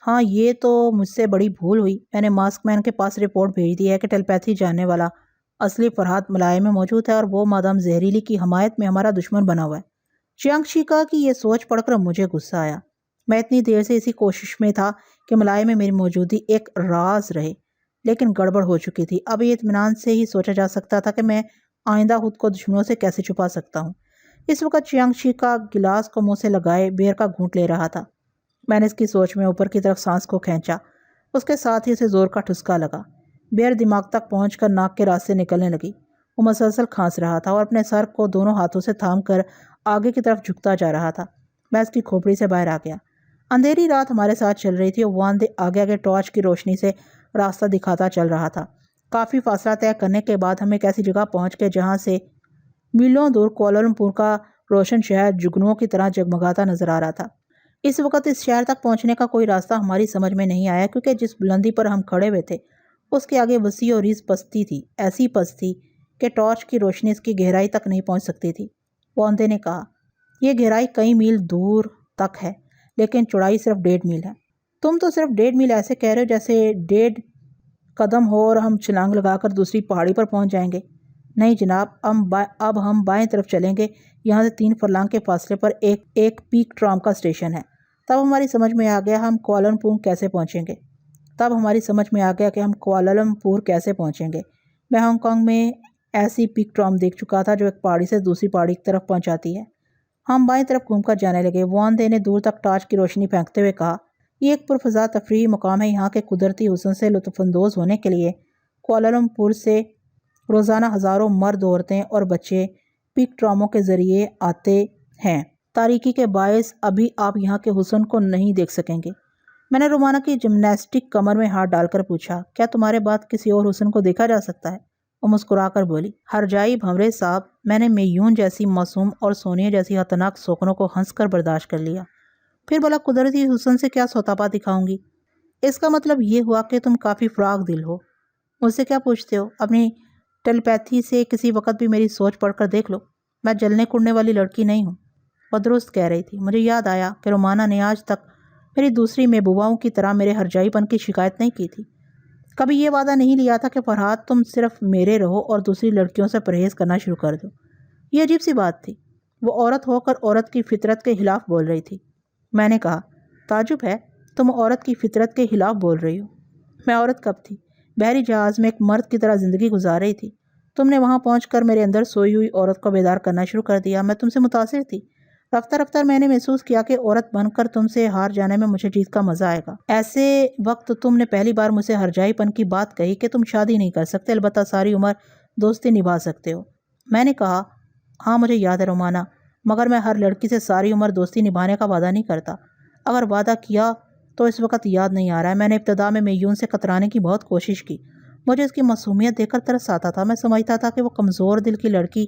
ہاں یہ تو مجھ سے بڑی بھول ہوئی۔ میں نے ماسک مین کے پاس رپورٹ بھیج دی ہے کہ ٹیلیپیتھی جاننے والا اصلی فرحات ملائے میں موجود ہے اور وہ مادام زہریلی کی حمایت میں ہمارا دشمن بنا ہوا ہے۔ چیانگ شیکا کی یہ سوچ پڑھ کر مجھے غصہ آیا۔ میں اتنی دیر سے اسی کوشش میں تھا کہ ملائے میں میری موجودگی ایک راز رہے، لیکن گڑبڑ ہو چکی تھی۔ اب یہ اطمینان سے ہی سوچا جا سکتا تھا کہ میں آئندہ خود کو دشمنوں سے کیسے چھپا سکتا ہوں۔ اس وقت چیانگ شیکا گلاس کو منہ سے لگائے بیئر کا گھونٹ لے رہا تھا۔ میں نے اس کی سوچ میں اوپر کی طرف سانس کو کھینچا، اس کے ساتھ ہی اسے زور کا ٹھسکا لگا۔ بیئر دماغ تک پہنچ کر ناک کے راستے نکلنے لگی۔ وہ مسلسل کھانس رہا تھا اور اپنے سر کو دونوں ہاتھوں سے تھام کر آگے کی طرف جھکتا جا رہا تھا۔ میں اس کی کھوپڑی سے باہر آ گیا۔ اندھیری رات ہمارے ساتھ چل رہی تھی اور وان دے آگے آگے ٹارچ کی روشنی سے راستہ دکھاتا چل رہا تھا۔ کافی فاصلہ طے کرنے کے بعد ہم ایک ایسی جگہ پہنچ گئے جہاں سے میلوں دور کوالالمپور کا روشن شہر جگنوں کی طرح جگمگاتا نظر آ رہا تھا۔ اس وقت اس شہر تک پہنچنے کا کوئی راستہ ہماری سمجھ میں نہیں آیا، کیونکہ جس بلندی پر ہم کھڑے ہوئے تھے اس کے آگے وسیع و عریض پستی تھی، ایسی پستی کہ ٹارچ کی روشنی اس کی گہرائی تک نہیں پہنچ سکتی تھی۔ وانتے نے کہا، یہ گہرائی کئی میل دور تک ہے لیکن چوڑائی صرف 1.5 میل ہے۔ تم تو صرف 1.5 میل ایسے کہہ رہے ہو جیسے 1.5 قدم ہو اور ہم چھلانگ لگا کر دوسری پہاڑی پر پہنچ جائیں گے۔ نہیں جناب، اب ہم بائیں طرف چلیں گے۔ یہاں سے 3 فرلانگ کے فاصلے پر ایک پیک ٹرام کا اسٹیشن ہے۔ تب ہماری سمجھ میں آ گیا ہم کوالالمپور کیسے پہنچیں گے۔ میں ہانگ کانگ میں ایسی پیک ٹرام دیکھ چکا تھا جو ایک پہاڑی سے دوسری پہاڑی کی طرف پہنچاتی ہے۔ ہم بائیں طرف گھوم کر جانے لگے۔ وان دے نے دور تک ٹارچ کی روشنی پھینکتے ہوئے کہا، یہ ایک پرفضا تفریحی مقام ہے۔ یہاں کے قدرتی حسن سے لطف اندوز ہونے کے لیے کوالالمپور سے روزانہ ہزاروں مرد، عورتیں اور بچے پیک ٹراموں کے ذریعے آتے ہیں۔ تاریکی کے باعث ابھی آپ یہاں کے حسن کو نہیں دیکھ سکیں گے۔ میں نے رومانا کی جمناسٹک کمر میں ہاتھ ڈال کر پوچھا، کیا تمہارے بعد کسی اور حسن کو دیکھا جا سکتا ہے؟ وہ مسکرا کر بولی، ہرجائی بھنورے صاحب، میں نے میون جیسی معصوم اور سونیا جیسی خطرناک سوکنوں کو ہنس کر برداشت کر لیا، پھر بلا قدرتی حسن سے کیا سوتاپا دکھاؤں گی؟ اس کا مطلب یہ ہوا کہ تم کافی فراغ دل ہو۔ مجھ سے کیا پوچھتے ہو؟ اپنی ٹیلیپیتھی سے کسی وقت بھی میری سوچ پڑھ کر دیکھ لو۔ میں جلنے کڑنے والی لڑکی نہیں ہوں۔ وہ درست کہہ رہی تھی۔ مجھے یاد آیا کہ رومانا نے آج تک میری دوسری محبوباؤں کی طرح میرے ہرجائی پن کی شکایت نہیں کی تھی۔ کبھی یہ وعدہ نہیں لیا تھا کہ فرحات تم صرف میرے رہو اور دوسری لڑکیوں سے پرہیز کرنا شروع کر دو۔ یہ عجیب سی بات تھی۔ وہ عورت ہو کر عورت کی فطرت کے خلاف بول رہی تھی۔ میں نے کہا، تعجب ہے، تم عورت کی فطرت کے خلاف بول رہی ہو۔ میں عورت کب تھی؟ بحری جہاز میں ایک مرد کی طرح زندگی گزار رہی تھی۔ تم نے وہاں پہنچ کر میرے اندر سوئی ہوئی عورت کو بیدار کرنا شروع کر دیا۔ میں تم سے متاثر تھی۔ رفتہ رفتہ میں نے محسوس کیا کہ عورت بن کر تم سے ہار جانے میں مجھے جیت کا مزہ آئے گا۔ ایسے وقت تم نے پہلی بار مجھ سے ہرجائی پن کی بات کہی کہ تم شادی نہیں کر سکتے، البتہ ساری عمر دوستی نبھا سکتے ہو۔ میں نے کہا، ہاں مجھے یاد ہے رومانا، مگر میں ہر لڑکی سے ساری عمر دوستی نبھانے کا وعدہ نہیں کرتا۔ اگر وعدہ کیا تو اس وقت یاد نہیں آ رہا ہے۔ میں نے ابتدا میں میون سے کترانے کی بہت کوشش کی۔ مجھے اس کی معصومیت دیکھ کر ترس آتا تھا۔ میں سمجھتا تھا کہ وہ کمزور دل کی لڑکی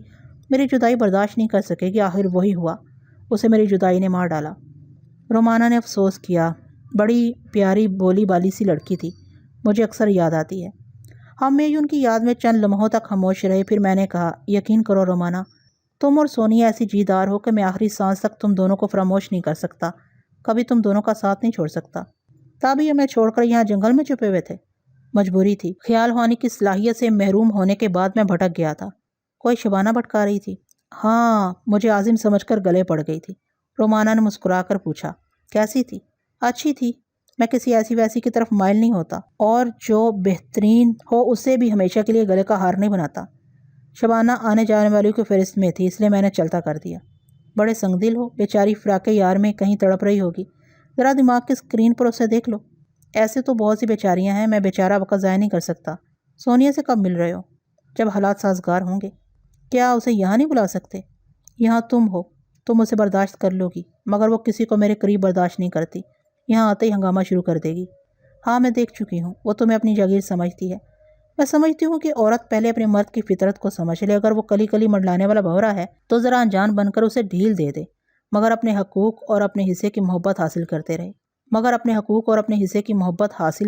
میری جدائی برداشت نہیں کر سکے گی۔ آخر وہی ہوا، اسے میری جدائی نے مار ڈالا۔ رومانا نے افسوس کیا۔ بڑی پیاری بولی بالی سی لڑکی تھی، مجھے اکثر یاد آتی ہے۔ ہم میون کی یاد میں چند لمحوں تک خاموش رہے، پھر میں نے کہا، یقین کرو رومانا، تم اور سونیا ایسی جیدار ہو کہ میں آخری سانس تک تم دونوں کو فراموش نہیں کر سکتا۔ کبھی تم دونوں کا ساتھ نہیں چھوڑ سکتا۔ تابی ہمیں چھوڑ کر یہاں جنگل میں چھپے ہوئے تھے؟ مجبوری تھی، خیال ہونے کی صلاحیت سے محروم ہونے کے بعد میں بھٹک گیا تھا۔ کوئی شبانہ بھٹکا رہی تھی؟ ہاں، مجھے عازم سمجھ کر گلے پڑ گئی تھی۔ رومانا نے مسکرا کر پوچھا، کیسی تھی؟ اچھی تھی، میں کسی ایسی ویسی کی طرف مائل نہیں ہوتا، اور جو بہترین ہو اسے بھی ہمیشہ کے لیے گلے کا ہار نہیں بناتا۔ شبانہ آنے جانے والی کی فہرست میں تھی، اس لیے میں نے چلتا کر دیا۔ بڑے سنگ دل ہو، بیچاری فراق یار میں کہیں تڑپ رہی ہوگی، ذرا دماغ کی اسکرین پر اسے دیکھ لو۔ ایسے تو بہت سی بیچاریاں ہیں، میں بیچارہ وقت ضائع نہیں کر سکتا۔ سونیا سے کب مل رہے ہو؟ جب حالات سازگار ہوں گے۔ کیا اسے یہاں نہیں بلا سکتے؟ یہاں تم ہو، تم اسے برداشت کر لو گی، مگر وہ کسی کو میرے قریب برداشت نہیں کرتی، یہاں آتے ہی ہنگامہ شروع کر دے گی۔ ہاں، میں دیکھ چکی ہوں، وہ تمہیں اپنی جاگیر سمجھتی ہے۔ میں سمجھتی ہوں کہ عورت پہلے اپنے مرد کی فطرت کو سمجھ لے، اگر وہ کلی کلی منڈلانے والا بھورا ہے تو ذرا انجان بن کر اسے ڈھیل دے دے، مگر اپنے حقوق اور اپنے حصے کی محبت حاصل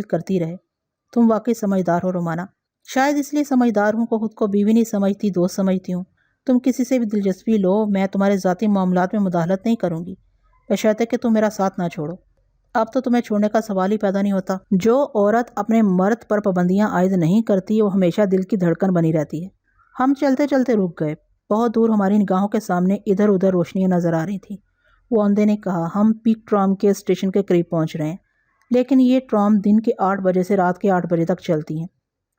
کرتی رہے۔ تم واقعی سمجھدار ہو رومانا۔ شاید اس لیے سمجھدار ہوں کہ خود کو بیوی نہیں سمجھتی، دوست سمجھتی ہوں۔ تم کسی سے بھی دلچسپی لو، میں تمہارے ذاتی معاملات میں مداخلت نہیں کروں گی، بشرطے کہ تم میرا ساتھ نہ چھوڑو۔ اب تو تمہیں چھوڑنے کا سوال ہی پیدا نہیں ہوتا۔ جو عورت اپنے مرد پر پابندیاں عائد نہیں کرتی وہ ہمیشہ دل کی دھڑکن بنی رہتی ہے۔ ہم چلتے رک گئے۔ بہت دور ہماری نگاہوں کے سامنے ادھر ادھر روشنیاں نظر آ رہی تھیں۔ واندے نے کہا، ہم پیک ٹرام کے اسٹیشن کے قریب پہنچ رہے ہیں، لیکن یہ ٹرام دن کے 8 بجے سے رات کے 8 بجے تک چلتی ہیں۔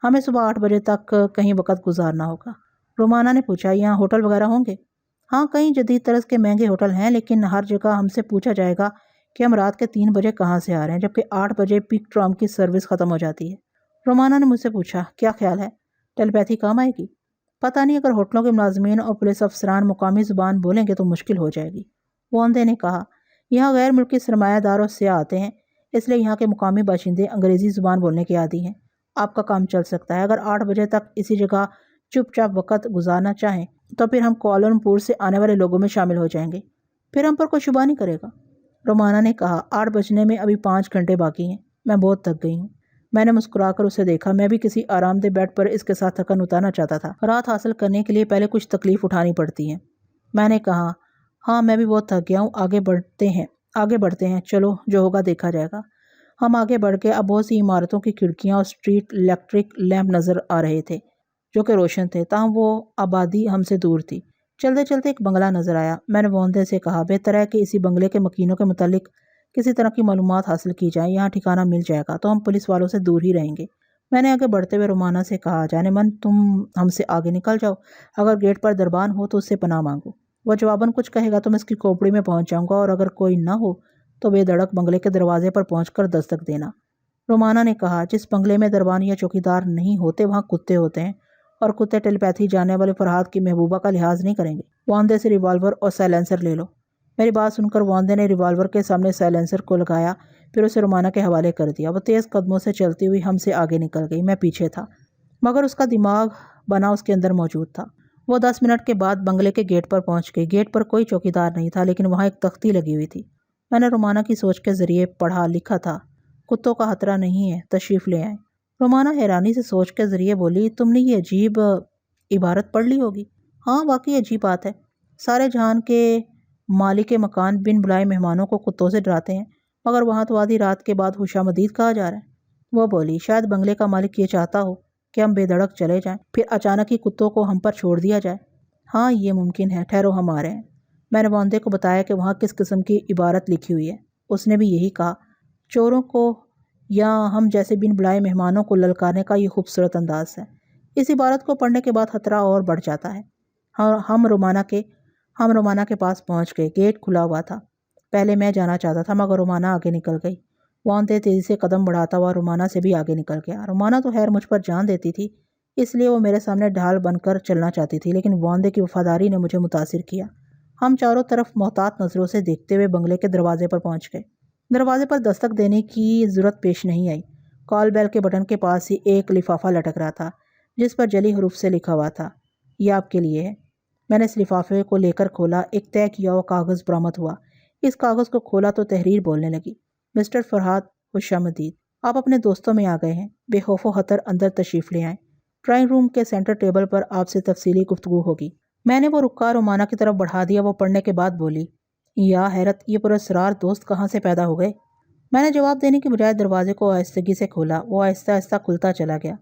ہمیں صبح 8 بجے تک کہیں وقت گزارنا ہوگا۔ رومانا نے پوچھا، یہاں ہوٹل وغیرہ ہوں گے؟ ہاں، کئی جدید طرز کے مہنگے ہوٹل ہیں، لیکن ہر جگہ ہم سے پوچھا جائے گا کہ ہم رات کے 3 بجے کہاں سے آ رہے ہیں، جبکہ 8 بجے پیک ٹرام کی سروس ختم ہو جاتی ہے۔ رومانا نے مجھ سے پوچھا، کیا خیال ہے، ٹیلیپیتھی کام آئے گی؟ پتہ نہیں، اگر ہوٹلوں کے ملازمین اور پولیس افسران مقامی زبان بولیں گے تو مشکل ہو جائے گی۔ واندے نے کہا، یہاں غیر ملکی سرمایہ دار اور سیاح آتے ہیں، اس لیے یہاں کے مقامی باشندے انگریزی زبان بولنے کے عادی ہیں۔ آپ کا کام چل سکتا ہے، اگر 8 بجے تک اسی جگہ چپ چاپ وقت گزارنا چاہیں تو پھر ہم کوالالمپور سے آنے والے لوگوں میں شامل ہو جائیں گے، پھر ہم پر کوئی شبہ نہیں کرے گا۔ رومانا نے کہا، 8 بجنے میں ابھی 5 گھنٹے باقی ہیں، میں بہت تھک گئی ہوں۔ میں نے مسکرا کر اسے دیکھا، میں بھی کسی آرام دہ بیڈ پر اس کے ساتھ تھکن اتارنا چاہتا تھا۔ رات حاصل کرنے کے لیے پہلے کچھ تکلیف اٹھانی پڑتی ہے۔ میں نے کہا، ہاں میں بھی بہت تھک گیا ہوں، آگے بڑھتے ہیں، چلو جو ہوگا دیکھا جائے گا۔ ہم آگے بڑھ کے اب بہت سی عمارتوں کی کھڑکیاں اور اسٹریٹ الیکٹرک لیمپ نظر آ رہے تھے جو کہ روشن تھے، تاہم وہ آبادی ہم سے دور تھی۔ چلتے چلتے ایک بنگلہ نظر آیا۔ میں نے واندے سے کہا، بہتر ہے کہ اسی بنگلے کے مکینوں کے متعلق کسی طرح کی معلومات حاصل کی جائیں، یہاں ٹھکانہ مل جائے گا تو ہم پولیس والوں سے دور ہی رہیں گے۔ میں نے آگے بڑھتے ہوئے رومانا سے کہا، جانے من تم ہم سے آگے نکل جاؤ، اگر گیٹ پر دربان ہو تو اس سے پناہ مانگو، وہ جواباً کچھ کہے گا تو میں اس کی کھوپڑی میں پہنچ جاؤں گا، اور اگر کوئی نہ ہو تو بے دھڑک بنگلے کے دروازے پر پہنچ کر دستک دینا۔ رومانا نے کہا، جس بنگلے میں دربان یا چوکیدار نہیں ہوتے وہاں کتے ہوتے ہیں، اور کتے ٹیلیپیتھی جاننے والے فرہاد کی محبوبہ کا لحاظ نہیں کریں گے۔ واندے سے ریوالور اور سائلنسر لے لو۔ میری بات سن کر واندے نے ریوالور کے سامنے سائلنسر کو لگایا، پھر اسے رومانا کے حوالے کر دیا۔ وہ تیز قدموں سے چلتی ہوئی ہم سے آگے نکل گئی، میں پیچھے تھا، مگر اس کا دماغ بنا اس کے اندر موجود تھا۔ وہ 10 منٹ کے بعد بنگلے کے گیٹ پر پہنچ گئی۔ گیٹ پر کوئی چوکیدار نہیں تھا، لیکن وہاں ایک تختی لگی ہوئی تھی۔ میں نے رومانا کی سوچ کے ذریعے پڑھا لکھا تھا، کتوں کا خطرہ نہیں ہے، تشریف لے آئیں۔ رومانا حیرانی سے سوچ کے ذریعے بولی، تم نے یہ عجیب عبارت پڑھ لی ہوگی۔ ہاں، واقعی عجیب بات ہے، سارے جہان کے مالک مکان بن بلائے مہمانوں کو کتوں سے ڈراتے ہیں، مگر وہاں تو آدھی رات کے بعد خوشامدید کہا جا رہا ہے۔ وہ بولی، شاید بنگلے کا مالک یہ چاہتا ہو کہ ہم بے دھڑک چلے جائیں، پھر اچانک ہی کتوں کو ہم پر چھوڑ دیا جائے۔ ہاں، یہ ممکن ہے، ٹھہرو ہم آ رہے ہیں۔ میں نے واندے کو بتایا کہ وہاں کس قسم کی عبارت لکھی ہوئی ہے۔ اس نے بھی یہی کہا، چوروں کو یا ہم جیسے بن بلائے مہمانوں کو للکارنے کا یہ خوبصورت انداز ہے۔ اس عبارت کو پڑھنے کے بعد خطرہ اور بڑھ جاتا ہے۔ ہم رومانا کے پاس پہنچ گئے۔ گیٹ کھلا ہوا تھا۔ پہلے میں جانا چاہتا تھا، مگر رومانا آگے نکل گئی۔ واندے تیزی سے قدم بڑھاتا ہوا رومانا سے بھی آگے نکل گیا۔ رومانا تو خیر مجھ پر جان دیتی تھی، اس لیے وہ میرے سامنے ڈھال بن کر چلنا چاہتی تھی، لیکن واندے کی وفاداری نے مجھے متاثر کیا۔ ہم چاروں طرف محتاط نظروں سے دیکھتے ہوئے بنگلے کے دروازے پر پہنچ گئے۔ دروازے پر دستک دینے کی ضرورت پیش نہیں آئی۔ کال بیل کے بٹن کے پاس ہی ایک لفافہ لٹک رہا تھا جس پر جلی حروف سے لکھا ہوا تھا، یہ آپ کے لیے ہے۔ میں نے اس لفافے کو لے کر کھولا، ایک طے کیا ہوا کاغذ برآمد ہوا۔ اس کاغذ کو کھولا تو تحریر بولنے لگی، مسٹر فرہاد، خوش آمدید، آپ اپنے دوستوں میں آ گئے ہیں، بے خوف و خطر اندر تشریف لے آئیں۔ ڈرائنگ روم کے سینٹر ٹیبل پر آپ سے تفصیلی گفتگو ہوگی۔ میں نے وہ رکا رومانا کی طرف بڑھا دیا۔ وہ پڑھنے کے بعد بولی، یا حیرت، یہ پراسرار دوست کہاں سے پیدا ہو گئے؟ میں نے جواب دینے کی بجائے دروازے کو آہستگی سے کھولا۔ وہ آہستہ آہستہ کھلتا چلا گیا۔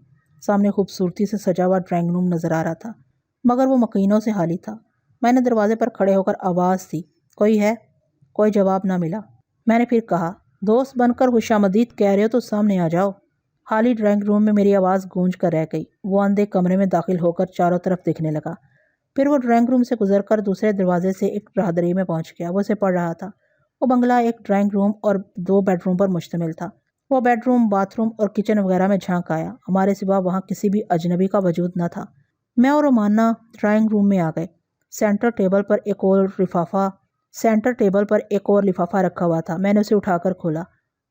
سامنے خوبصورتی سے سجا ہوا ڈرائنگ روم نظر آ رہا تھا، مگر وہ مکینوں سے خالی تھا۔ میں نے دروازے پر کھڑے ہو کر آواز دی، کوئی ہے؟ کوئی جواب نہ ملا۔ میں نے پھر کہا، دوست بن کر خوش آمدید کہہ رہے ہو تو سامنے آ جاؤ۔ خالی ڈرائنگ روم میں میری آواز گونج کر رہ گئی۔ وہ اندھے کمرے میں داخل ہو کر چاروں طرف دیکھنے لگا۔ پھر وہ ڈرائنگ روم سے گزر کر دوسرے دروازے سے ایک راہداری میں پہنچ گیا۔ وہ اسے پڑھ رہا تھا۔ وہ بنگلہ ایک ڈرائنگ روم اور 2 بیڈ روم پر مشتمل تھا۔ وہ بیڈ روم، باتھ روم اور کچن وغیرہ میں جھانک آیا۔ ہمارے سوا وہاں کسی بھی اجنبی کا وجود نہ تھا۔ میں اور رومانہ ڈرائنگ روم میں آ گئے۔ سینٹر ٹیبل پر ایک اور لفافہ رکھا ہوا تھا۔ میں نے اسے اٹھا کر کھولا۔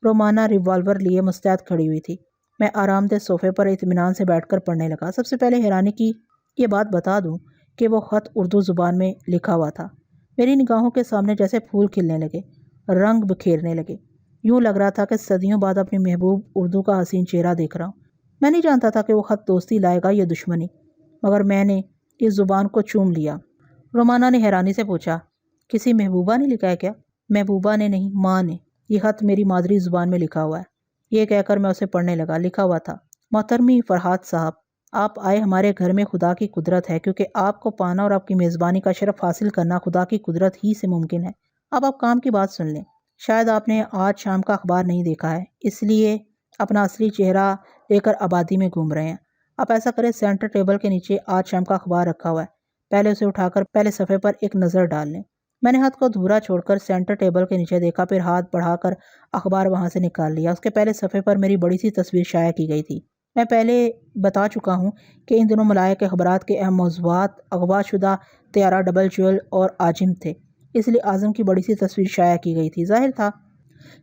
رومانہ ریوالور لیے مستعد کھڑی ہوئی تھی۔ میں آرام دہ صوفے پر اطمینان سے بیٹھ کر پڑھنے لگا۔ سب سے پہلے حیرانی کی یہ بات بتا دوں کہ وہ خط اردو زبان میں لکھا ہوا تھا۔ میری نگاہوں کے سامنے جیسے پھول کھلنے لگے، رنگ بکھیرنے لگے۔ یوں لگ رہا تھا کہ صدیوں بعد اپنی محبوب اردو کا حسین چہرہ دیکھ رہا ہوں۔ میں نہیں جانتا تھا کہ وہ خط دوستی لائے گا یا دشمنی، مگر میں نے اس زبان کو چوم لیا۔ رومانہ نے حیرانی سے پوچھا، کسی محبوبہ نے لکھا ہے کیا؟ محبوبہ نے نہیں، ماں نے۔ یہ خط میری مادری زبان میں لکھا ہوا ہے۔ یہ کہہ کر میں اسے پڑھنے لگا۔ لکھا ہوا تھا، محترمی فرحات صاحب، آپ آئے ہمارے گھر میں خدا کی قدرت ہے، کیونکہ آپ کو پانا اور آپ کی میزبانی کا شرف حاصل کرنا خدا کی قدرت ہی سے ممکن ہے۔ اب آپ کام کی بات سن لیں۔ شاید آپ نے آج شام کا اخبار نہیں دیکھا ہے، اس لیے اپنا اصلی چہرہ لے کر آبادی میں گھوم رہے ہیں۔ آپ ایسا کریں، سینٹر ٹیبل کے نیچے آج شام کا اخبار رکھا ہوا ہے، پہلے اسے اٹھا کر پہلے صفحے پر ایک نظر ڈال لیں۔ میں نے ہاتھ کو دھورا چھوڑ کر سینٹر ٹیبل کے نیچے دیکھا، پھر ہاتھ بڑھا کر اخبار وہاں سے نکال لیا۔ اس کے پہلے صفحے پر میری بڑی سی تصویر شائع کی گئی تھی۔ میں پہلے بتا چکا ہوں کہ ان دنوں ملائک اخبارات کے اہم موضوعات اغوا شدہ طیارہ ڈبل جویل اور عاجم تھے، اس لیے اعظم کی بڑی سی تصویر شائع کی گئی تھی۔ ظاہر تھا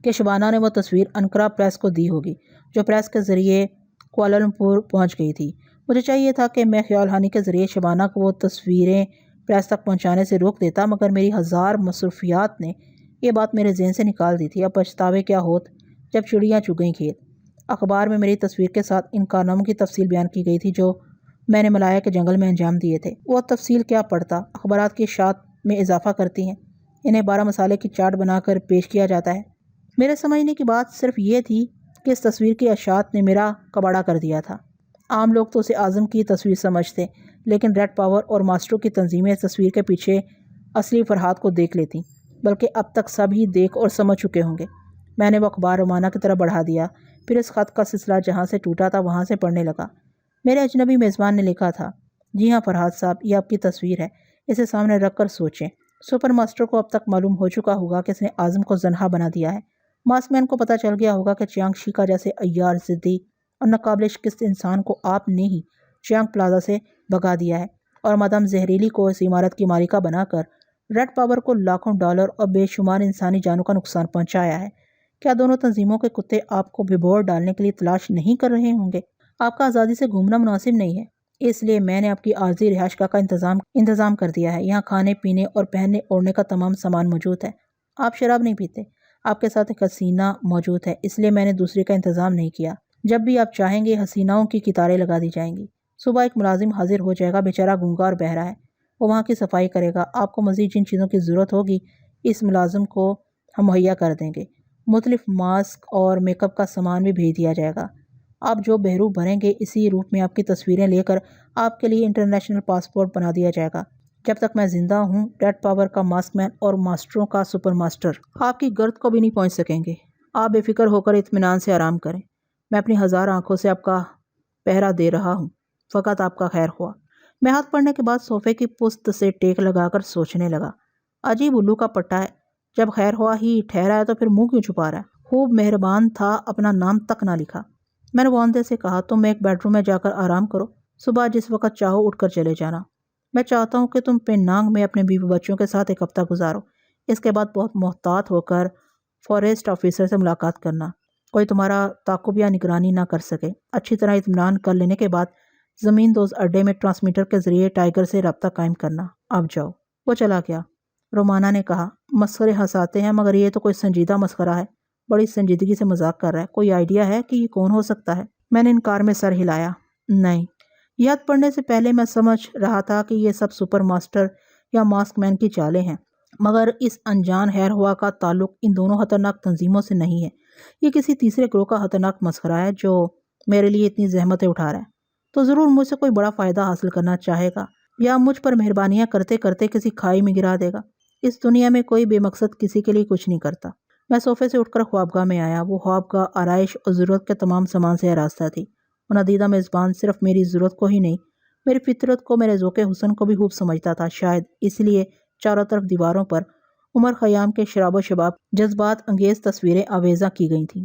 کہ شبانہ نے وہ تصویر انقرہ پریس کو دی ہوگی، جو پریس کے ذریعے کوالالمپور پہنچ گئی تھی۔ مجھے چاہیے تھا کہ میں خیال ہانی کے ذریعے شبانہ کو وہ تصویریں پریس تک پہنچانے سے روک دیتا، مگر میری ہزار مصروفیات نے یہ بات میرے ذہن سے نکال دی تھی۔ اب پچھتاوے کیا ہوت جب چڑیاں چگ گئیں کھیت۔ اخبار میں میری تصویر کے ساتھ ان کارناموں کی تفصیل بیان کی گئی تھی جو میں نے ملایا کے جنگل میں انجام دیے تھے۔ وہ تفصیل کیا پڑتا، اخبارات کی اشاعت میں اضافہ کرتی ہیں، انہیں 12 مسالے کی چاٹ بنا کر پیش کیا جاتا ہے۔ میرے سمجھنے کی بات صرف یہ تھی کہ اس تصویر کی اشاعت نے میرا کباڑا کر دیا تھا۔ عام لوگ تو اسے اعظم کی تصویر سمجھتے، لیکن ریڈ پاور اور ماسٹروں کی تنظیمیں اس تصویر کے پیچھے اصلی فرحات کو دیکھ لیتی، بلکہ اب تک سب ہی دیکھ اور سمجھ چکے ہوں گے۔ میں نے وہ اخبار رومانہ کی طرف بڑھا دیا، پھر اس خط کا سلسلہ جہاں سے ٹوٹا تھا وہاں سے پڑھنے لگا۔ میرے اجنبی میزبان نے لکھا تھا، جی ہاں فرحات صاحب، یہ آپ کی تصویر ہے، اسے سامنے رکھ کر سوچیں۔ سپر ماسٹر کو اب تک معلوم ہو چکا ہوگا کہ اس نے اعظم کو زنہا بنا دیا ہے۔ ماسک مین کو پتہ چل گیا ہوگا کہ چیانگ شیکا جیسے عیار، ضدی اور ناقابل شکست انسان کو آپ نے ہی چیانگ پلازا سے بھگا دیا ہے، اور مدام زہریلی کو اس عمارت کی مالکہ بنا کر ریڈ پاور کو لاکھوں ڈالر اور بے شمار انسانی جانوں کا نقصان پہنچایا ہے۔ کیا دونوں تنظیموں کے کتے آپ کو بھگوڑ ڈالنے کے لیے تلاش نہیں کر رہے ہوں گے؟ آپ کا آزادی سے گھومنا مناسب نہیں ہے، اس لیے میں نے آپ کی عارضی رہائش گاہ کا انتظام کر دیا ہے۔ یہاں کھانے پینے اور پہننے اوڑھنے کا تمام سامان موجود ہے۔ آپ شراب نہیں پیتے، آپ کے ساتھ ایک حسینہ موجود ہے، اس لیے میں نے دوسری کا انتظام نہیں کیا۔ جب بھی آپ چاہیں گے حسیناؤں کی قطاریں لگا دی جائیں گی۔ صبح ایک ملازم حاضر ہو جائے گا، بیچارہ گونگا اور بہرا ہے، وہ وہاں کی صفائی کرے گا۔ آپ کو مزید جن چیزوں کی ضرورت ہوگی اس ملازم کو ہم مہیا کر دیں گے۔ مختلف ماسک اور میک اپ کا سامان بھی بھیج دیا جائے گا۔ آپ جو بہرو بھریں گے اسی روپ میں آپ کی تصویریں لے کر آپ کے لیے انٹرنیشنل پاسپورٹ بنا دیا جائے گا۔ جب تک میں زندہ ہوں، ریڈ پاور کا ماسک مین اور ماسٹروں کا سپر ماسٹر آپ کی گرد کو بھی نہیں پہنچ سکیں گے۔ آپ بے فکر ہو کر اطمینان سے آرام کریں، میں اپنی 1000 آنکھوں سے آپ کا پہرا دے رہا ہوں، فقط آپ کا خیر خواہ۔ میں ہاتھ پڑھنے کے بعد صوفے کی پشت سے ٹیک لگا کر سوچنے لگا۔ عجیب الو کا پٹا ہے، جب خیر خواہ ہی ٹھہرا ہے تو پھر منہ کیوں چھپا رہا ہے؟ خوب مہربان تھا، اپنا نام تک نہ لکھا۔ میں نے واندے سے کہا، تم ایک بیڈ روم میں جا کر آرام کرو، صبح جس وقت چاہو اٹھ کر چلے جانا۔ میں چاہتا ہوں کہ تم پینانگ میں اپنے بیوی بچوں کے ساتھ ایک ہفتہ گزارو، اس کے بعد بہت محتاط ہو کر فوریسٹ آفیسر سے ملاقات کرنا، کوئی تمہارا تعاقب یا نگرانی نہ کر سکے۔ اچھی طرح اطمینان کر لینے کے بعد زمین دوز اڈے میں ٹرانسمیٹر کے ذریعے ٹائیگر سے رابطہ قائم کرنا۔ اب جاؤ۔ وہ چلا گیا۔ رومانہ نے کہا، مسخرے ہنساتے ہیں، مگر یہ تو کوئی سنجیدہ مسخرہ ہے، بڑی سنجیدگی سے مذاق کر رہا ہے۔ کوئی آئیڈیا ہے کہ یہ کون ہو سکتا ہے؟ میں نے انکار میں سر ہلایا۔ نہیں، یہ خط پڑھنے سے پہلے میں سمجھ رہا تھا کہ یہ سب سپر ماسٹر یا ماسک مین کی چالیں ہیں۔ مگر اس انجان خیر ہوا کا تعلق ان دونوں خطرناک تنظیموں سے نہیں ہے، یہ کسی تیسرے گروہ کا خطرناک مسخرہ ہے جو میرے لیے اتنی زحمتیں اٹھا رہا ہے، تو ضرور مجھ سے کوئی بڑا فائدہ حاصل کرنا چاہے گا یا مجھ پر مہربانیاں کرتے کرتے کسی کھائی میں گرا دے گا۔ اس دنیا میں کوئی بے مقصد کسی کے لیے کچھ نہیں کرتا۔ میں صوفے سے اٹھ کر خوابگاہ میں آیا۔ وہ خوابگاہ آرائش اور ضرورت کے تمام سامان سے آراستہ تھی۔ وہ نادیدہ میزبان صرف میری ضرورت کو ہی نہیں، میری فطرت کو، میرے ذوق حسن کو بھی خوب سمجھتا تھا۔ شاید اس لیے چاروں طرف دیواروں پر عمر خیام کے شراب و شباب جذبات انگیز تصویریں آویزاں کی گئی تھیں۔